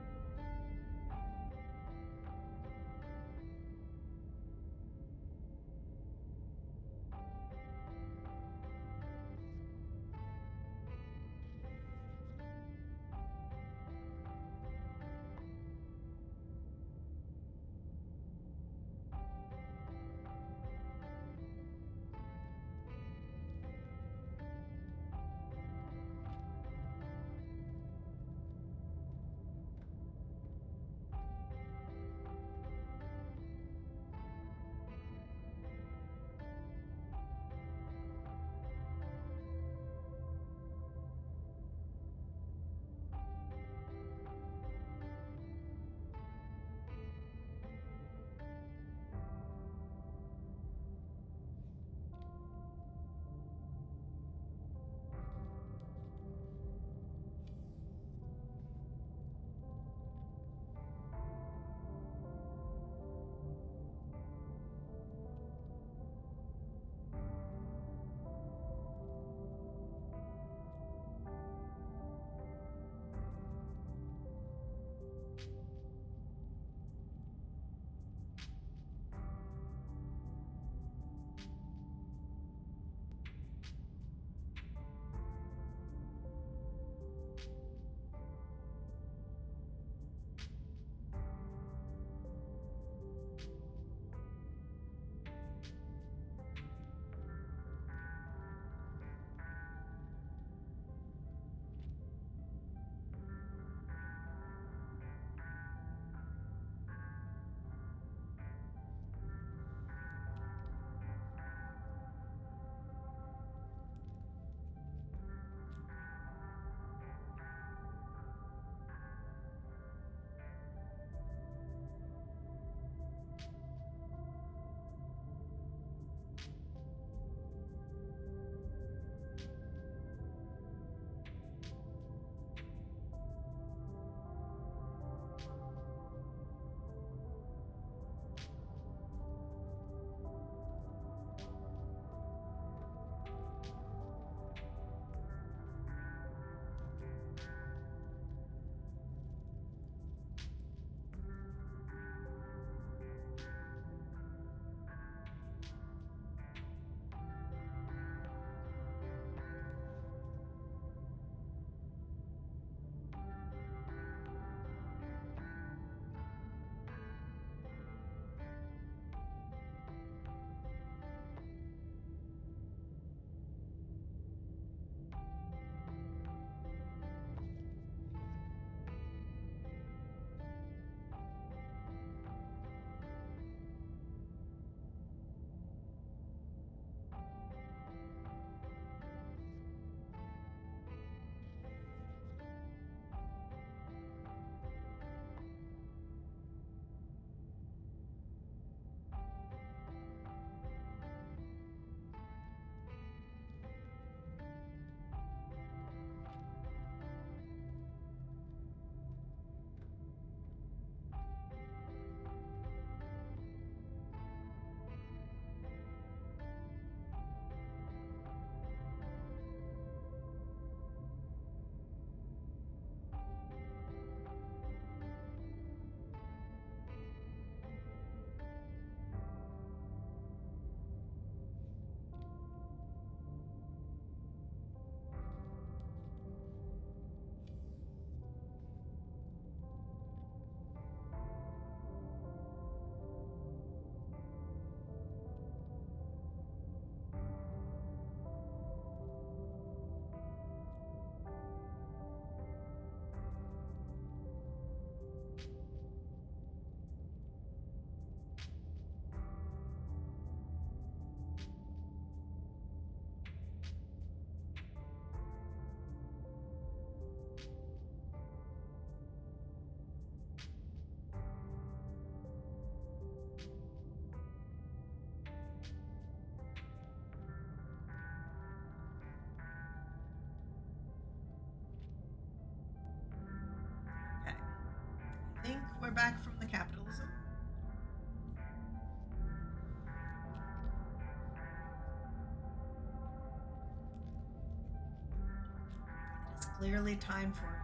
Clearly time for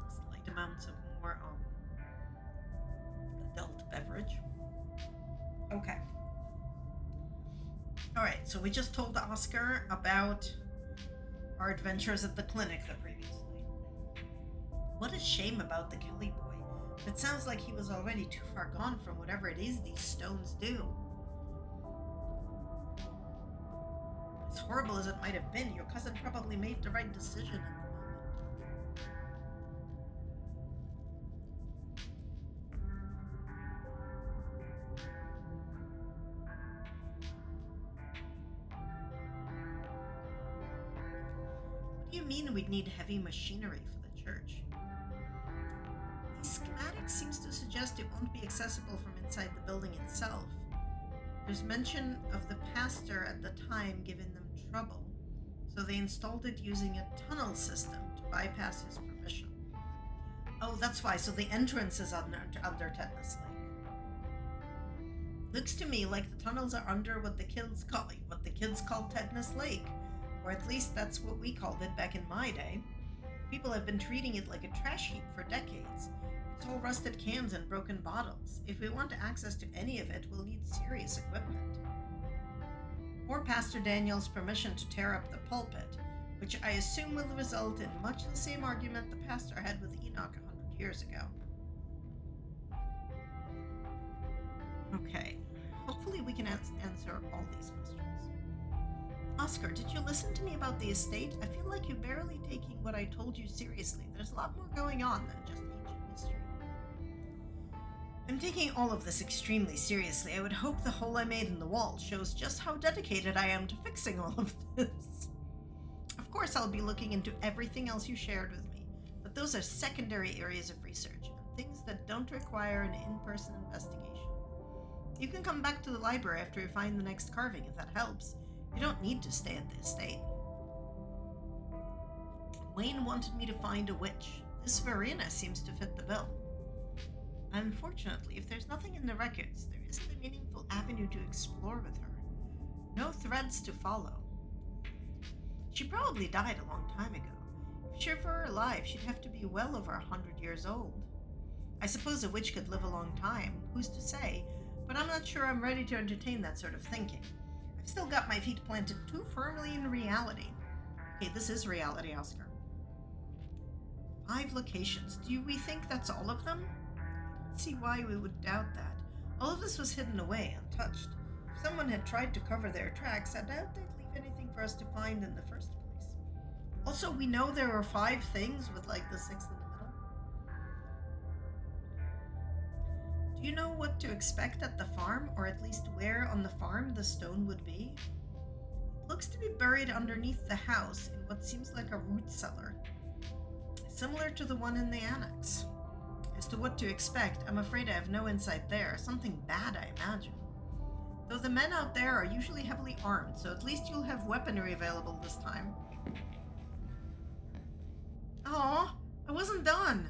slight amounts of more adult beverage. Okay. All right. So we just told Oscar about our adventures at the clinic the previously. What a shame about the Kelly boy. It sounds like he was already too far gone from whatever it is these stones do. As horrible as it might have been, your cousin probably made the right decision in the moment. What do you mean we'd need heavy machinery for the church? The schematic seems to suggest it won't be accessible from inside the building itself. There's mention of the pastor at the time giving them trouble, so they installed it using a tunnel system to bypass his permission. Oh, that's why. So the entrance is under Tetanus Lake. Looks to me like the tunnels are under what the kids call Tetanus Lake, or at least that's what we called it back in my day. People have been treating it like a trash heap for decades. It's all rusted cans and broken bottles. If we want access to any of it, we'll need serious equipment. Or Pastor Daniel's permission to tear up the pulpit, which I assume will result in much the same argument the pastor had with Enoch 100 years ago. Okay, hopefully we can answer all these questions. Oscar, did you listen to me about the estate? I feel like you're barely taking what I told you seriously. There's a lot more going on than just ancient history. I'm taking all of this extremely seriously. I would hope the hole I made in the wall shows just how dedicated I am to fixing all of this. Of course, I'll be looking into everything else you shared with me, but those are secondary areas of research and things that don't require an in-person investigation. You can come back to the library after you find the next carving if that helps. You don't need to stay at the estate. Wayne wanted me to find a witch. This Verena seems to fit the bill. Unfortunately, if there's nothing in the records, there isn't a meaningful avenue to explore with her. No threads to follow. She probably died a long time ago. If she were alive, she'd have to be well over 100 years old. I suppose a witch could live a long time, who's to say, but I'm not sure I'm ready to entertain that sort of thinking. I've still got my feet planted too firmly in reality. Okay, this is reality, Oscar. 5 locations. Do we think that's all of them? I don't see why we would doubt that. All of this was hidden away, untouched. If someone had tried to cover their tracks, I doubt they'd leave anything for us to find in the first place. Also, we know there were 5 things with like the 6th in the middle. Do you know what to expect at the farm, or at least where on the farm the stone would be? It looks to be buried underneath the house in what seems like a root cellar, similar to the one in the annex. As to what to expect, I'm afraid I have no insight there. Something bad, I imagine. Though the men out there are usually heavily armed, so at least you'll have weaponry available this time. Aw, I wasn't done.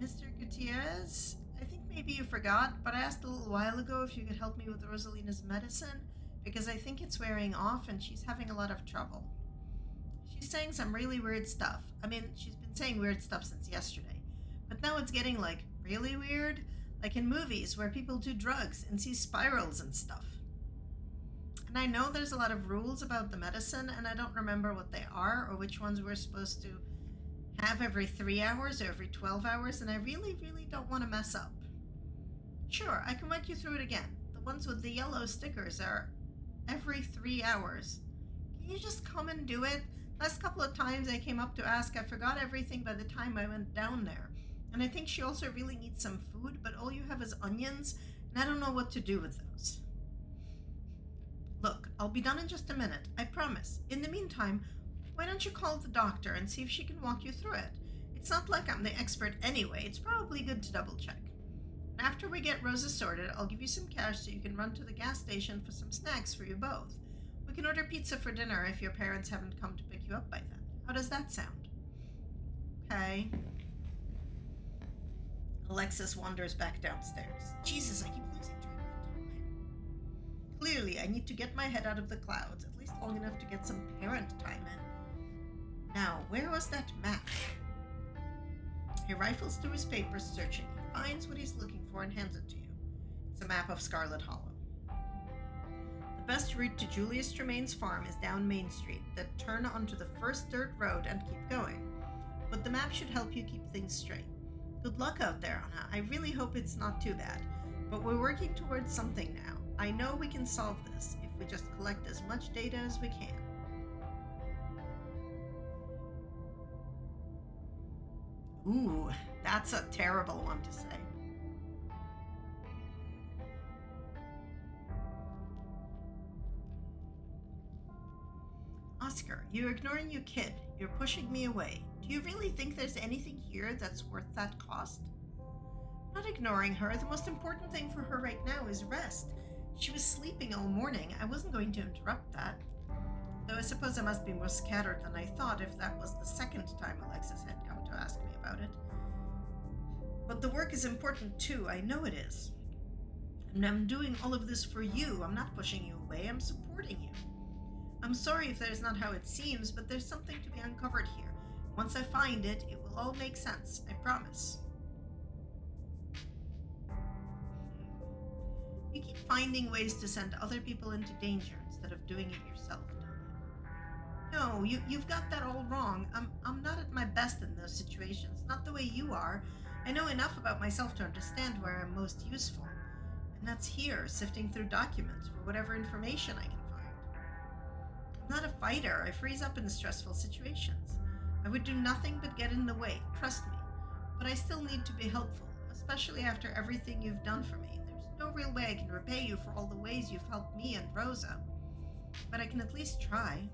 Mr. Gutierrez, I think maybe you forgot, but I asked a little while ago if you could help me with Rosalina's medicine, because I think it's wearing off and she's having a lot of trouble. She's saying some really weird stuff. I mean, she's been saying weird stuff since yesterday, but now it's getting like really weird, like in movies where people do drugs and see spirals and stuff. And I know there's a lot of rules about the medicine, and I don't remember what they are or which ones we're supposed to have every 3 hours or every 12 hours, and I really, really don't want to mess up. Sure, I can walk you through it again. The ones with the yellow stickers are every 3 hours. Can you just come and do it? Last couple of times I came up to ask, I forgot everything by the time I went down there. And I think she also really needs some food, but all you have is onions, and I don't know what to do with those. Look, I'll be done in just a minute, I promise. In the meantime, why don't you call the doctor and see if she can walk you through it? It's not like I'm the expert anyway. It's probably good to double check. And after we get Rosa sorted, I'll give you some cash so you can run to the gas station for some snacks for you both. We can order pizza for dinner if your parents haven't come to pick you up by then. How does that sound? Okay. Alexis wanders back downstairs. Jesus, I keep losing track of time. Clearly, I need to get my head out of the clouds, at least long enough to get some parent time in. Now, where was that map? He rifles through his papers, searching. He finds what he's looking for and hands it to you. It's a map of Scarlet Hollow. The best route to Julius Tremaine's farm is down Main Street, then turn onto the first dirt road and keep going. But the map should help you keep things straight. Good luck out there, Anna. I really hope it's not too bad. But we're working towards something now. I know we can solve this if we just collect as much data as we can. Ooh, that's a terrible one to say. Oscar, you're ignoring your kid. You're pushing me away. Do you really think there's anything here that's worth that cost? Not ignoring her. The most important thing for her right now is rest. She was sleeping all morning. I wasn't going to interrupt that. Though I suppose I must be more scattered than I thought if that was the second time Alexis had come to ask me about it. But the work is important too. I know it is. And I'm doing all of this for you. I'm not pushing you away. I'm supporting you. I'm sorry if that is not how it seems, but there's something to be uncovered here. Once I find it, it will all make sense. I promise. You keep finding ways to send other people into danger instead of doing it yourself, don't you? No, you've got that all wrong. I'm not at my best in those situations, not the way you are. I know enough about myself to understand where I'm most useful. And that's here, sifting through documents for whatever information I can find. I'm not a fighter. I freeze up in stressful situations. I would do nothing but get in the way, trust me. But I still need to be helpful, especially after everything you've done for me. There's no real way I can repay you for all the ways you've helped me and Rosa. But I can at least try.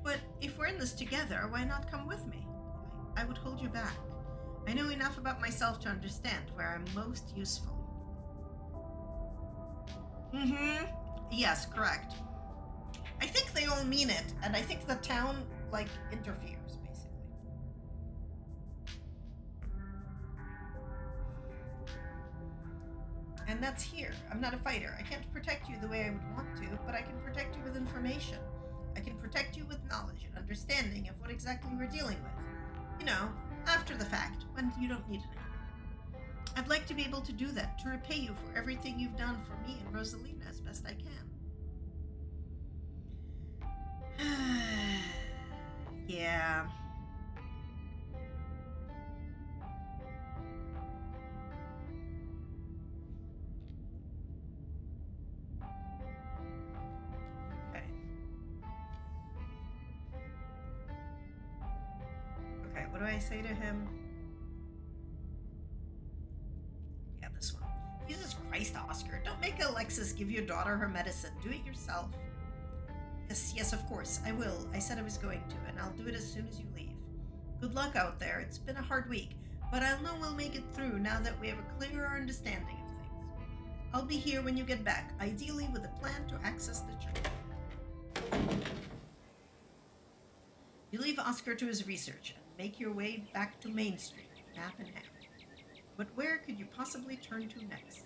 But if we're in this together, why not come with me? I would hold you back. I know enough about myself to understand where I'm most useful. Yes, correct. I think they all mean it, and I think the town, interferes, basically. And that's here. I'm not a fighter. I can't protect you the way I would want to, but I can protect you with information. I can protect you with knowledge and understanding of what exactly we're dealing with. You know, after the fact, when you don't need it anymore. I'd like to be able to do that, to repay you for everything you've done for me and Rosalina as best I can. Yeah. Okay. Okay, what do I say to him? Yeah, this one. Jesus Christ, Oscar. Don't make Alexis give your daughter her medicine. Do it yourself. Yes, of course. I will. I said I was going to, and I'll do it as soon as you leave. Good luck out there. It's been a hard week, but I know we'll make it through now that we have a clearer understanding of things. I'll be here when you get back, ideally with a plan to access the church. You leave Oscar to his research and make your way back to Main Street, map in hand. But where could you possibly turn to next?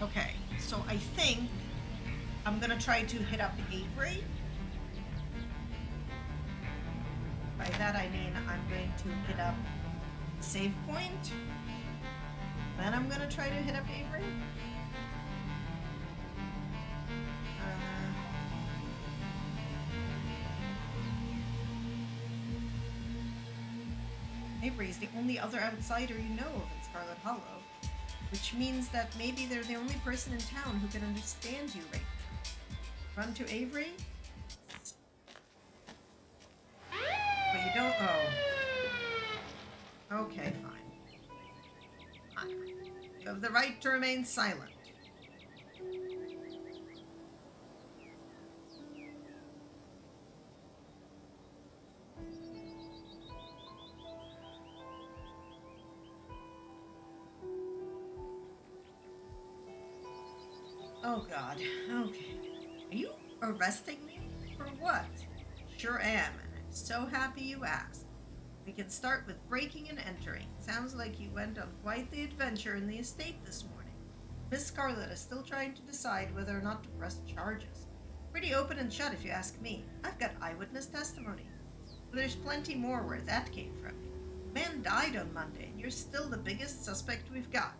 Okay, so I think I'm gonna try to hit up Avery. By that I mean I'm going to hit up save point. Then I'm gonna try to hit up Avery. Avery is the only other outsider you know of in Scarlet Hollow, which means that maybe they're the only person in town who can understand you right now. Run to Avery? But you don't. Oh. Okay, fine. You have the right to remain silent. Oh God. Okay. Are you arresting me? For what? Sure am, and I'm so happy you asked. We can start with breaking and entering. Sounds like you went on quite the adventure in the estate this morning. Miss Scarlet is still trying to decide whether or not to press charges. Pretty open and shut if you ask me. I've got eyewitness testimony. But there's plenty more where that came from. The man died on Monday, and you're still the biggest suspect we've got.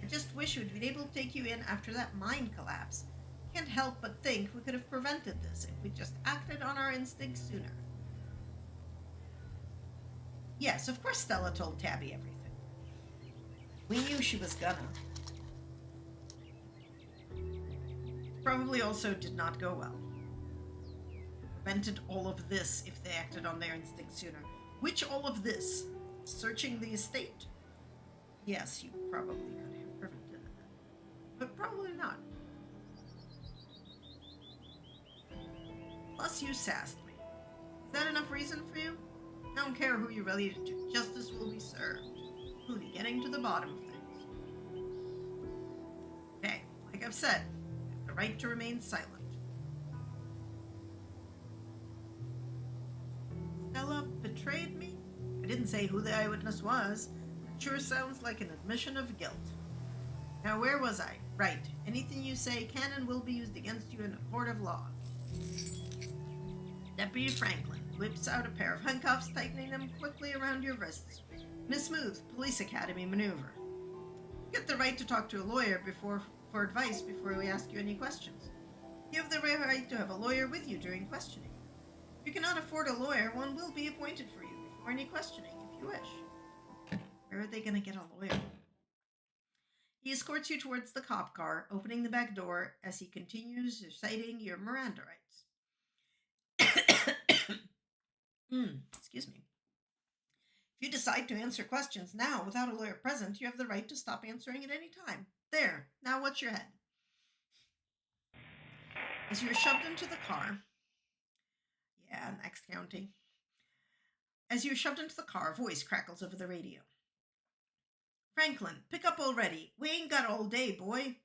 I just wish we'd been able to take you in after that mine collapse. Can't help but think we could have prevented this if we'd just acted on our instincts sooner. Yes, of course Stella told Tabby everything. We knew she was gonna. Probably also did not go well. Prevented all of this if they acted on their instincts sooner. Which all of this? Searching the estate? Yes, you probably could have prevented it. But probably not. Plus you sassed me. Is that enough reason for you? I don't care who you're related to. Justice will be served. We'll be getting to the bottom of things. Okay, like I've said, you have the right to remain silent. Stella betrayed me? I didn't say who the eyewitness was. It sure sounds like an admission of guilt. Now, where was I? Right. Anything you say can and will be used against you in a court of law. Deputy Franklin whips out a pair of handcuffs, tightening them quickly around your wrists. In a smooth police academy maneuver. You get the right to talk to a lawyer for advice before we ask you any questions. You have the right to have a lawyer with you during questioning. If you cannot afford a lawyer, one will be appointed for you before any questioning, if you wish. Where are they going to get a lawyer? He escorts you towards the cop car, opening the back door as he continues reciting your Miranda rights. Excuse me. If you decide to answer questions now without a lawyer present, you have the right to stop answering at any time. There, now what's your head? As you're shoved into the car, next county. As you're shoved into the car, a voice crackles over the radio. Franklin, pick up already. We ain't got all day, boy.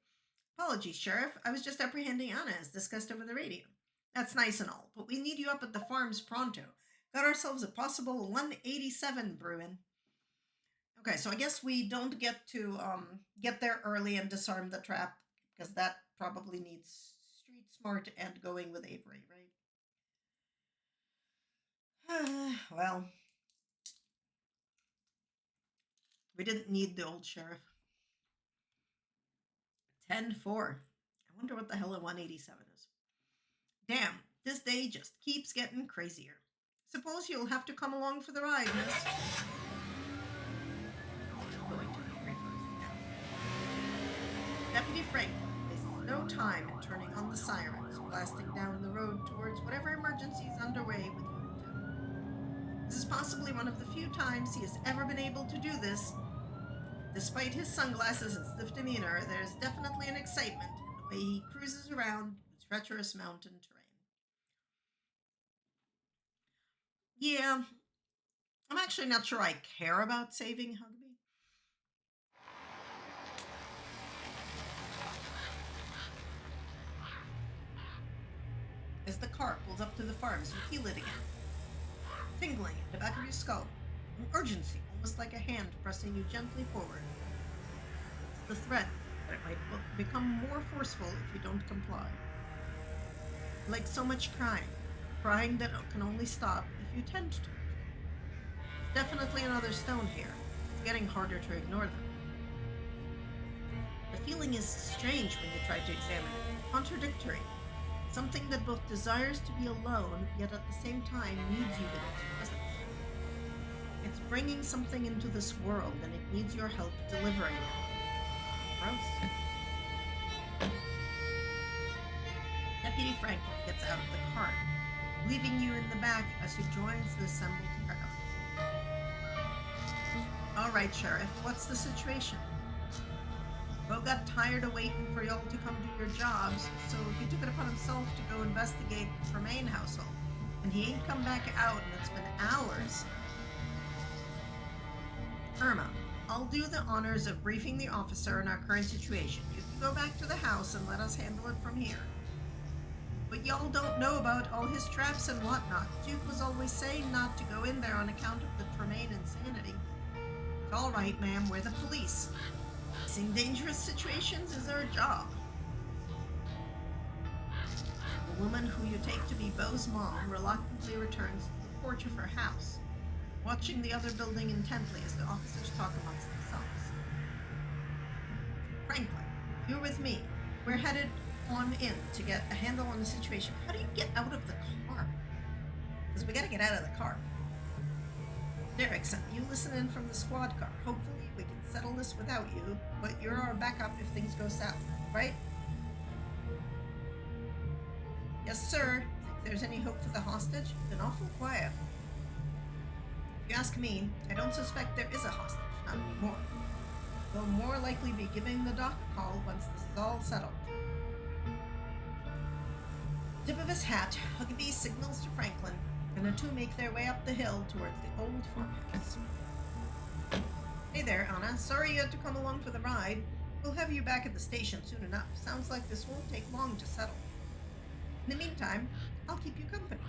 Apologies, Sheriff. I was just apprehending Anna as discussed over the radio. That's nice and all, but we need you up at the farms pronto. Got ourselves a possible 187 brewing. Okay, so I guess we don't get to get there early and disarm the trap, because that probably needs street smart and going with Avery, right? Well, we didn't need the old sheriff. 10-4. I wonder what the hell a 187 is. Damn, this day just keeps getting crazier. Suppose you'll have to come along for the ride, miss. Going to be Deputy Franklin wastes no time in turning on the sirens, blasting down the road towards whatever emergency is underway with you in tow. This is possibly one of the few times he has ever been able to do this. Despite his sunglasses and stiff demeanor, there is definitely an excitement in the way he cruises around the treacherous mountain terrain. Yeah, I'm actually not sure I care about saving Hugby. As the car pulls up to the farms, you feel it again. Tingling at the back of your skull. An urgency, almost like a hand pressing you gently forward. It's the threat that it might become more forceful if you don't comply. Like so much crying that can only stop if you tend to. Definitely another stone here. It's getting harder to ignore them. The feeling is strange when you try to examine it, contradictory. Something that both desires to be alone, yet at the same time needs you in its presence. It's bringing something into this world, and it needs your help delivering it. Gross. Deputy Franklin gets out of the car, leaving you in the back as he joins the assembled crowd. All right, Sheriff, what's the situation? Bo got tired of waiting for y'all to come do your jobs, so he took it upon himself to go investigate the Tremaine household, and he ain't come back out, and it's been hours. Irma, I'll do the honors of briefing the officer on our current situation. You can go back to the house and let us handle it from here. but y'all don't know about all his traps and whatnot. Duke was always saying not to go in there on account of the Tremaine insanity. It's all right, ma'am. We're the police. Facing dangerous situations is our job. The woman who you take to be Beau's mom reluctantly returns to the porch of her house, watching the other building intently as the officers talk amongst themselves. Franklin, you're with me. We're headed on in to get a handle on the situation. How do you get out of the car? Because we gotta get out of the car. Derrickson, you listen in from the squad car. Hopefully we can settle this without you, but you're our backup if things go south, right? Yes, sir. Think there's any hope for the hostage? Been awful quiet. If you ask me, I don't suspect there is a hostage, not anymore. They'll more likely be giving the doc a call once this is all settled. Tip of his hat, Huckabee signals to Franklin, and the two make their way up the hill towards the old farmhouse. Hey there, Anna. Sorry you had to come along for the ride. We'll have you back at the station soon enough. Sounds like this won't take long to settle. In the meantime, I'll keep you company.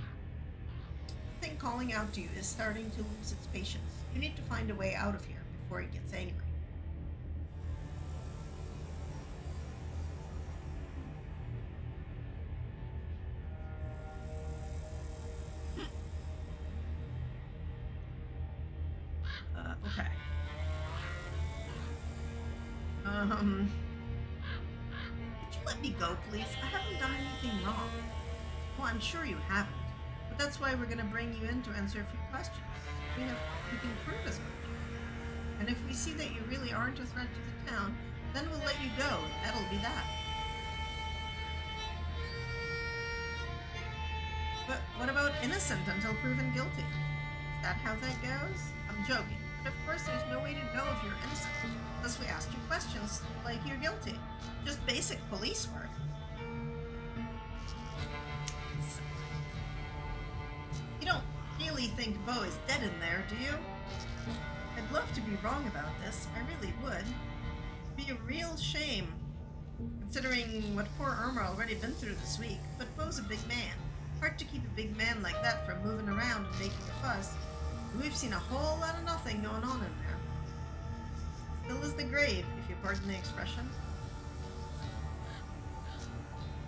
The thing calling out to you is starting to lose its patience. You need to find a way out of here before it gets angry. Okay. Could you let me go, please? I haven't done anything wrong. Well, I'm sure you haven't. But that's why we're gonna bring you in to answer a few questions. We can prove as much. And if we see that you really aren't a threat to the town, then we'll let you go, and that'll be that. But what about innocent until proven guilty? Is that how that goes? I'm joking. But of course there's no way to know if you're innocent unless we ask you questions like you're guilty. Just basic police work. You don't really think Beau is dead in there, do you? I'd love to be wrong about this. I really would. It'd be a real shame, considering what poor Irma already been through this week. But Beau's a big man. Hard to keep a big man like that from moving around and making a fuss. We've seen a whole lot of nothing going on in there. Still as the grave, if you pardon the expression.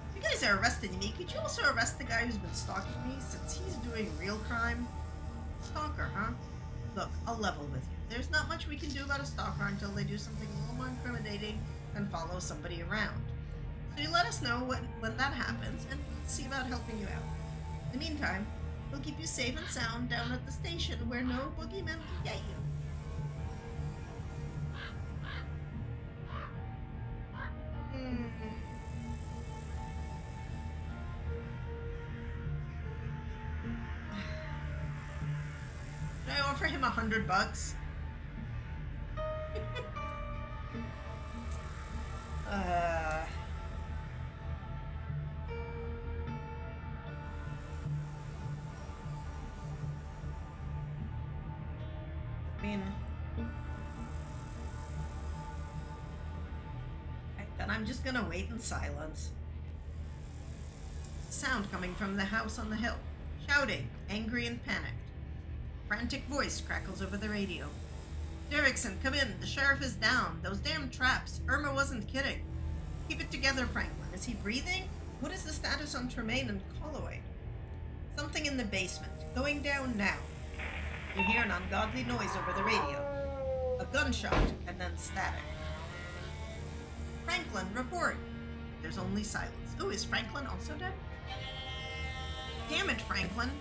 If you guys are arresting me, could you also arrest the guy who's been stalking me, since he's doing real crime? Stalker, huh? Look, I'll level with you. There's not much we can do about a stalker until they do something a little more incriminating and follow somebody around. So you let us know when that happens, and we'll see about helping you out. In the meantime, we'll keep you safe and sound down at the station where no boogeyman can get you. Should I offer him $100? Then I'm just gonna wait in silence. Sound coming from the house on the hill. Shouting, angry and panicked. Frantic voice crackles over the radio. Derrickson, come in. The sheriff is down. Those damn traps. Irma wasn't kidding. Keep it together, Franklin. Is he breathing? What is the status on Tremaine and Colloway? Something in the basement. Going down now. You hear an ungodly noise over the radio. A gunshot, and then static. Franklin, report. There's only silence. Ooh, is Franklin also dead? Damn it, Franklin.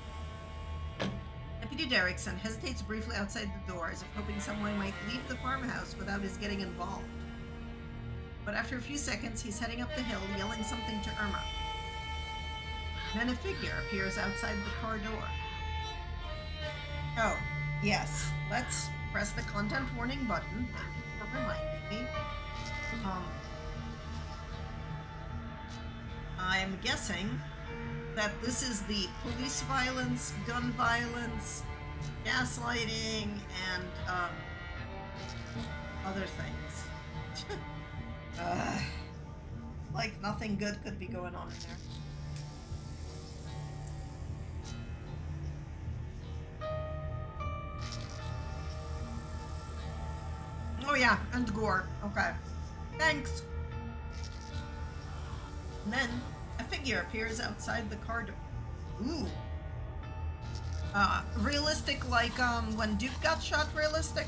Deputy Derrickson hesitates briefly outside the door as if hoping someone might leave the farmhouse without his getting involved. But after a few seconds, he's heading up the hill, yelling something to Irma. Then a figure appears outside the car door. Oh, yes. Let's press the content warning button. Thank you for reminding me. I'm guessing that this is the police violence, gun violence, gaslighting, and other things. Like nothing good could be going on in there. yeah, and gore. Okay. Thanks. And then a figure appears outside the car door. Ooh. Realistic like when Duke got shot realistic?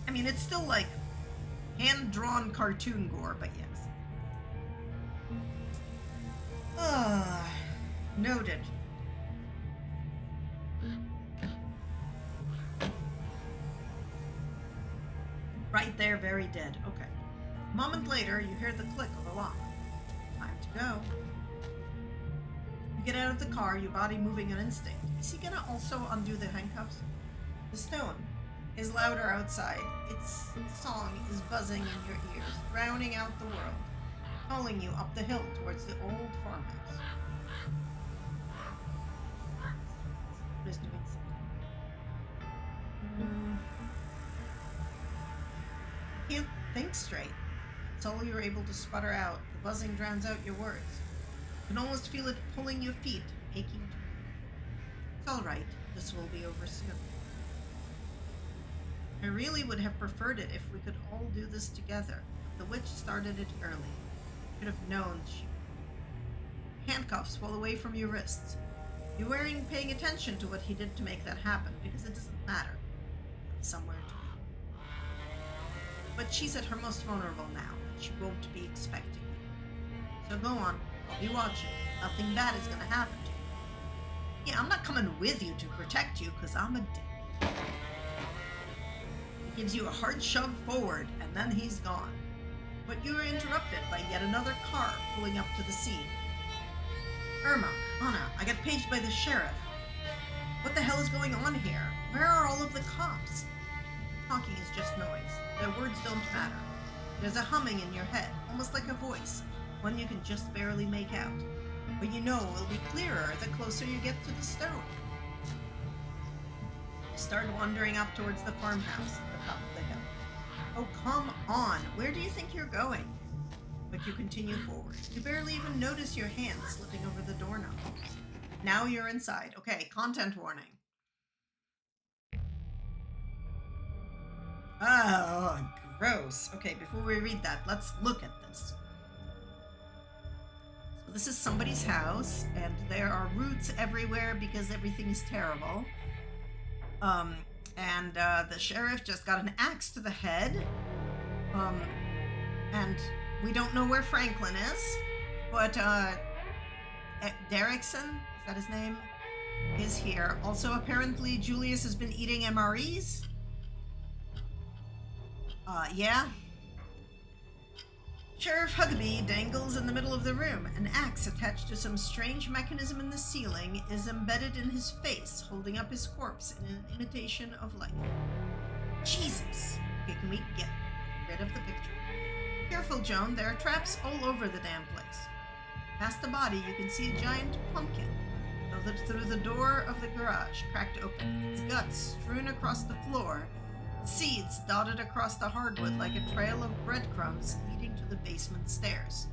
I mean, it's still like hand-drawn cartoon gore, but yes. Noted. Right there, very dead. Okay. A moment later, you hear the click of a lock. Time to go. You get out of the car, your body moving on instinct. Is he gonna also undo the handcuffs? The stone is louder outside. Its song is buzzing in your ears, drowning out the world, calling you up the hill towards the old farmhouse. What is doing something? Can't think straight. That's all you're able to sputter out. The buzzing drowns out your words. You can almost feel it pulling your feet, aching to move. It's all right. This will be over soon. I really would have preferred it if we could all do this together. The witch started it early. You could have known she... Handcuffs fall away from your wrists. You weren't paying attention to what he did to make that happen, because it doesn't matter. Somewhere to be. But she's at her most vulnerable now, and she won't be expecting you. So go on, I'll be watching. Nothing bad is gonna happen to you. Yeah, I'm not coming with you to protect you, because I'm a dick. He gives you a hard shove forward, and then he's gone. But you are interrupted by yet another car pulling up to the scene. Irma, Anna, I got paged by the sheriff. What the hell is going on here? Where are all of the cops? Talking is just noise. Their words don't matter. There's a humming in your head, almost like a voice, one you can just barely make out. But you know it will be clearer the closer you get to the stone. You start wandering up towards the farmhouse at the top of the hill. Oh, come on! Where do you think you're going? But you continue forward. You barely even notice your hand slipping over the doorknob. Now you're inside. Okay, content warning. Oh, gross. Okay, before we read that, let's look at this. So this is somebody's house, and there are roots everywhere because everything is terrible. And the sheriff just got an axe to the head. And we don't know where Franklin is, but Derrickson, is that his name, is here. Also, apparently, Julius has been eating MREs. Yeah. Sheriff Huckabee dangles in the middle of the room. An axe attached to some strange mechanism in the ceiling is embedded in his face, holding up his corpse in an imitation of life. Jesus! Okay, can we get rid of the picture? Careful, Joan, there are traps all over the damn place. Past the body, you can see a giant pumpkin, through the door of the garage, cracked open, its guts strewn across the floor, seeds dotted across the hardwood like a trail of breadcrumbs leading to the basement stairs.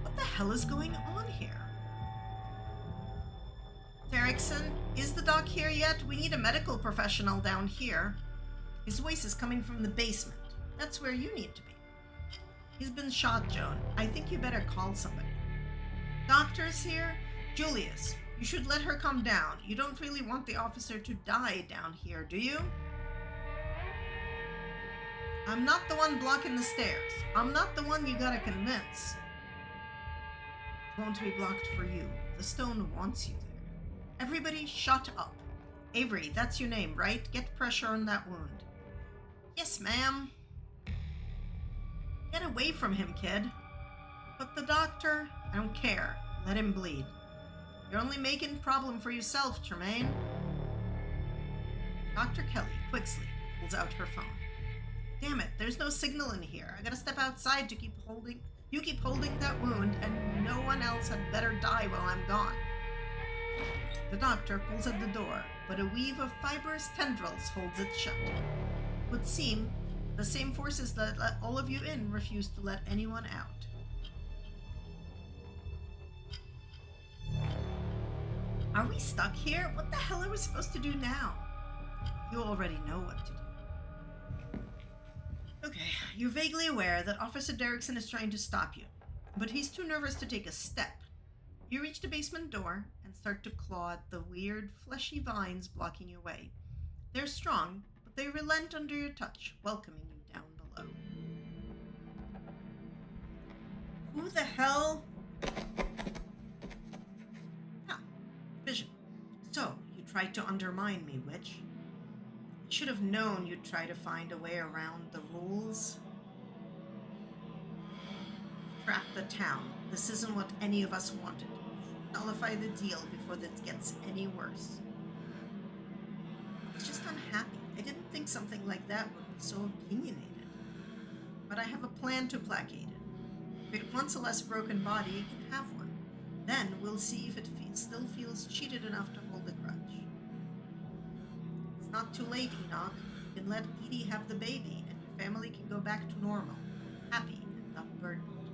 What the hell is going on here? Derrickson, is the doc here yet? We need a medical professional down here. His voice is coming from the basement. That's where you need to be. He's been shot, Joan. I think you better call somebody. Doctor's here? Julius, you should let her come down. You don't really want the officer to die down here, do you? I'm not the one blocking the stairs. I'm not the one you gotta convince. It won't be blocked for you. The stone wants you there. Everybody shut up. Avery, that's your name, right? Get pressure on that wound. Yes, ma'am. Get away from him, kid. But the doctor, I don't care. Let him bleed. You're only making problem for yourself, Tremaine. Dr. Kelly, quickly, pulls out her phone. Damn it, there's no signal in here. I gotta step outside to keep holding... You keep holding that wound, and no one else had better die while I'm gone. The doctor pulls at the door, but a weave of fibrous tendrils holds it shut. It would seem the same forces that let all of you in refuse to let anyone out. Are we stuck here? What the hell are we supposed to do now? You already know what to do. Okay, you're vaguely aware that Officer Derrickson is trying to stop you, but he's too nervous to take a step. You reach the basement door and start to claw at the weird, fleshy vines blocking your way. They're strong, but they relent under your touch, welcoming you down below. Who the hell? Ah, Vision. So, you tried to undermine me, witch. I should have known you'd try to find a way around the rules. Trap the town. This isn't what any of us wanted. Nullify the deal before that gets any worse. I was just unhappy. I didn't think something like that would be so opinionated. But I have a plan to placate it. If it wants a less broken body, it can have one. Then we'll see if it still feels cheated enough to hold a grudge. It's not too late, Enoch. You can let Edie have the baby, and your family can go back to normal, happy and unburdened.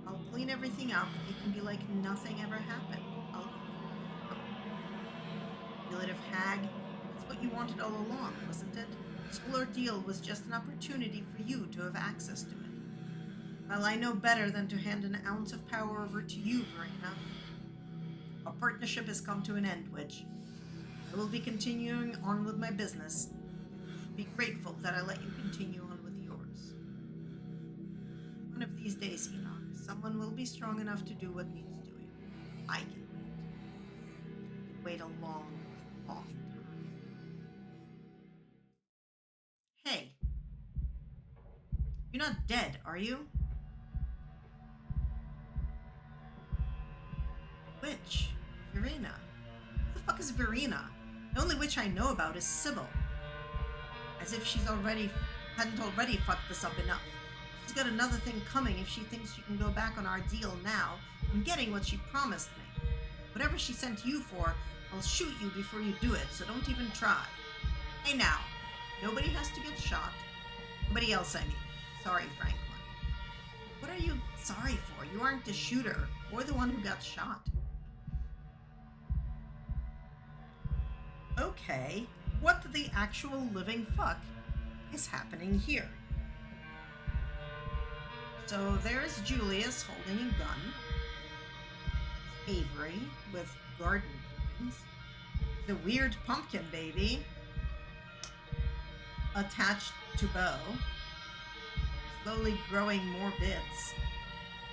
I'll clean everything up. It can be like nothing ever happened. Manipulative hag. That's what you wanted all along, wasn't it? This whole ordeal was just an opportunity for you to have access to it. Well, I know better than to hand an ounce of power over to you, Verena. Our partnership has come to an end, witch. I will be continuing on with my business. Be grateful that I let you continue on with yours. One of these days, Enoch, someone will be strong enough to do what needs doing. I can wait. I can wait a long, long time. Hey. You're not dead, are you? Witch. Verena. Who the fuck is Verena? The only witch I know about is Sybil. As if hadn't already fucked this up enough. She's got another thing coming if she thinks she can go back on our deal now. I'm getting what she promised me. Whatever she sent you for, I'll shoot you before you do it, so don't even try. Hey now, nobody has to get shot. Nobody else, I mean. Sorry, Franklin. What are you sorry for? You aren't the shooter, or the one who got shot. Okay, what the actual living fuck is happening here? So there's Julius holding a gun. Avery with garden clippings. The weird pumpkin baby attached to Bo, slowly growing more bits.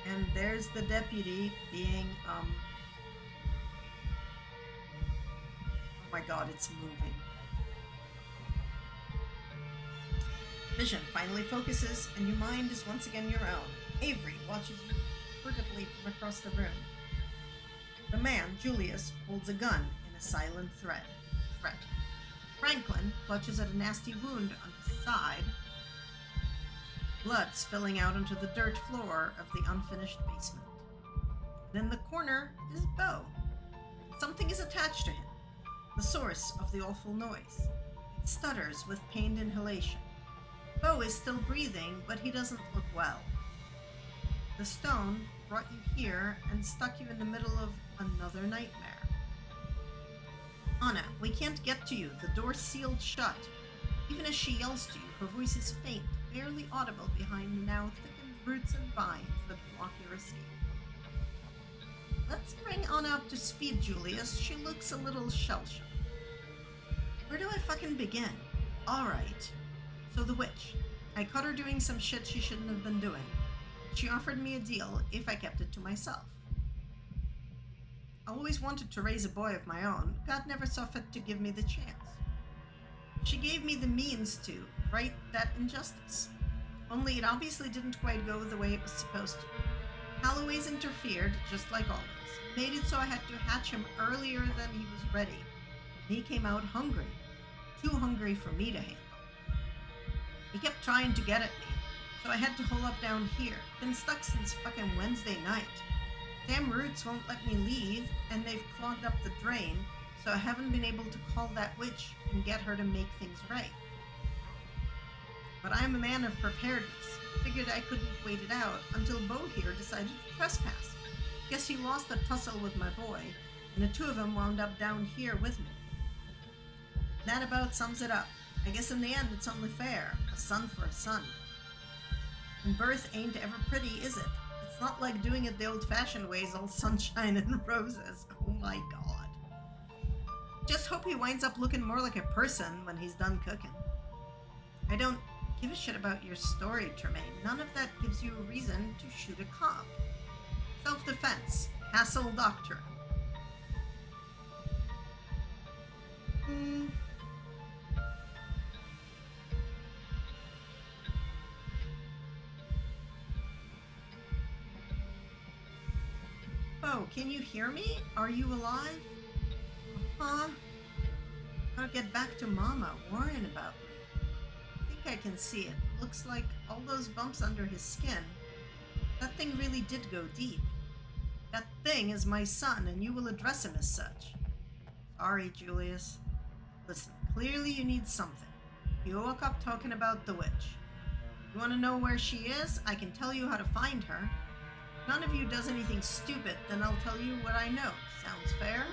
And there's the deputy being, oh my god, it's moving. Vision finally focuses, and your mind is once again your own. Avery watches you furtively from across the room. The man, Julius, holds a gun in a silent threat. Franklin clutches at a nasty wound on his side, blood spilling out onto the dirt floor of the unfinished basement. And in the corner is Bo. Something is attached to him, the source of the awful noise. It stutters with pained inhalation. Bo is still breathing, but he doesn't look well. The stone brought you here and stuck you in the middle of another nightmare. Anna, we can't get to you. The door's sealed shut. Even as she yells to you, her voice is faint, barely audible behind the now thickened roots and vines that block your escape. Let's bring Anna up to speed, Julius. She looks a little shell-shocked. Where do I fucking begin? Alright. So the witch. I caught her doing some shit she shouldn't have been doing. She offered me a deal if I kept it to myself. I always wanted to raise a boy of my own. God never saw fit to give me the chance. She gave me the means to right that injustice. Only it obviously didn't quite go the way it was supposed to. Holloway's interfered, just like always. Made it so I had to hatch him earlier than he was ready. And he came out hungry. Too hungry for me to handle. He kept trying to get at me, so I had to hole up down here. Been stuck since fucking Wednesday night. Damn roots won't let me leave, and they've clogged up the drain, so I haven't been able to call that witch and get her to make things right. But I'm a man of preparedness. Figured I couldn't wait it out until Bo here decided to trespass. Guess he lost a tussle with my boy, and the two of them wound up down here with me. that about sums it up. I guess in the end, it's only fair. A son for a son. And birth ain't ever pretty, is it? It's not like doing it the old-fashioned ways, all sunshine and roses. Oh my god. Just hope he winds up looking more like a person when he's done cooking. I don't give a shit about your story, Tremaine. None of that gives you a reason to shoot a cop. Self-defense. Castle doctrine. Oh, can you hear me? Are you alive? Huh? I'll get back to Mama, worrying about me. I think I can see it. Looks like all those bumps under his skin. That thing really did go deep. That thing is my son, and you will address him as such. Sorry, Julius. Listen, clearly you need something. You woke up talking about the witch. You want to know where she is? I can tell you how to find her. If none of you does anything stupid, then I'll tell you what I know. Sounds fair?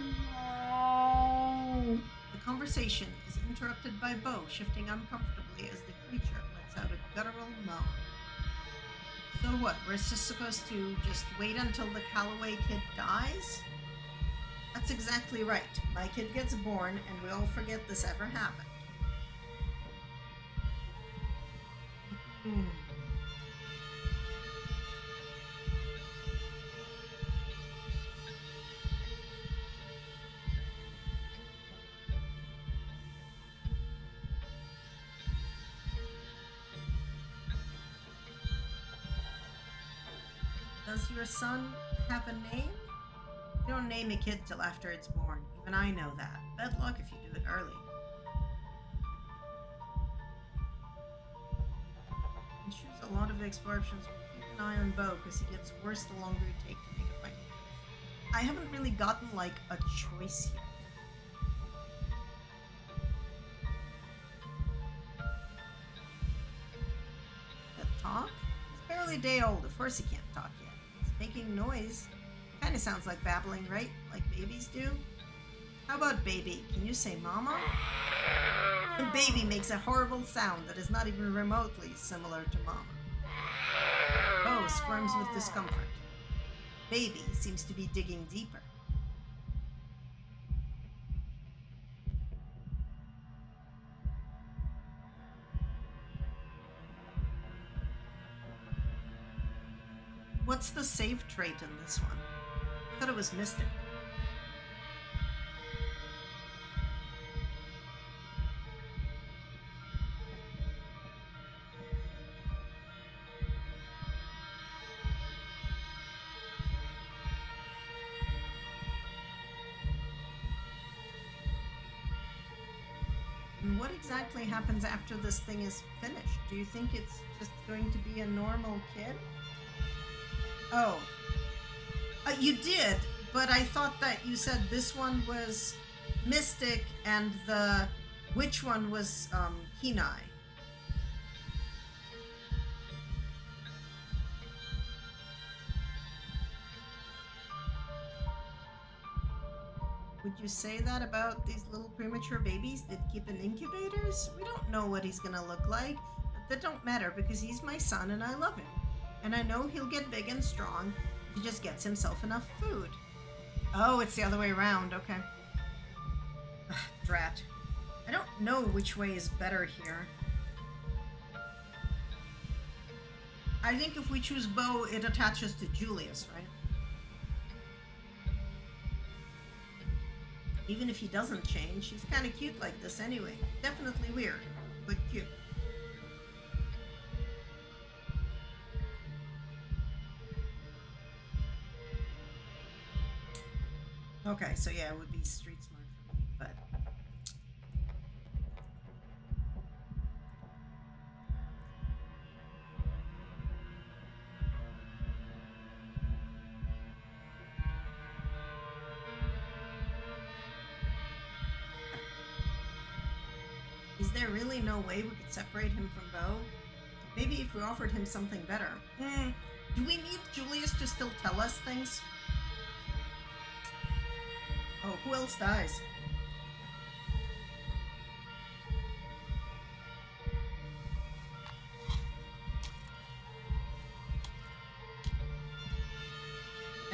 No. The conversation is interrupted by Bo shifting uncomfortably as the creature lets out a guttural moan. So what, we're just supposed to just wait until the Calloway kid dies? That's exactly right. My kid gets born and we all forget this ever happened. Does your son have a name? You don't name a kid till after it's born. Even I know that. Bad luck if you do it early. And choose a lot of the explorations. Keep an eye on Bo because he gets worse the longer you take to make a fighting choice. I haven't really gotten like a choice yet. That talk? He's barely a day old. Of course he can't talk yet. He's making noise. Kind of sounds like babbling, right? Like babies do? How about baby? Can you say mama? A baby makes a horrible sound that is not even remotely similar to mama. Bo squirms with discomfort. Baby seems to be digging deeper. What's the save trait in this one? I thought it was Mystic. And what exactly happens after this thing is finished? Do you think it's just going to be a normal kid? Oh. You did, but I thought that you said this one was Mystic and the which one was Kenai? Would you say that about these little premature babies that keep in incubators? We don't know what he's gonna look like, but that don't matter because he's my son and I love him. And I know he'll get big and strong if he just gets himself enough food. Oh, it's the other way around, okay. Ugh, drat. I don't know which way is better here. I think if we choose Bo, it attaches to Julius, right? Even if he doesn't change, he's kind of cute like this anyway. Definitely weird, but cute. Okay, so yeah, it would be street smart for me, but... Is there really no way we could separate him from Bo? Maybe if we offered him something better. Do we need Julius to still tell us things? Oh, who else dies?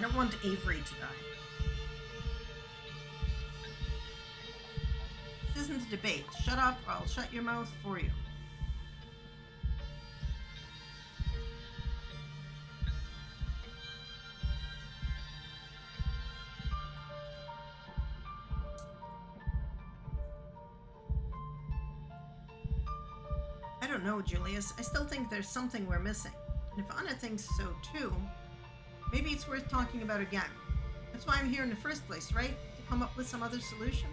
don't want Avery to die. This isn't a debate. Shut up or I'll shut your mouth for you. I don't know, Julius. I still think there's something we're missing. And if Anna thinks so too, maybe it's worth talking about again. That's why I'm here in the first place, right? To come up with some other solution?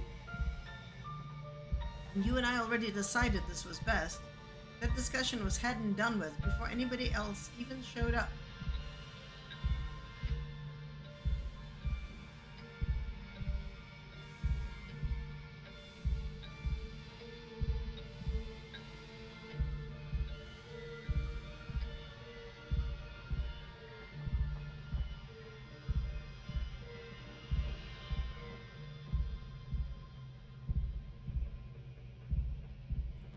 And you and I already decided this was best. That discussion was had and done with before anybody else even showed up.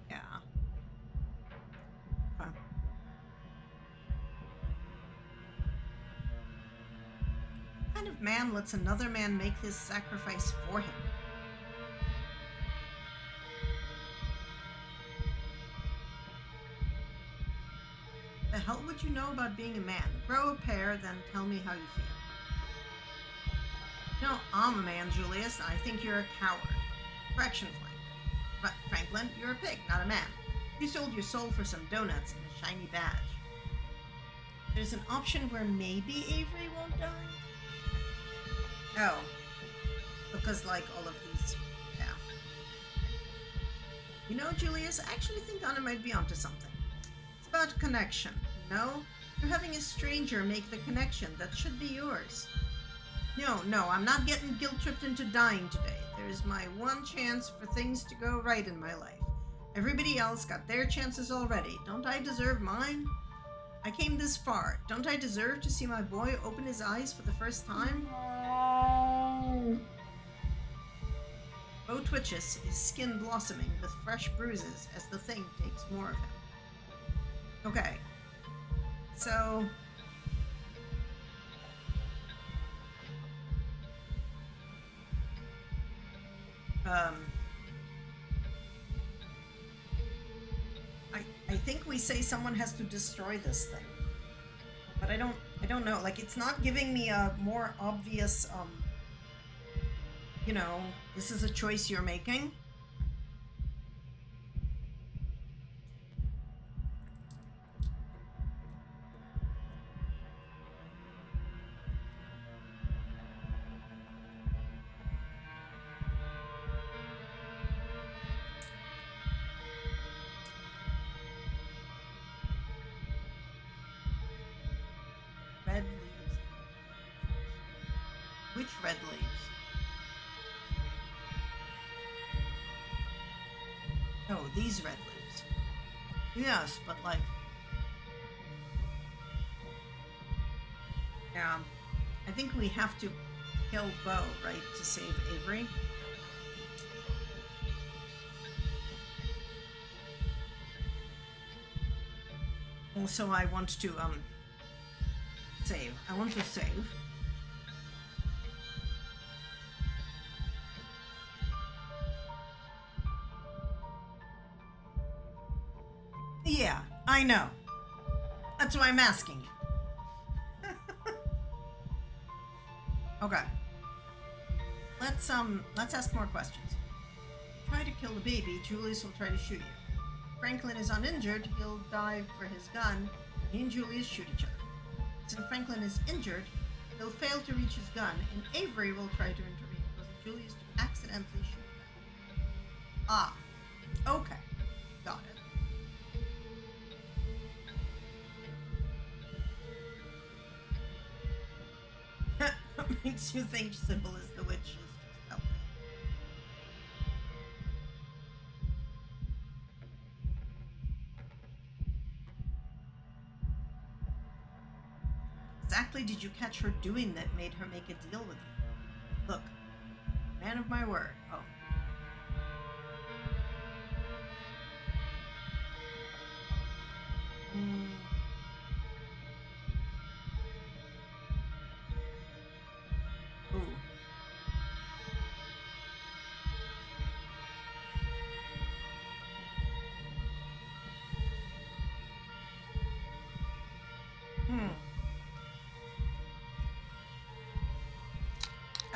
Yeah. Huh. What kind of man lets another man make this sacrifice for him? The hell would you know about being a man? Grow a pair, then tell me how you feel. No, I'm a man, Julius. I think you're a coward. Correction, Franklin, you're a pig, not a man. You sold your soul for some donuts and a shiny badge. There's an option where maybe Avery won't die? Oh. Because, like, all of these... Yeah. You know, Julius, I actually think Anna might be onto something. It's about connection, you know? You're having a stranger make the connection that should be yours. No, I'm not getting guilt-tripped into dying today. There's my one chance for things to go right in my life. Everybody else got their chances already. Don't I deserve mine? I came this far. Don't I deserve to see my boy open his eyes for the first time? Bo twitches, his skin blossoming with fresh bruises as the thing takes more of him. Okay. So... I think we say someone has to destroy this thing. But I don't know. Like, it's not giving me a more obvious, you know, this is a choice you're making. Red leaves. Which red leaves? Oh, these red leaves. Yes, but like... Yeah. I think we have to kill Bo, right, to save Avery? Also, I want to, save. I want to save. Yeah, I know. That's why I'm asking you. Okay. Let's ask more questions. Try to kill the baby, Julius will try to shoot you. Franklin is uninjured, he'll dive for his gun, he and Julius shoot each other. Since Franklin is injured, he'll fail to reach his gun, and Avery will try to intervene, causing Julius to accidentally shoot them. Ah, okay. Got it. What makes you think Sybil is the witch? Is just helping. Exactly did you catch her doing that made her make a deal with you? Look, man of my word. Oh.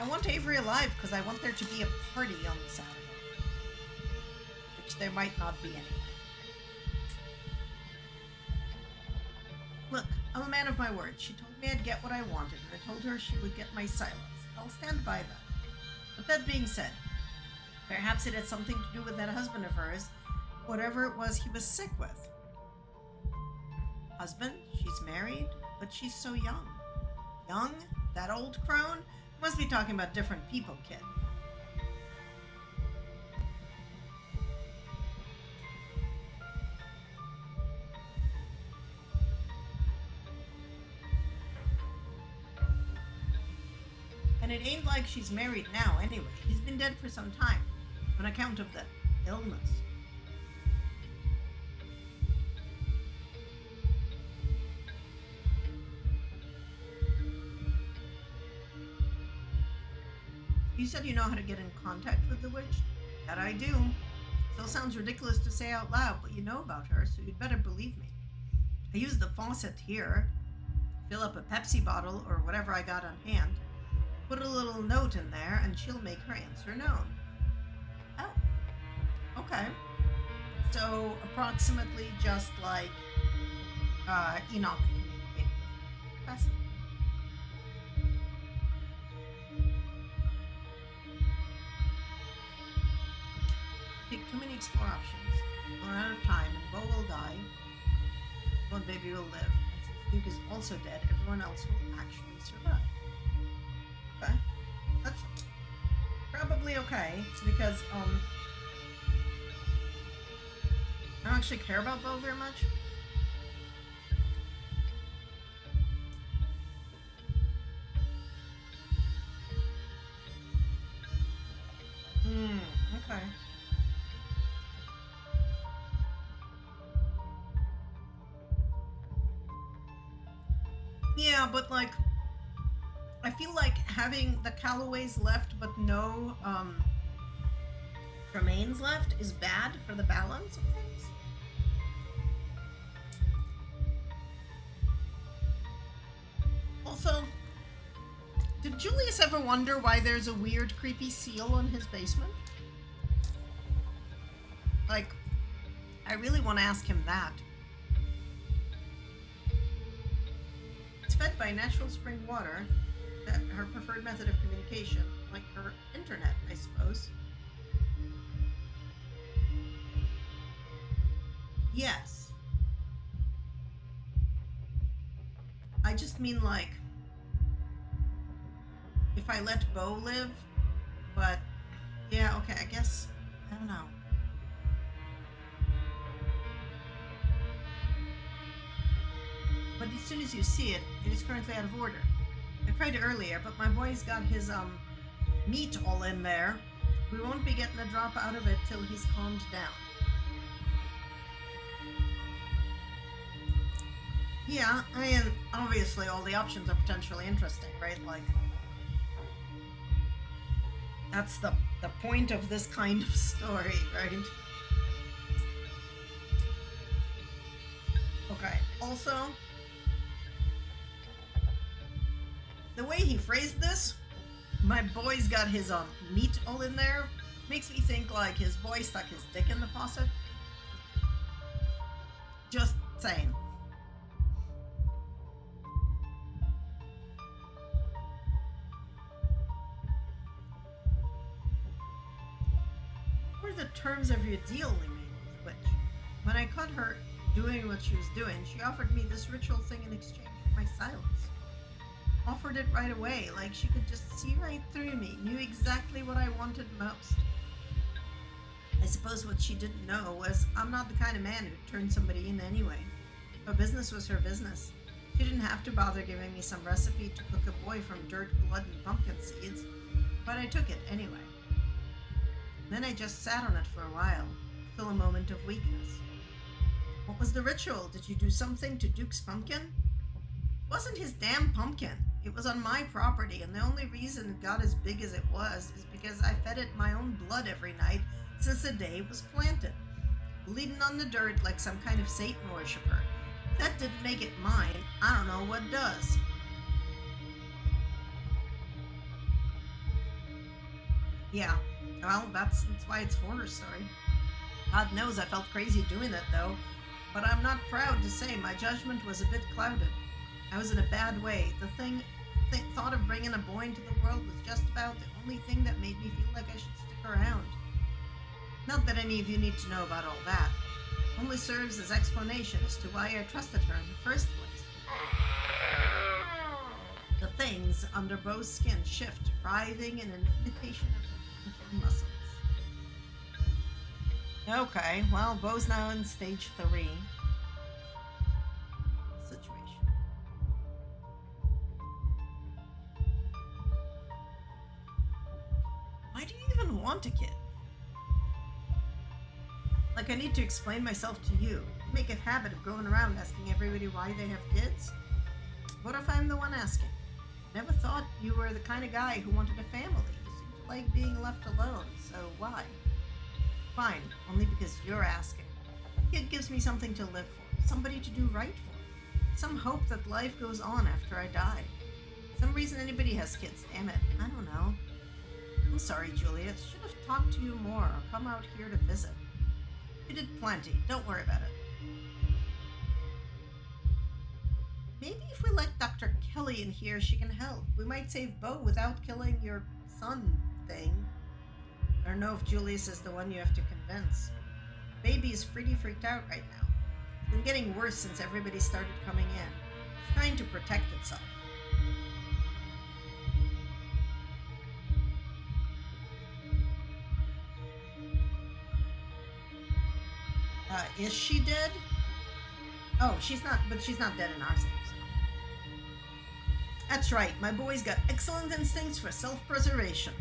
I want Avery alive because I want there to be a party on Saturday, which there might not be anyway. Look, I'm a man of my word. She told me I'd get what I wanted, and I told her she would get my silence. I'll stand by that. But that being said, perhaps it had something to do with that husband of hers, whatever it was he was sick with. Husband, she's married, but she's so young. Young? That old crone? Must be talking about different people, kid. And it ain't like she's married now anyway. He's been dead for some time, on account of the illness. You said you know how to get in contact with the witch? That I do. Still sounds ridiculous to say out loud, but you know about her, so you'd better believe me. I use the faucet here, fill up a Pepsi bottle or whatever I got on hand, put a little note in there, and she'll make her answer known. Oh, okay. So approximately just like Enoch communicating with her. Fascinating. Take too many explore options. We'll run out of time, and Bo will die. One baby will live, and since Duke is also dead, everyone else will actually survive. Okay, that's probably okay because I don't actually care about Bo very much. Okay. Yeah, but like, I feel like having the Callaways left but no Tremaines left is bad for the balance of things. Also, did Julius ever wonder why there's a weird, creepy seal on his basement? Like, I really want to ask him that. It's fed by natural spring water, her preferred method of communication, like her internet, I suppose. Yes. I just mean like, if I let Bo live, but yeah, okay, I guess, I don't know. But as soon as you see it, it is currently out of order. I tried earlier, but my boy's got his meat all in there. We won't be getting a drop out of it till he's calmed down. Yeah, I mean, obviously all the options are potentially interesting, right? Like, that's the point of this kind of story, right? Okay, also, the way he phrased this, my boy's got his meat all in there, makes me think like his boy stuck his dick in the faucet. Just saying. What were the terms of your deal we made with the witch? When I caught her doing what she was doing, she offered me this ritual thing in exchange for my silence. Offered it right away, like she could just see right through me, knew exactly what I wanted most. I suppose what she didn't know was I'm not the kind of man who'd turn somebody in anyway. Her business was her business. She didn't have to bother giving me some recipe to cook a boy from dirt, blood, and pumpkin seeds, but I took it anyway. Then I just sat on it for a while, till a moment of weakness. What was the ritual? Did you do something to Duke's pumpkin? It wasn't his damn pumpkin. It was on my property, and the only reason it got as big as it was is because I fed it my own blood every night since the day it was planted, bleeding on the dirt like some kind of Satan worshiper. If that didn't make it mine, I don't know what does. Yeah. Well, that's why it's horror story. God knows I felt crazy doing it though, but I'm not proud to say my judgment was a bit clouded. I was in a bad way. The thought of bringing a boy into the world was just about the only thing that made me feel like I should stick around. Not that any of you need to know about all that. Only serves as explanation as to why I trusted her in the first place. The things under Bo's skin shift, writhing in an imitation of muscles. Okay, well, Bo's now in stage 3 situation. Why do you even want a kid? Like, I need to explain myself to you. Make a habit of going around asking everybody why they have kids? What if I'm the one asking? Never thought you were the kind of guy who wanted a family. You seem to like being left alone, so why? Fine, only because you're asking. Kid gives me something to live for, somebody to do right for. Some hope that life goes on after I die. Some reason anybody has kids, damn it. I don't know. I'm sorry, Julia. Should have talked to you more or come out here to visit. You did plenty. Don't worry about it. Maybe if we let Dr. Kelly in here, she can help. We might save Bo without killing your son thing. I don't know if Julius is the one you have to convince. Baby is pretty freaked out right now. It's been getting worse since everybody started coming in. It's trying to protect itself. Is she dead? Oh, she's not, but she's not dead in our safe zone. That's right, my boy's got excellent instincts for self-preservation.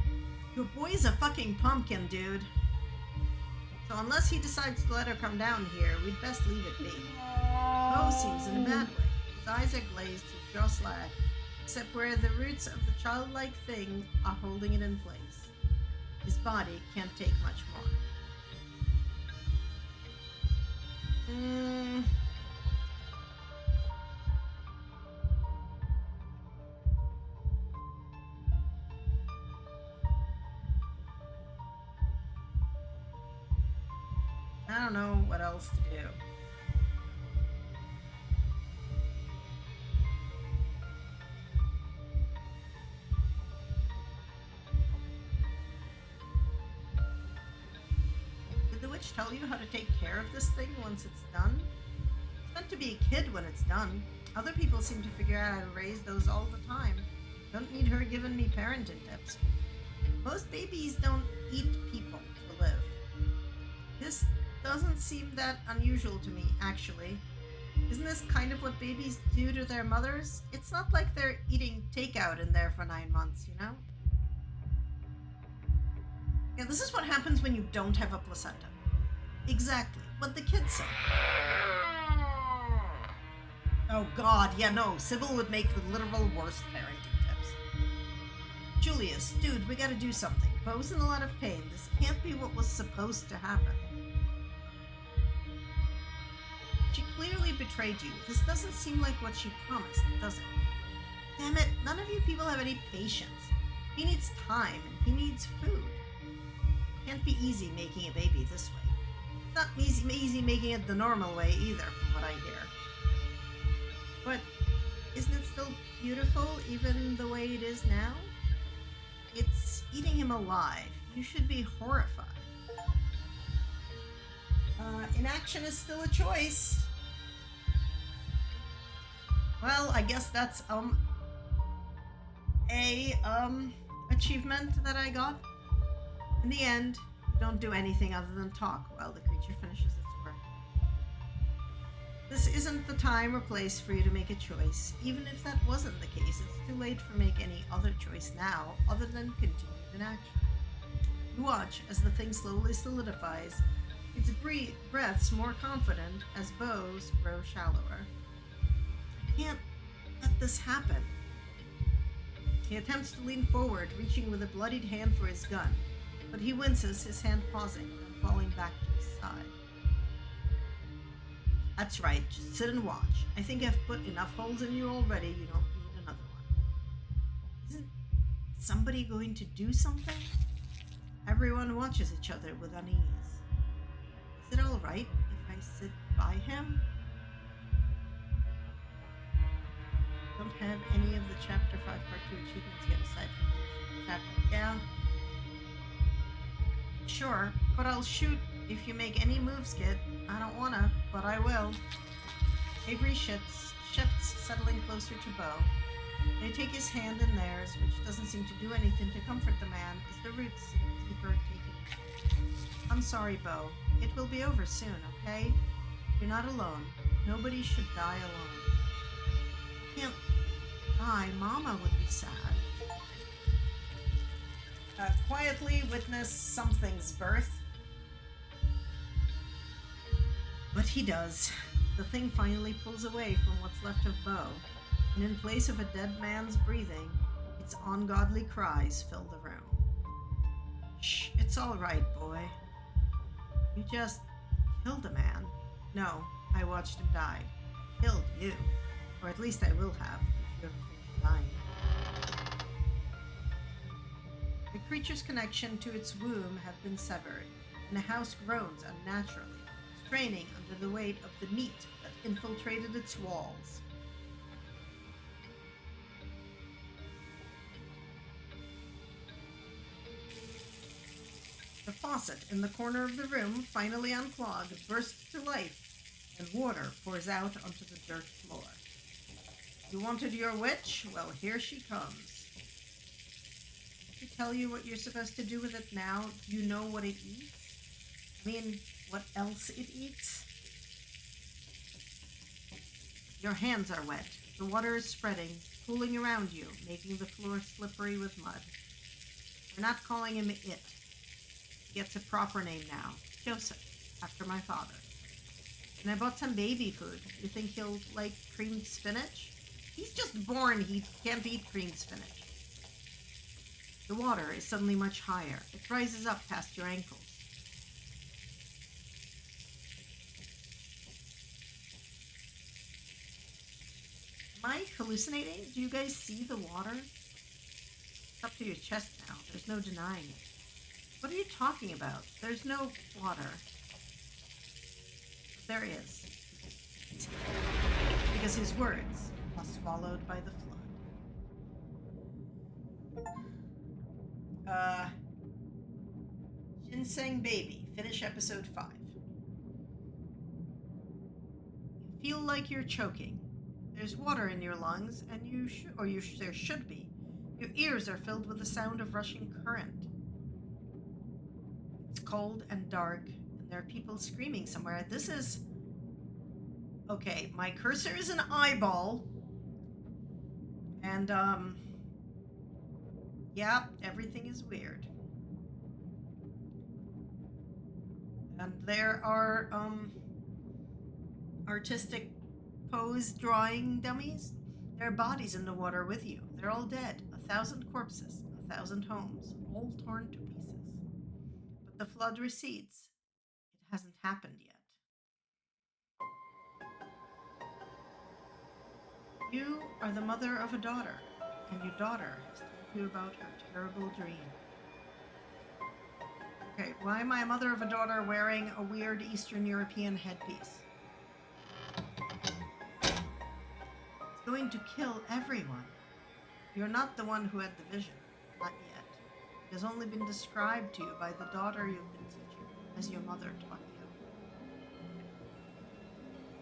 Your boy's a fucking pumpkin, dude. So unless he decides to let her come down here, we'd best leave it be. Bo seems in a bad way. His eyes are glazed, his jaw slack, except where the roots of the childlike thing are holding it in place. His body can't take much more. I don't know what else to do. Did the witch tell you how to take care of this thing once it's done? It's meant to be a kid when it's done. Other people seem to figure out how to raise those all the time. Don't need her giving me parenting tips. Most babies don't eat people to live. This doesn't seem that unusual to me, actually. Isn't this kind of what babies do to their mothers? It's not like they're eating takeout in there for 9 months, you know? Yeah, this is what happens when you don't have a placenta. Exactly, what the kid said. Oh god, yeah, no, Sybil would make the literal worst parenting tips. Julius, dude, we gotta do something. Bo's in a lot of pain. This can't be what was supposed to happen. She clearly betrayed you. This doesn't seem like what she promised, does it? Damn it, none of you people have any patience. He needs time, and he needs food. Can't be easy making a baby this way. It's not easy making it the normal way either, from what I hear. But isn't it still beautiful, even the way it is now? It's eating him alive. You should be horrified. Inaction is still a choice. Well, I guess that's a achievement that I got. In the end, you don't do anything other than talk while the creature finishes its work. This isn't the time or place for you to make a choice. Even if that wasn't the case, it's too late for make any other choice now other than continued inaction. You watch as the thing slowly solidifies, its breaths more confident as bows grow shallower. I can't let this happen. He attempts to lean forward, reaching with a bloodied hand for his gun, but he winces, his hand pausing, then falling back to his side. That's right, just sit and watch. I think I've put enough holes in you already, you don't need another one. Isn't somebody going to do something? Everyone watches each other with unease. Is it all right if I sit by him? Don't have any of the Chapter 5 Part 2 achievements yet aside from finishing the chapter. Yeah, sure, but I'll shoot if you make any moves, kid. I don't wanna, but I will. Avery shifts, settling closer to Bo. They take his hand in theirs, which doesn't seem to do anything to comfort the man, as the roots sink deeper, taking. I'm sorry, Bo. It will be over soon, okay? You're not alone. Nobody should die alone. Can't die. Mama would be sad. Quietly witness something's birth. But he does. The thing finally pulls away from what's left of Bo, and in place of a dead man's breathing, its ungodly cries fill the room. Shh, it's all right, boy. You just killed a man. No, I watched him die. Killed you. Or at least I will have, if you ever finish dying. The creature's connection to its womb have been severed, and the house groans unnaturally, straining under the weight of the meat that infiltrated its walls. The faucet in the corner of the room, finally unclogged, bursts to life, and water pours out onto the dirt floor. You wanted your witch? Well, here she comes. To tell you what you're supposed to do with it now, do you know what it eats? I mean, what else it eats? Your hands are wet. The water is spreading, pooling around you, making the floor slippery with mud. We're not calling him it. He gets a proper name now. Joseph, after my father. And I bought some baby food. You think he'll like creamed spinach? He's just born. He can't eat creamed spinach. The water is suddenly much higher. It rises up past your ankles. Am I hallucinating? Do you guys see the water? It's up to your chest now. There's no denying it. What are you talking about? There's no water. There is. Because his words are swallowed by the flood. Ginseng Baby. Finish episode 5. You feel like you're choking. There's water in your lungs, and there should be. Your ears are filled with the sound of rushing current. It's cold and dark, and there are people screaming somewhere. This is... Okay, my cursor is an eyeball. And, yeah, everything is weird. And there are, artistic pose drawing dummies. There are bodies in the water with you. They're all dead. 1,000 corpses, 1,000 homes, all torn to pieces. But the flood recedes. It hasn't happened yet. You are the mother of a daughter, and your daughter has told you about her terrible dream. Okay, why am I a mother of a daughter wearing a weird Eastern European headpiece? It's going to kill everyone. You're not the one who had the vision. Not yet. It has only been described to you by the daughter you've been teaching, as your mother taught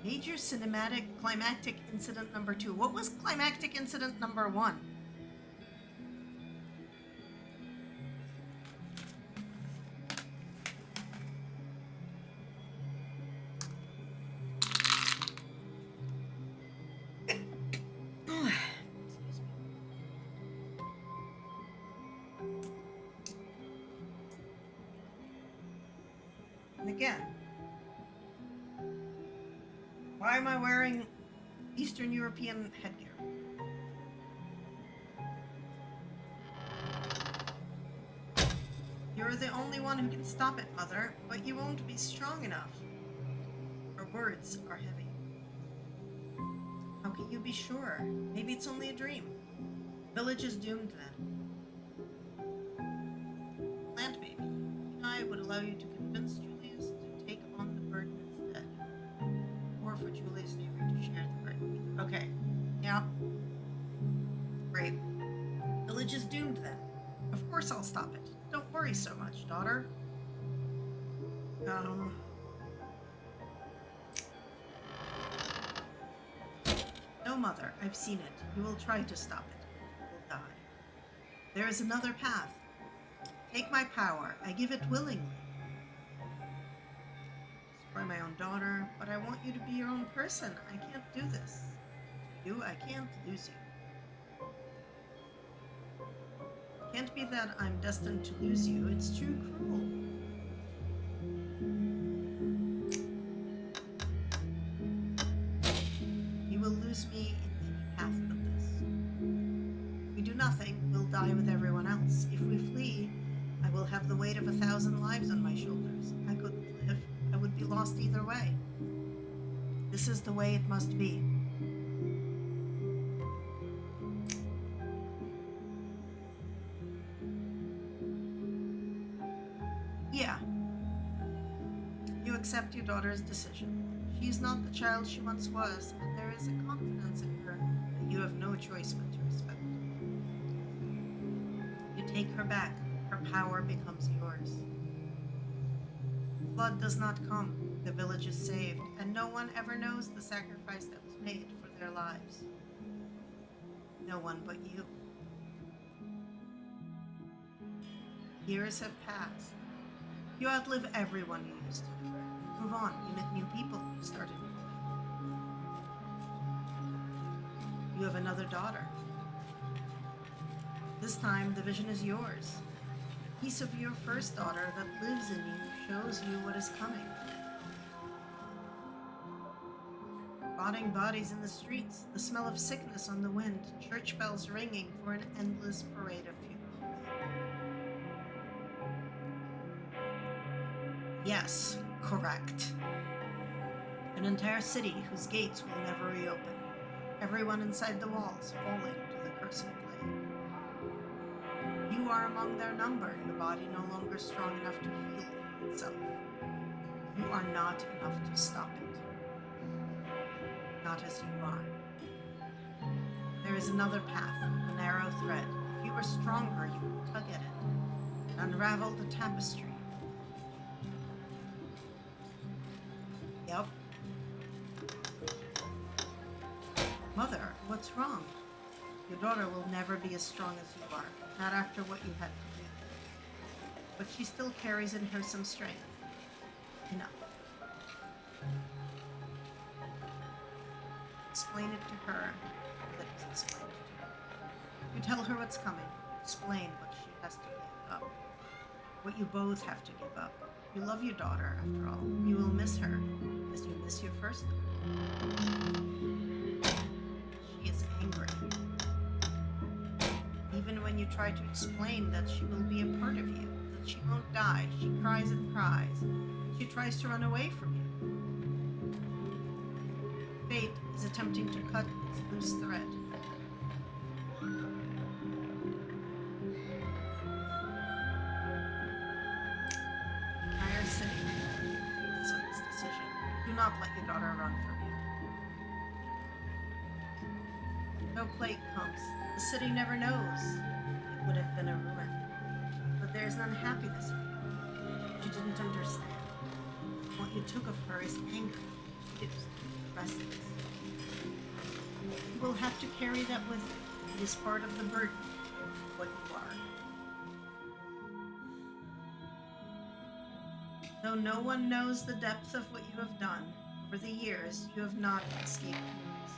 you. Major cinematic climactic incident number 2. What was climactic incident number 1? And again, why am I wearing Eastern European headgear? You're the only one who can stop it, Mother, but you won't be strong enough. Her words are heavy. How can you be sure? Maybe it's only a dream. The village is doomed then. Plant baby. allow you to convince Julius to take on the burden instead, or for Julius and Avery to share the burden. Okay. Yeah. Great. Village is doomed then. Of course I'll stop it. Don't worry so much, daughter. Um. No, mother. I've seen it. You will try to stop it. You will die. There is another path. Take my power. I give it willingly. Destroy my own daughter, but I want you to be your own person. I can't do this. To you, I can't lose you. It can't be that I'm destined to lose you. It's too cruel. You will lose me in any path but this. If we do nothing, we'll die with everyone else. If we flee, I will have the weight of 1,000 lives on my shoulders. I couldn't live. I would be lost either way. This is the way it must be. Yeah. You accept your daughter's decision. She is not the child she once was, and there is a confidence in her that you have no choice but to respect. You take her back. Her power becomes yours. Blood does not come. The village is saved, and no one ever knows the sacrifice that was made for their lives. No one but you. Years have passed. You outlive everyone you used to know. Move on. You met new people. You started new life. You have another daughter. This time, the vision is yours. The piece of your first daughter that lives in you shows you what is coming. Rotting bodies in the streets, the smell of sickness on the wind, church bells ringing for an endless parade of funerals. Yes, correct. An entire city whose gates will never reopen. Everyone inside the walls falling to the cursed plague. You are among their number, your body no longer strong enough to heal itself. You are not enough to stop it. Not as you are. There is another path, a narrow thread. If you were stronger, you would tug at it and unravel the tapestry. Yep. Mother, what's wrong? Your daughter will never be as strong as you are, not after what you had to do. But she still carries in her some strength. Enough. Explain it to her. Let us explain it to her. You tell her what's coming. Explain what she has to give up. What you both have to give up. You love your daughter, after all. You will miss her, as you miss your first. She is angry. Even when you try to explain that she will be a part of you, that she won't die, she cries and cries. She tries to run away from you. Fate is attempting to cut its loose thread. Entire city is on this decision. Do not let your daughter run from you. No plague comes. The city never knows. It would have been a ruin. But there is an unhappiness in you. She didn't understand. What you took of her is anger, confused, restless. You will have to carry that with you. It is part of the burden of what you are. Though no one knows the depth of what you have done, over the years you have not escaped notice.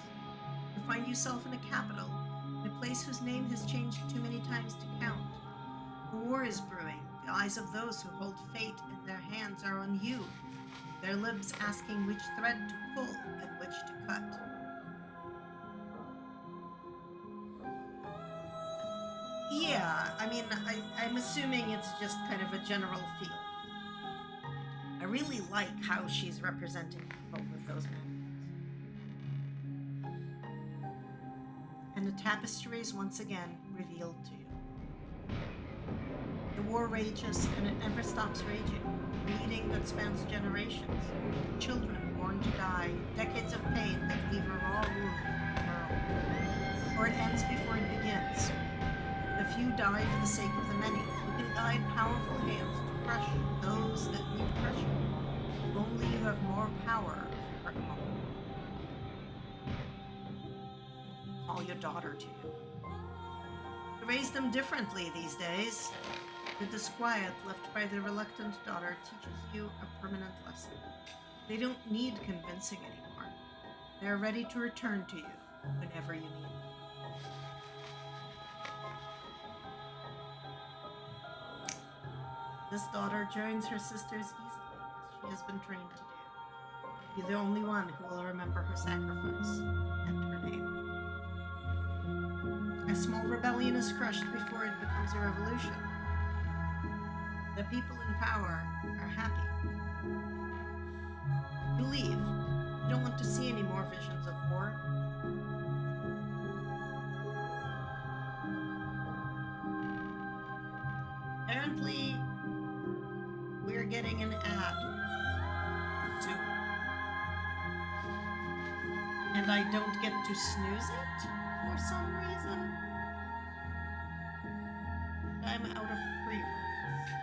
You find yourself in a capital, in a place whose name has changed too many times to count. A war is brewing. The eyes of those who hold fate in their hands are on you, their lips asking which thread to pull and which to cut. Yeah, I mean, I'm assuming it's just kind of a general feel. I really like how she's representing people with those moments. And the tapestry is once again revealed to you. The war rages and it never stops raging, bleeding that spans generations. Children born to die, decades of pain that leave a raw wound in the world. Or it ends before it begins. The few die for the sake of the many, who can guide powerful hands to crush those that need crushing. If only you have more power of your own. Call your daughter to you. You raise them differently these days. The disquiet left by the reluctant daughter teaches you a permanent lesson. They don't need convincing anymore. They are ready to return to you whenever you need them. This daughter joins her sisters easily, as she has been trained to do. Be the only one who will remember her sacrifice and her name. A small rebellion is crushed before it becomes a revolution. The people in power are happy. You leave. You don't want to see any more visions of war. Apparently, we're getting an ad soon. And I don't get to snooze it for some reason. I'm out of pre-rolls.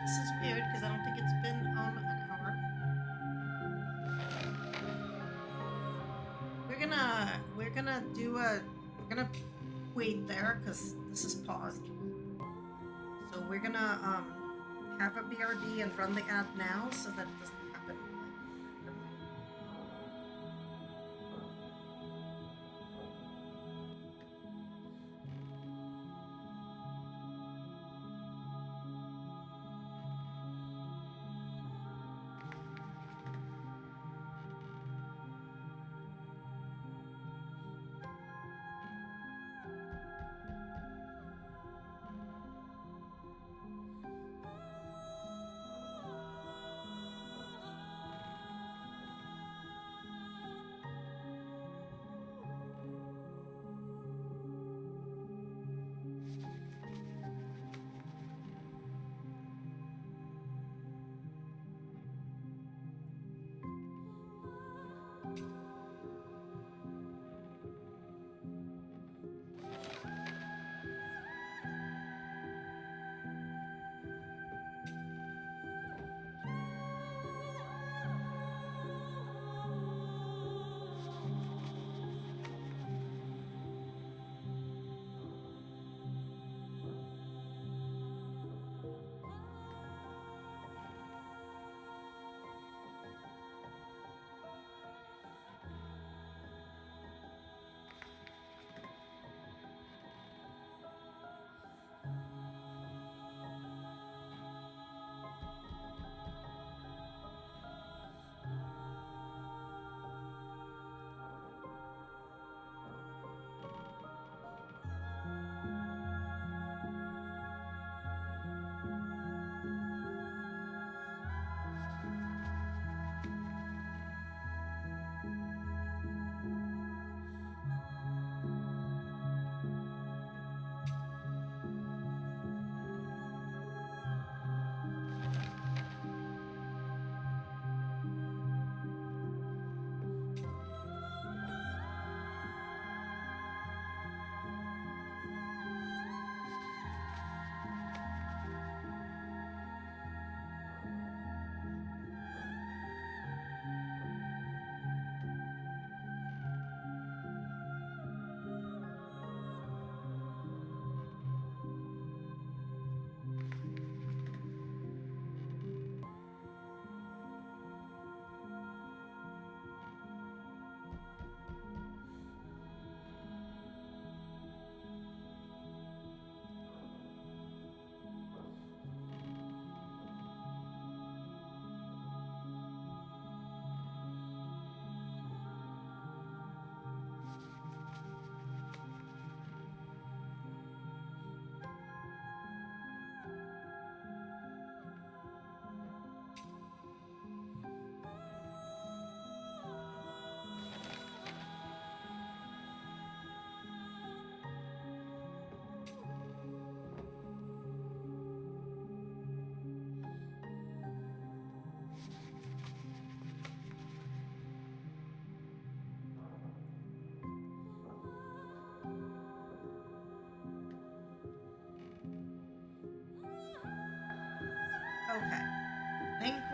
This is weird because I don't think it's been an hour. We're gonna wait there because this is paused. So we're gonna have a BRB and run the ad now so that it doesn't happen.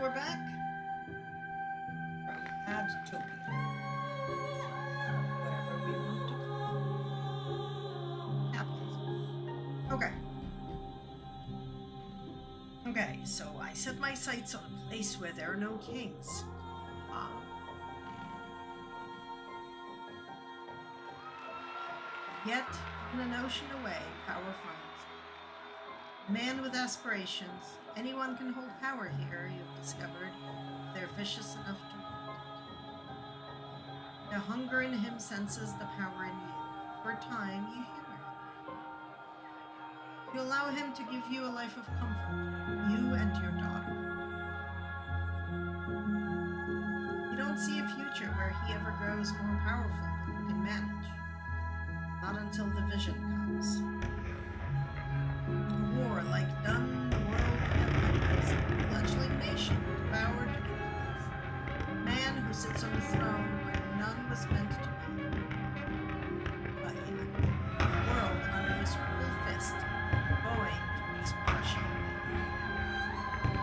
we're back from Adtopia, whatever we want to call it. Capitalism. Okay. Okay, so I set my sights on a place where there are no kings. Ah. Yet, in an ocean away, power finds you. A man with aspirations. Anyone can hold power here, you've discovered, if they're vicious enough to want it. The hunger in him senses the power in you. For a time, you humor him. You allow him to give you a life of comfort, you and your daughter. You don't see a future where he ever grows more powerful than you can manage. Not until the vision comes. A war like none the world can witness. A fledgling nation devoured to the place. Man who sits on a throne where none was meant to be. But even the world under his cruel fist, going to its crushing end.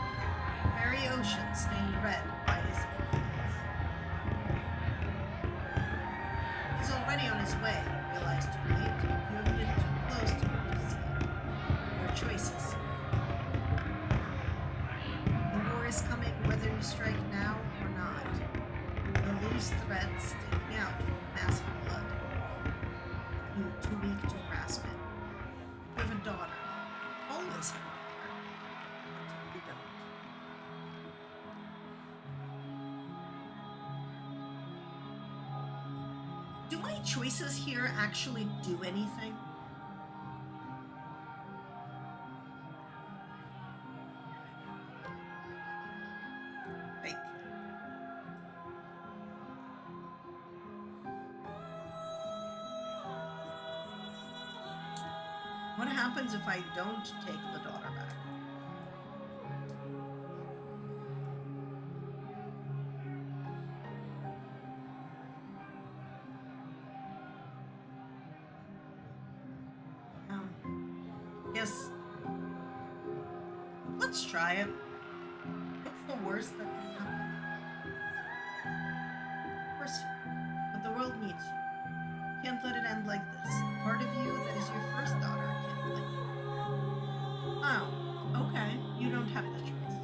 The very ocean stained red by his influence. He's already on his way, you realize too late. You have been too close to him to see your choices. The war is coming whether you strike now or not. The loose thread sticking out from massive blood. You too weak to grasp it. You have a daughter. Always have a daughter. Until you don't. Do my choices here actually do anything? Like, what happens if I don't take the daughter back? Yes. Let's try it. What's the worst that can happen? Of course, but the world needs you. Can't let it end like this. The part of you that is your first daughter can't let you. Oh, okay. You don't have the choice.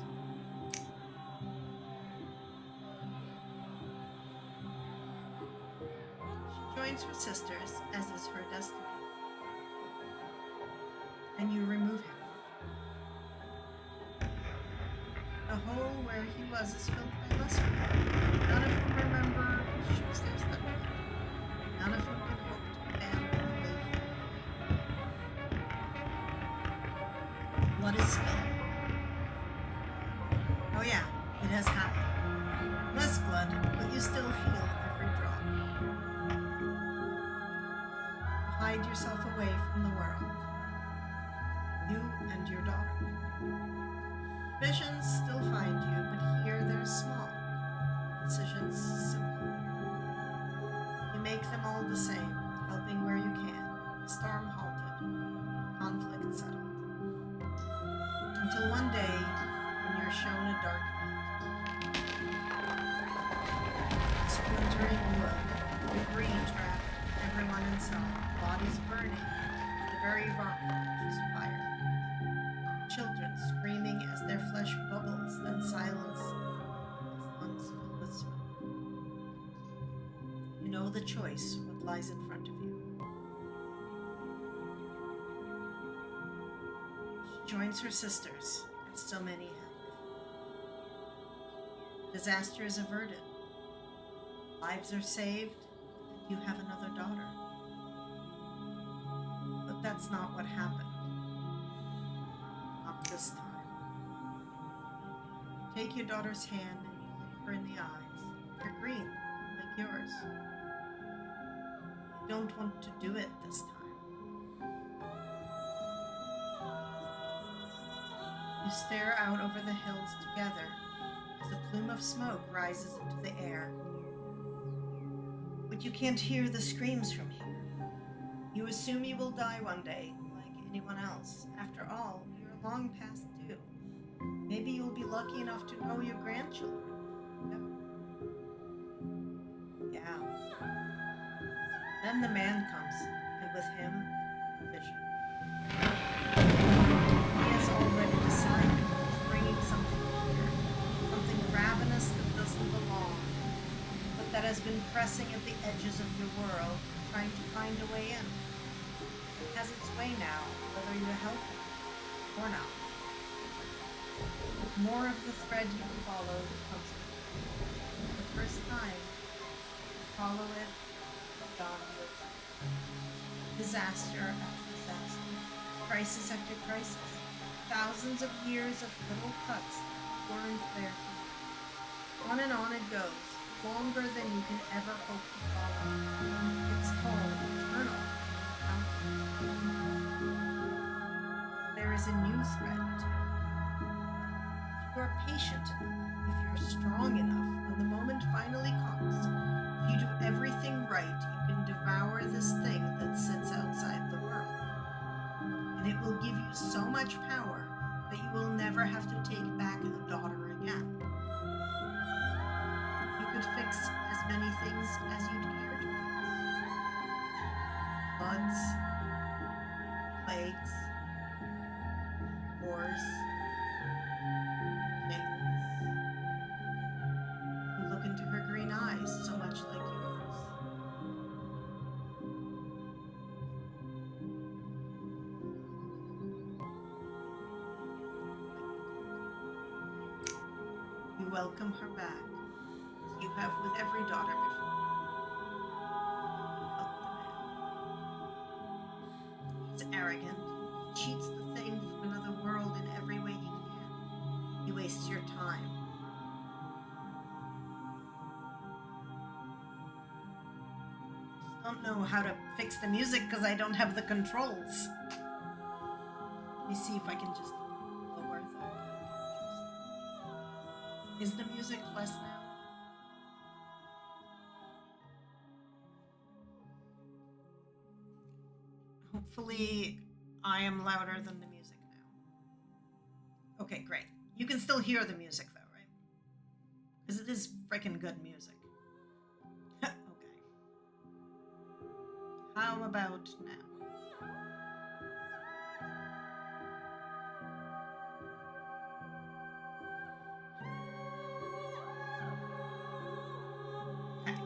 She joins her sisters, as is her destiny. And you remove him. The hole where he was is filled by lesser men. None of whom remember shoes they stepped on. None of whom can hope to ban the lady. Blood is spilled. Oh yeah, it has happened. Less blood, but you still feel every drop. You hide yourself away from the world. You and your daughter. Visions still find you, but here they're small. Decisions simple. You make them all the same, helping where you can. The storm halted. Conflict settled. Until one day, when you're shown a dark pit. Splintering wood, debris trapped, everyone inside, bodies burning, the very rock catches fire. Children screaming as their flesh bubbles, then silence as lungs fill with smoke. You know the choice, what lies in front of you. She joins her sisters, as so many have before. Disaster is averted. Lives are saved, and you have another daughter. But that's not what happened. This time. Take your daughter's hand and you look her in the eyes. They're green, like yours. You don't want to do it this time. You stare out over the hills together as a plume of smoke rises into the air. But you can't hear the screams from here. You assume you will die one day, like anyone else. After all, long past due. Maybe you'll be lucky enough to know your grandchildren. Yep. Yeah. Then the man comes, and with him, a vision. He has already decided he's bringing something here, something ravenous that doesn't belong, but that has been pressing at the edges of your world, trying to find a way in. It has its way now, whether you help it or not. More of the thread you follow becomes for the first time. Follow it, gone with disaster after disaster, crisis after crisis, thousands of years of little cuts that weren't there to you. On it goes, longer than you can ever hope to follow. It's called eternal. There is a new thread too. If you are patient enough, if you're strong enough, when the moment finally comes, if you do everything right, you can devour this thing that sits outside the world. And it will give you so much power that you will never have to take back a daughter again. You could fix as many things as you'd care to fix. Floods, plagues, wars, kings. You look into her green eyes, so much like yours. You welcome her back, as you have with every daughter before. You help the man. He's arrogant. He cheats the thing from another world in every way he can. He wastes your time. I just don't know how to fix the music because I don't have the controls. Let me see if I can just lower the sound. Is the music less now? Hopefully, I am louder than the music now. Okay, great. You can still hear the music though, right? Because it is freaking good music. Okay. How about now? Okay.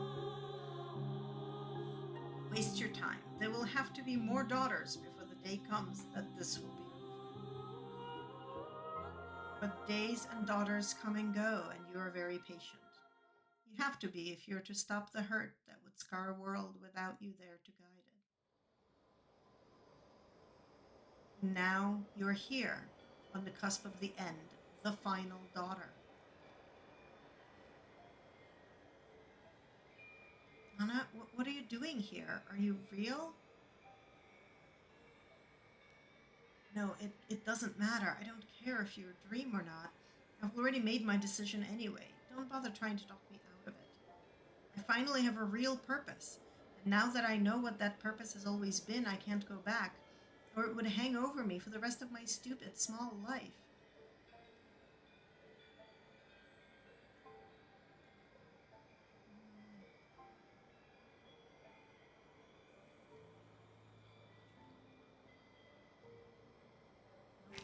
Waste your time. There will have to be more daughters before the day comes that this will be over. But days and daughters come and go, and you are very patient. You have to be if you're to stop the hurt that would scar a world without you there to guide it. Now you're here, on the cusp of the end, the final daughter. Anna, what are you doing here? Are you real? No, it doesn't matter. I don't care if you're a dream or not. I've already made my decision anyway. Don't bother trying to talk me out of it. I finally have a real purpose. And now that I know what that purpose has always been, I can't go back, or it would hang over me for the rest of my stupid, small life.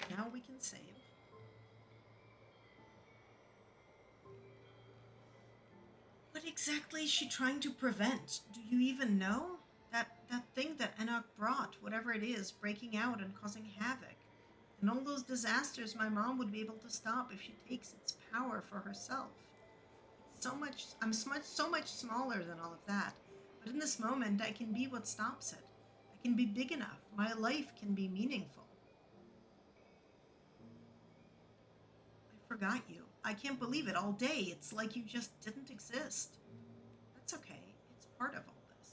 Now we can save. What exactly is she trying to prevent? Do you even know? That thing that Enoch brought, whatever it is, breaking out and causing havoc. And all those disasters my mom would be able to stop if she takes its power for herself. It's so much smaller than all of that. But in this moment, I can be what stops it. I can be big enough. My life can be meaningful. I forgot you. I can't believe it all day. It's like you just didn't exist. That's okay. It's part of all this.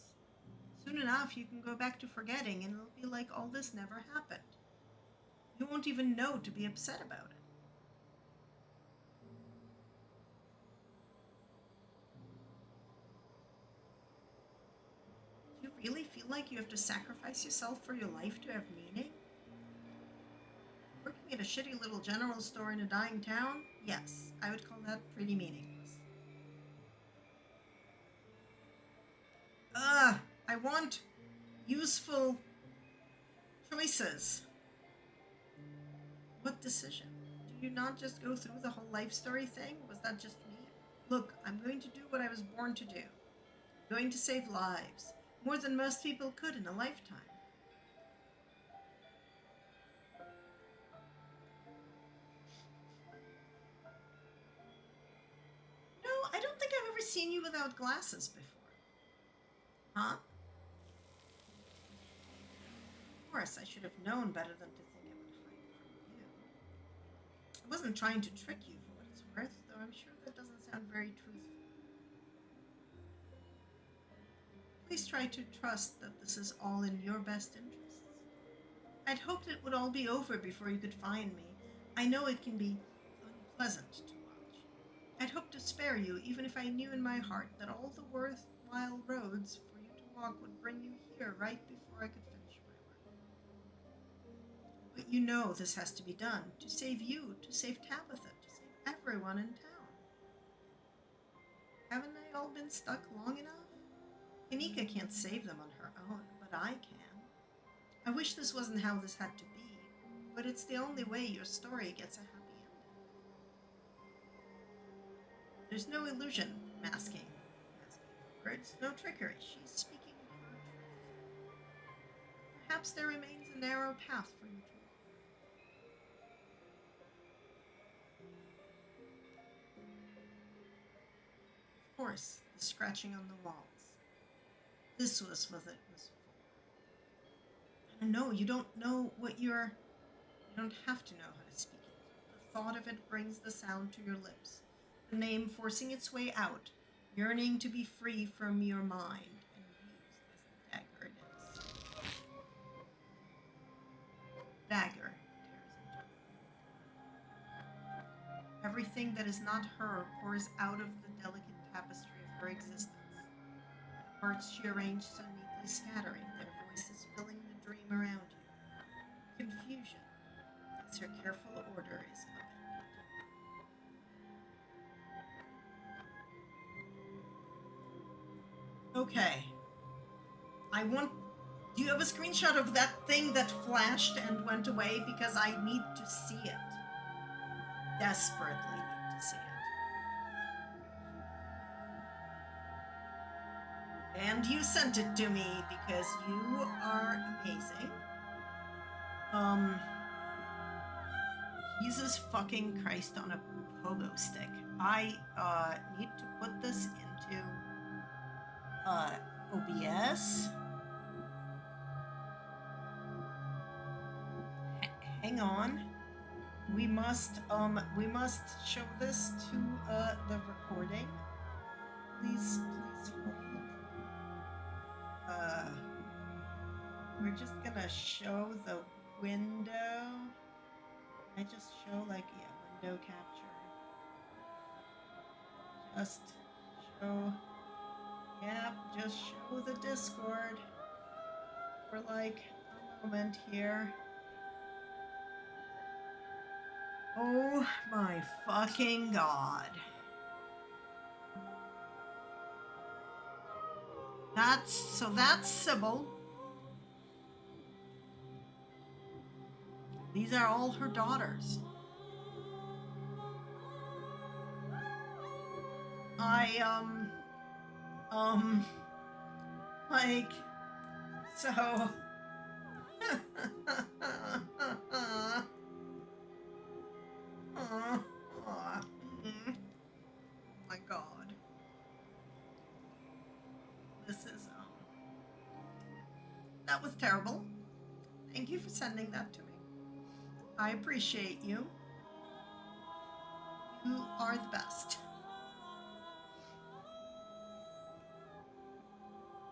Soon enough, you can go back to forgetting, and it'll be like all this never happened. You won't even know to be upset about it. Do you really feel like you have to sacrifice yourself for your life to have meaning? Working at a shitty little general store in a dying town, yes, I would call that pretty meaningless. Ugh, I want useful choices. What decision? Do you not just go through the whole life story thing? Was that just me? Look, I'm going to do what I was born to do. I'm going to save lives. More than most people could in a lifetime. No, I don't think I've ever seen you without glasses before. Huh? Of course, I should have known better than to think I would hide from you. I wasn't trying to trick you for what it's worth, though I'm sure that doesn't sound very truthful. Please try to trust that this is all in your best interests. I'd hoped it would all be over before you could find me. I know it can be unpleasant to watch. I'd hoped to spare you, even if I knew in my heart that all the worthwhile roads for you to walk would bring you here right before I could finish my work. But you know this has to be done to save you, to save Tabitha, to save everyone in town. Haven't they all been stuck long enough? Kanika can't save them on her own, but I can. I wish this wasn't how this had to be, but it's the only way your story gets a happy ending. There's no illusion, masking words, no trickery. She's speaking her truth. Perhaps there remains a narrow path for you to walk. Of course, the scratching on the walls. This was what it was for. No, you don't know what you're. You don't have to know how to speak it. The thought of it brings the sound to your lips, the name forcing its way out, yearning to be free from your mind and used as the dagger it is. Dagger tears into her. Everything that is not her pours out of the delicate tapestry of her existence. The parts she arranged so neatly scattering, their voices filling the dream around you. Confusion, as her careful order is upended. Okay. Do you have a screenshot of that thing that flashed and went away? Because I need to see it. Desperately need to see it. And you sent it to me because you are amazing. Jesus fucking Christ on a pogo stick. I need to put this into OBS. Hang on. We must show this to the recording. Please hold. We're just gonna show the window. I just show window capture. Just show. Yep, just show the Discord for a moment here. Oh my fucking god. That's Sybil. These are all her daughters. So oh my god. This is that was terrible. Thank you for sending that to me. I appreciate you. You are the best.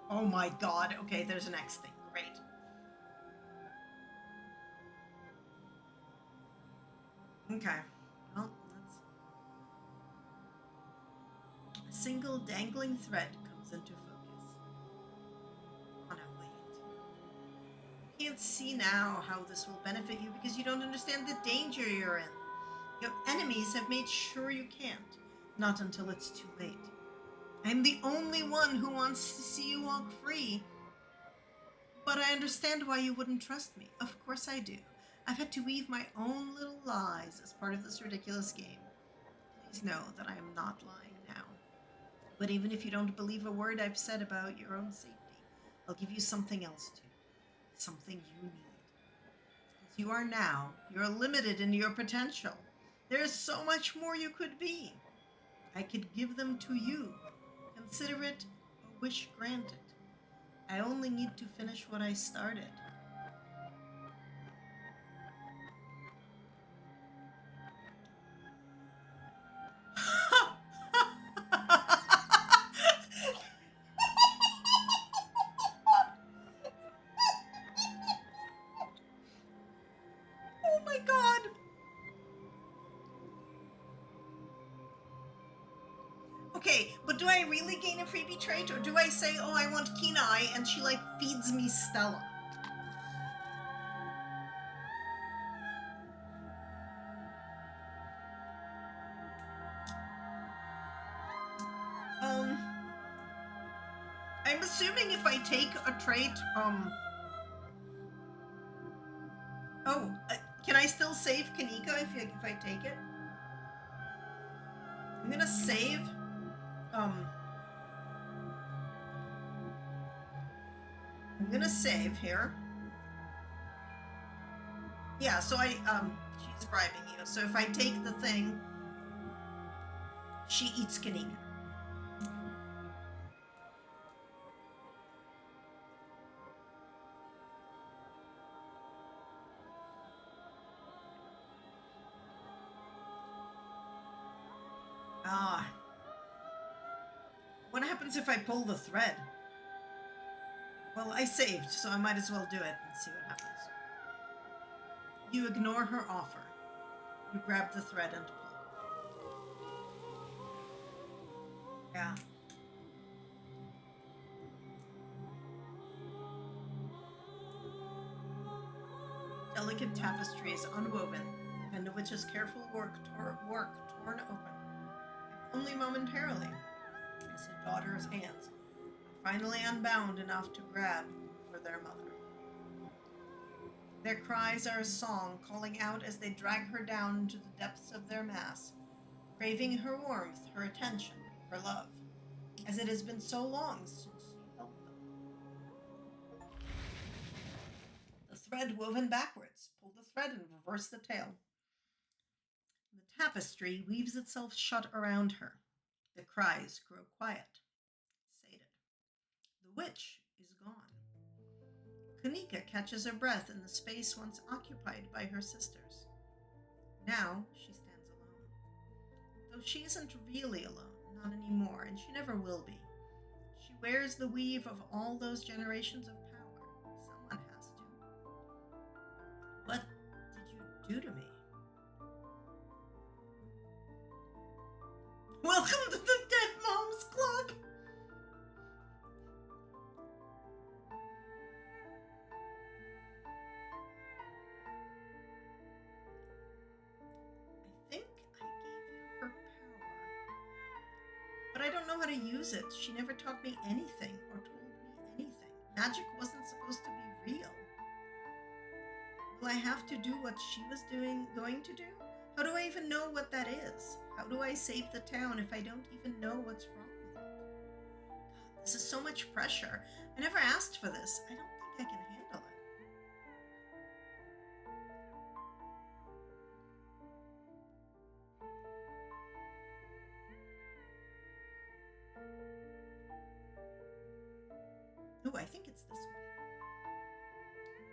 Oh my god. Okay, there's an X thing. Great. Okay. Well, that's... A single dangling thread comes into focus. Oh no, wait. Can't see now how this will benefit you because you don't understand the danger you're in. Your enemies have made sure you can't. Not until it's too late. I'm the only one who wants to see you walk free. But I understand why you wouldn't trust me. Of course I do. I've had to weave my own little lies as part of this ridiculous game. Please know that I am not lying now. But even if you don't believe a word I've said about your own safety, I'll give you something else too. Something you need. As you are now, you're limited in your potential. There's so much more you could be. I could give them to you. Consider it a wish granted. I only need to finish what I started. Oh my god! Okay, but do I really gain a freebie trait, or do I say, oh, I want Kenai, and she, like, feeds me Stella? Um, I'm assuming if I take a trait, oh, can I still save Kanika if I take it? I'm gonna save, I'm gonna save here. Yeah, so she's bribing you. So if I take the thing, she eats Kanika. Ah. What happens if I pull the thread? Well, I saved, so I might as well do it and see what happens. You ignore her offer. You grab the thread and pull. Yeah. Delicate tapestry is unwoven, and the witch's careful work torn open, only momentarily, as her daughter's hands are finally unbound enough to grab for their mother. Their cries are a song, calling out as they drag her down into the depths of their mass, craving her warmth, her attention, her love, as it has been so long since she held them. The thread woven backwards. Pull the thread and reverse the tail. The tapestry weaves itself shut around her. The cries grow quiet, sated. The witch is gone. Kanika catches her breath in the space once occupied by her sisters. Now she stands alone. Though she isn't really alone, not anymore, and she never will be. She wears the weave of all those generations of power. Someone has to. What did you do to me? Welcome to the Dead Moms Club! I think I gave you her power. But I don't know how to use it. She never taught me anything or told me anything. Magic wasn't supposed to be real. Will I have to do what she was going to do? How do I even know what that is? How do I save the town if I don't even know what's wrong with it? God, this is so much pressure. I never asked for this. I don't think I can handle it. Oh, I think it's this one.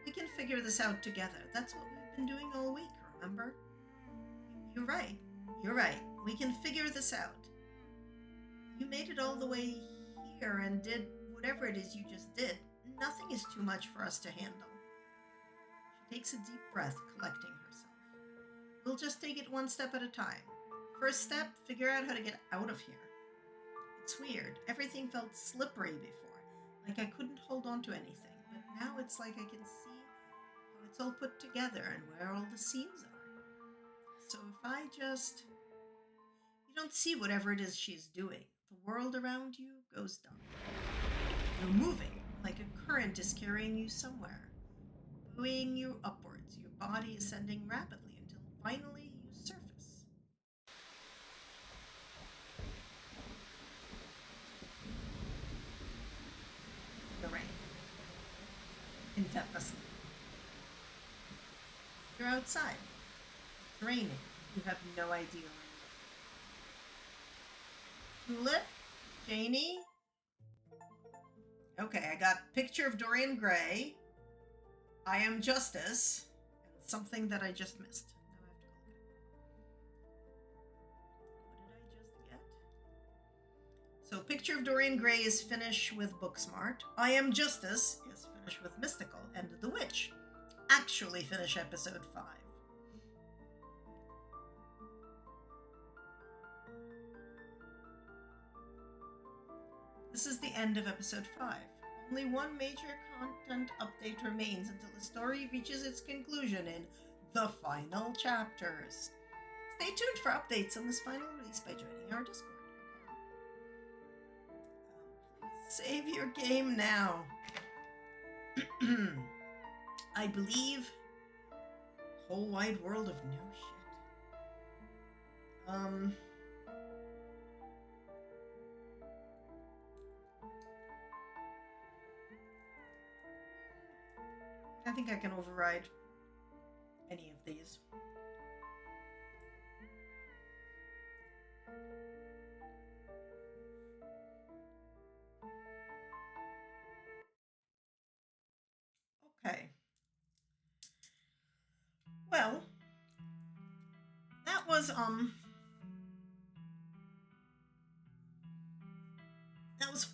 We can figure this out together. That's what we've been doing all week, remember? You're right. You're right. We can figure this out. You made it all the way here and did whatever it is you just did. Nothing is too much for us to handle. She takes a deep breath, collecting herself. We'll just take it one step at a time. First step, figure out how to get out of here. It's weird. Everything felt slippery before, like I couldn't hold on to anything. But now it's like I can see it's all put together and where all the seams are. So if I just, you don't see whatever it is she's doing. The world around you goes dark. You're moving like a current is carrying you somewhere, buoying you upwards. Your body is ascending rapidly until finally you surface. The rain. Intensely. You're outside. It's raining. You have no idea where you are. Tulip? Janie? Okay, I got picture of Dorian Gray. I Am Justice. And something that I just missed. Now I have to go look at it. What did I just get? So picture of Dorian Gray is finished with Booksmart. I Am Justice is finished with Mystical. And The Witch actually finish episode 5. This is the end of episode 5. Only one major content update remains until the story reaches its conclusion in the final chapters. Stay tuned for updates on this final release by joining our Discord. Please save your game now. I believe whole wide world of no shit. I think I can override any of these. Okay. Well, that was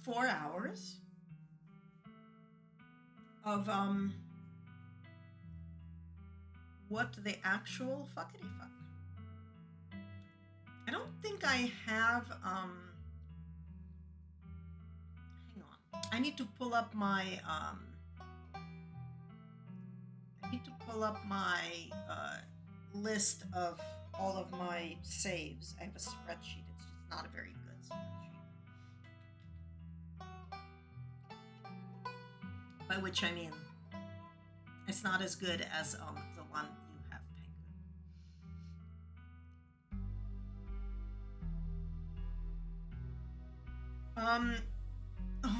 4 hours of what the actual fuckity fuck. I don't think I have hang on. I need to pull up my list of all of my saves. I have a spreadsheet. It's just not a very good spreadsheet. By which I mean it's not as good as the one you have, Penguin.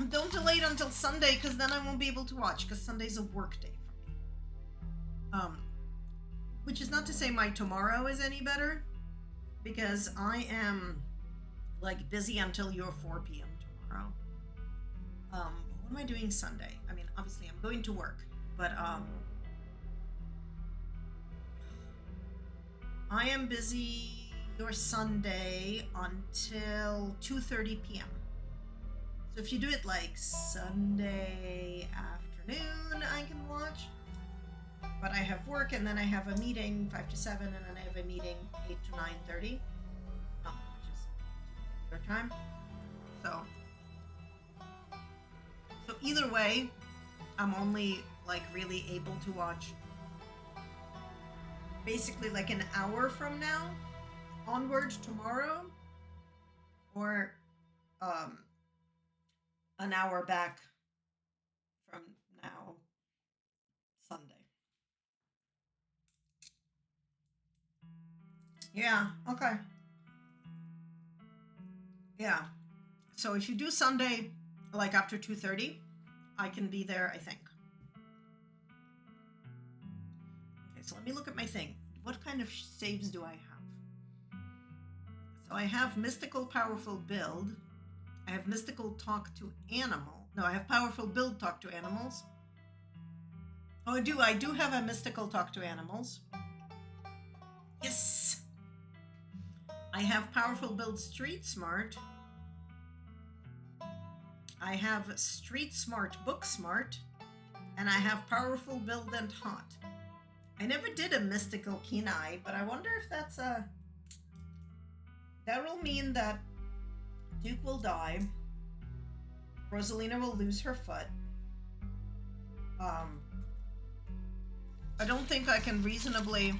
Don't delay it until Sunday, because then I won't be able to watch, because Sunday's a work day for me. Which is not to say my tomorrow is any better, because I am like busy until your 4 p.m. tomorrow. What am I doing Sunday? I mean, obviously I'm going to work, but I am busy your Sunday until 2:30 p.m. So if you do it like Sunday afternoon, I can watch. But I have work, and then I have a meeting 5 to 7, and then I have a meeting 8 to 9:30, which is your time. So either way, I'm only like really able to watch basically like an hour from now onward tomorrow, or an hour back from now Sunday. Yeah, okay. Yeah. So if you do Sunday like after 2:30, I can be there, I think. Okay, so let me look at my thing. What kind of saves do I have? So I have Mystical Powerful Build. I have Mystical Talk to Animal. No, I have Powerful Build Talk to Animals. Oh, I do have a Mystical Talk to Animals. Yes! I have Powerful Build Street Smart. I have Street Smart Book Smart. And I have Powerful Build and Hot. I never did a Mystical Kenai, but I wonder if that's a... That will mean that Duke will die. Rosalina will lose her foot. I don't think I can reasonably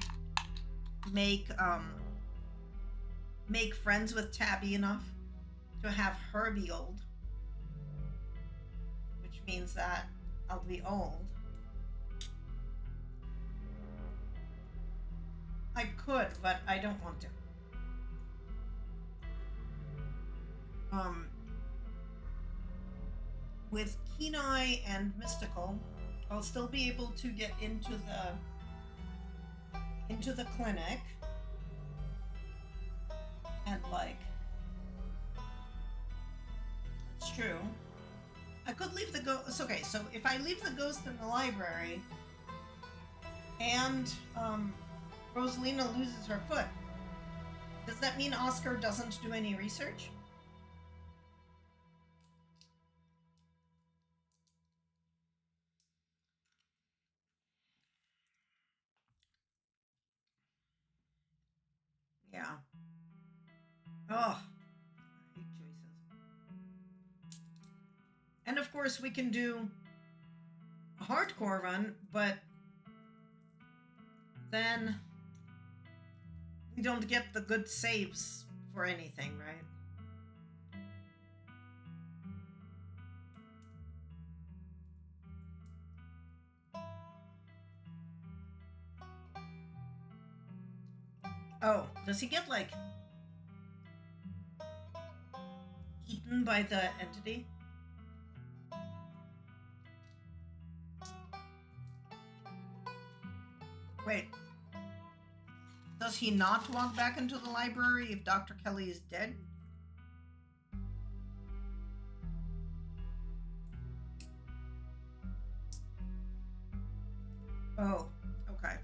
make make friends with Tabby enough to have her be old, which means that I'll be old. I could, but I don't want to. Um, with Kenai and Mystical, I'll still be able to get into the clinic and like it's true. I could leave the ghost. Okay, so if I leave the ghost in the library and Rosalina loses her foot, does that mean Oscar doesn't do any research? Yeah. Oh, I hate choices. And of course, we can do a hardcore run, but then we don't get the good saves for anything, right? Oh, does he get like eaten by the entity? Wait, does he not walk back into the library if Dr. Kelly is dead? Oh, okay.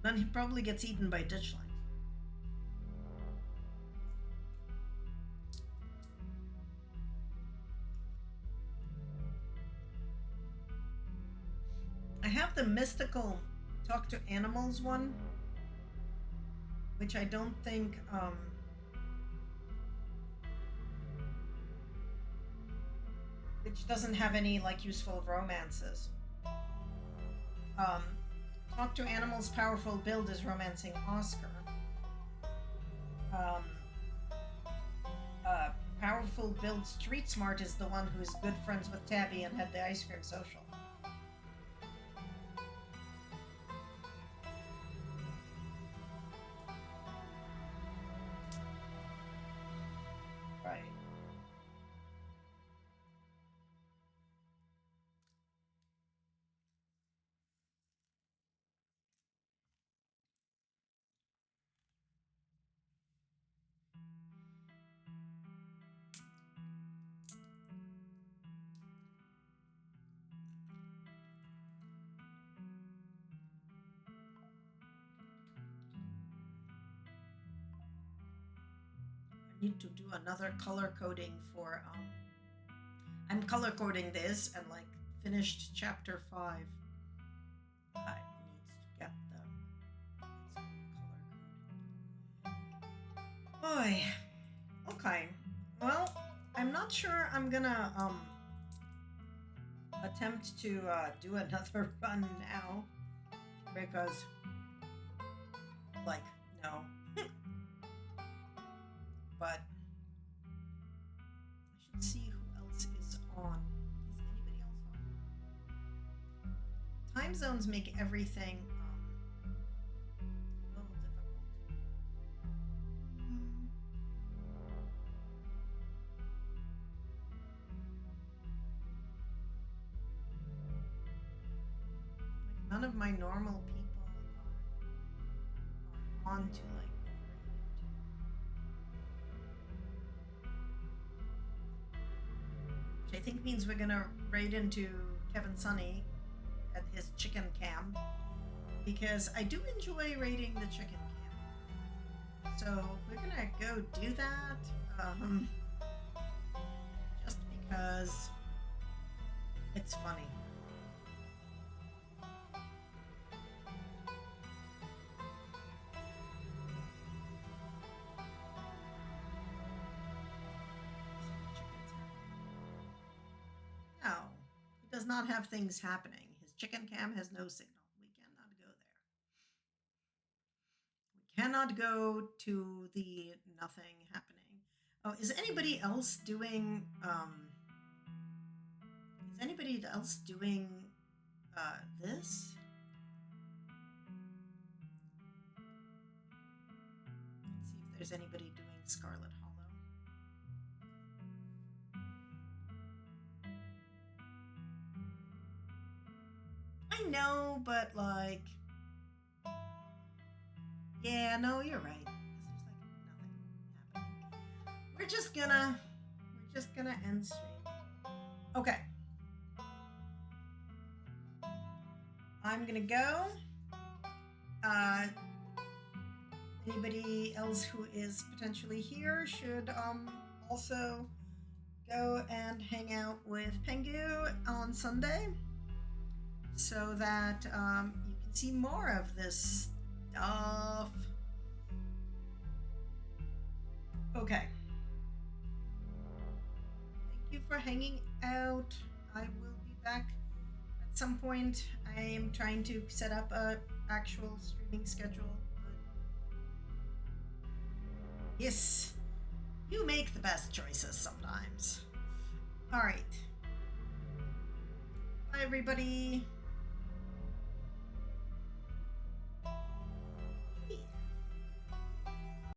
Then he probably gets eaten by ditchlings. I have the mystical talk to animals one, which I don't think which doesn't have any like useful romances. Um, talk to animals powerful build is romancing Oscar. Um, powerful build street smart is the one who is good friends with Tabby and had the ice cream social. Right. I need to do another color coding for I'm color coding this and like finished chapter 5. It needs to get the its own color code. Boy. Okay. Well, I'm not sure I'm gonna attempt to do another run now because like no. But I should see who else is on. Is anybody else on? Time zones make everything a little difficult. Mm, like none of my normal people are on to like go which I think means we're gonna raid into Kevin Sunny at his chicken camp because I do enjoy raiding the chicken camp. So we're gonna go do that. Just because it's funny. No, he does not have things happening. His chicken cam has no signal. cannot go to the nothing happening. Oh, is anybody else doing this? Let's see if there's anybody doing Scarlet Hollow. I know, but like, yeah, no, you're right. There's like nothing happening. We're just gonna end stream. Okay. I'm gonna go. Uh, Anybody else who is potentially here should also go and hang out with Pengu on Sunday so that you can see more of this stuff. Okay. Thank you for hanging out. I will be back at some point. I am trying to set up a actual streaming schedule. Yes, you make the best choices sometimes. All right. Bye, everybody.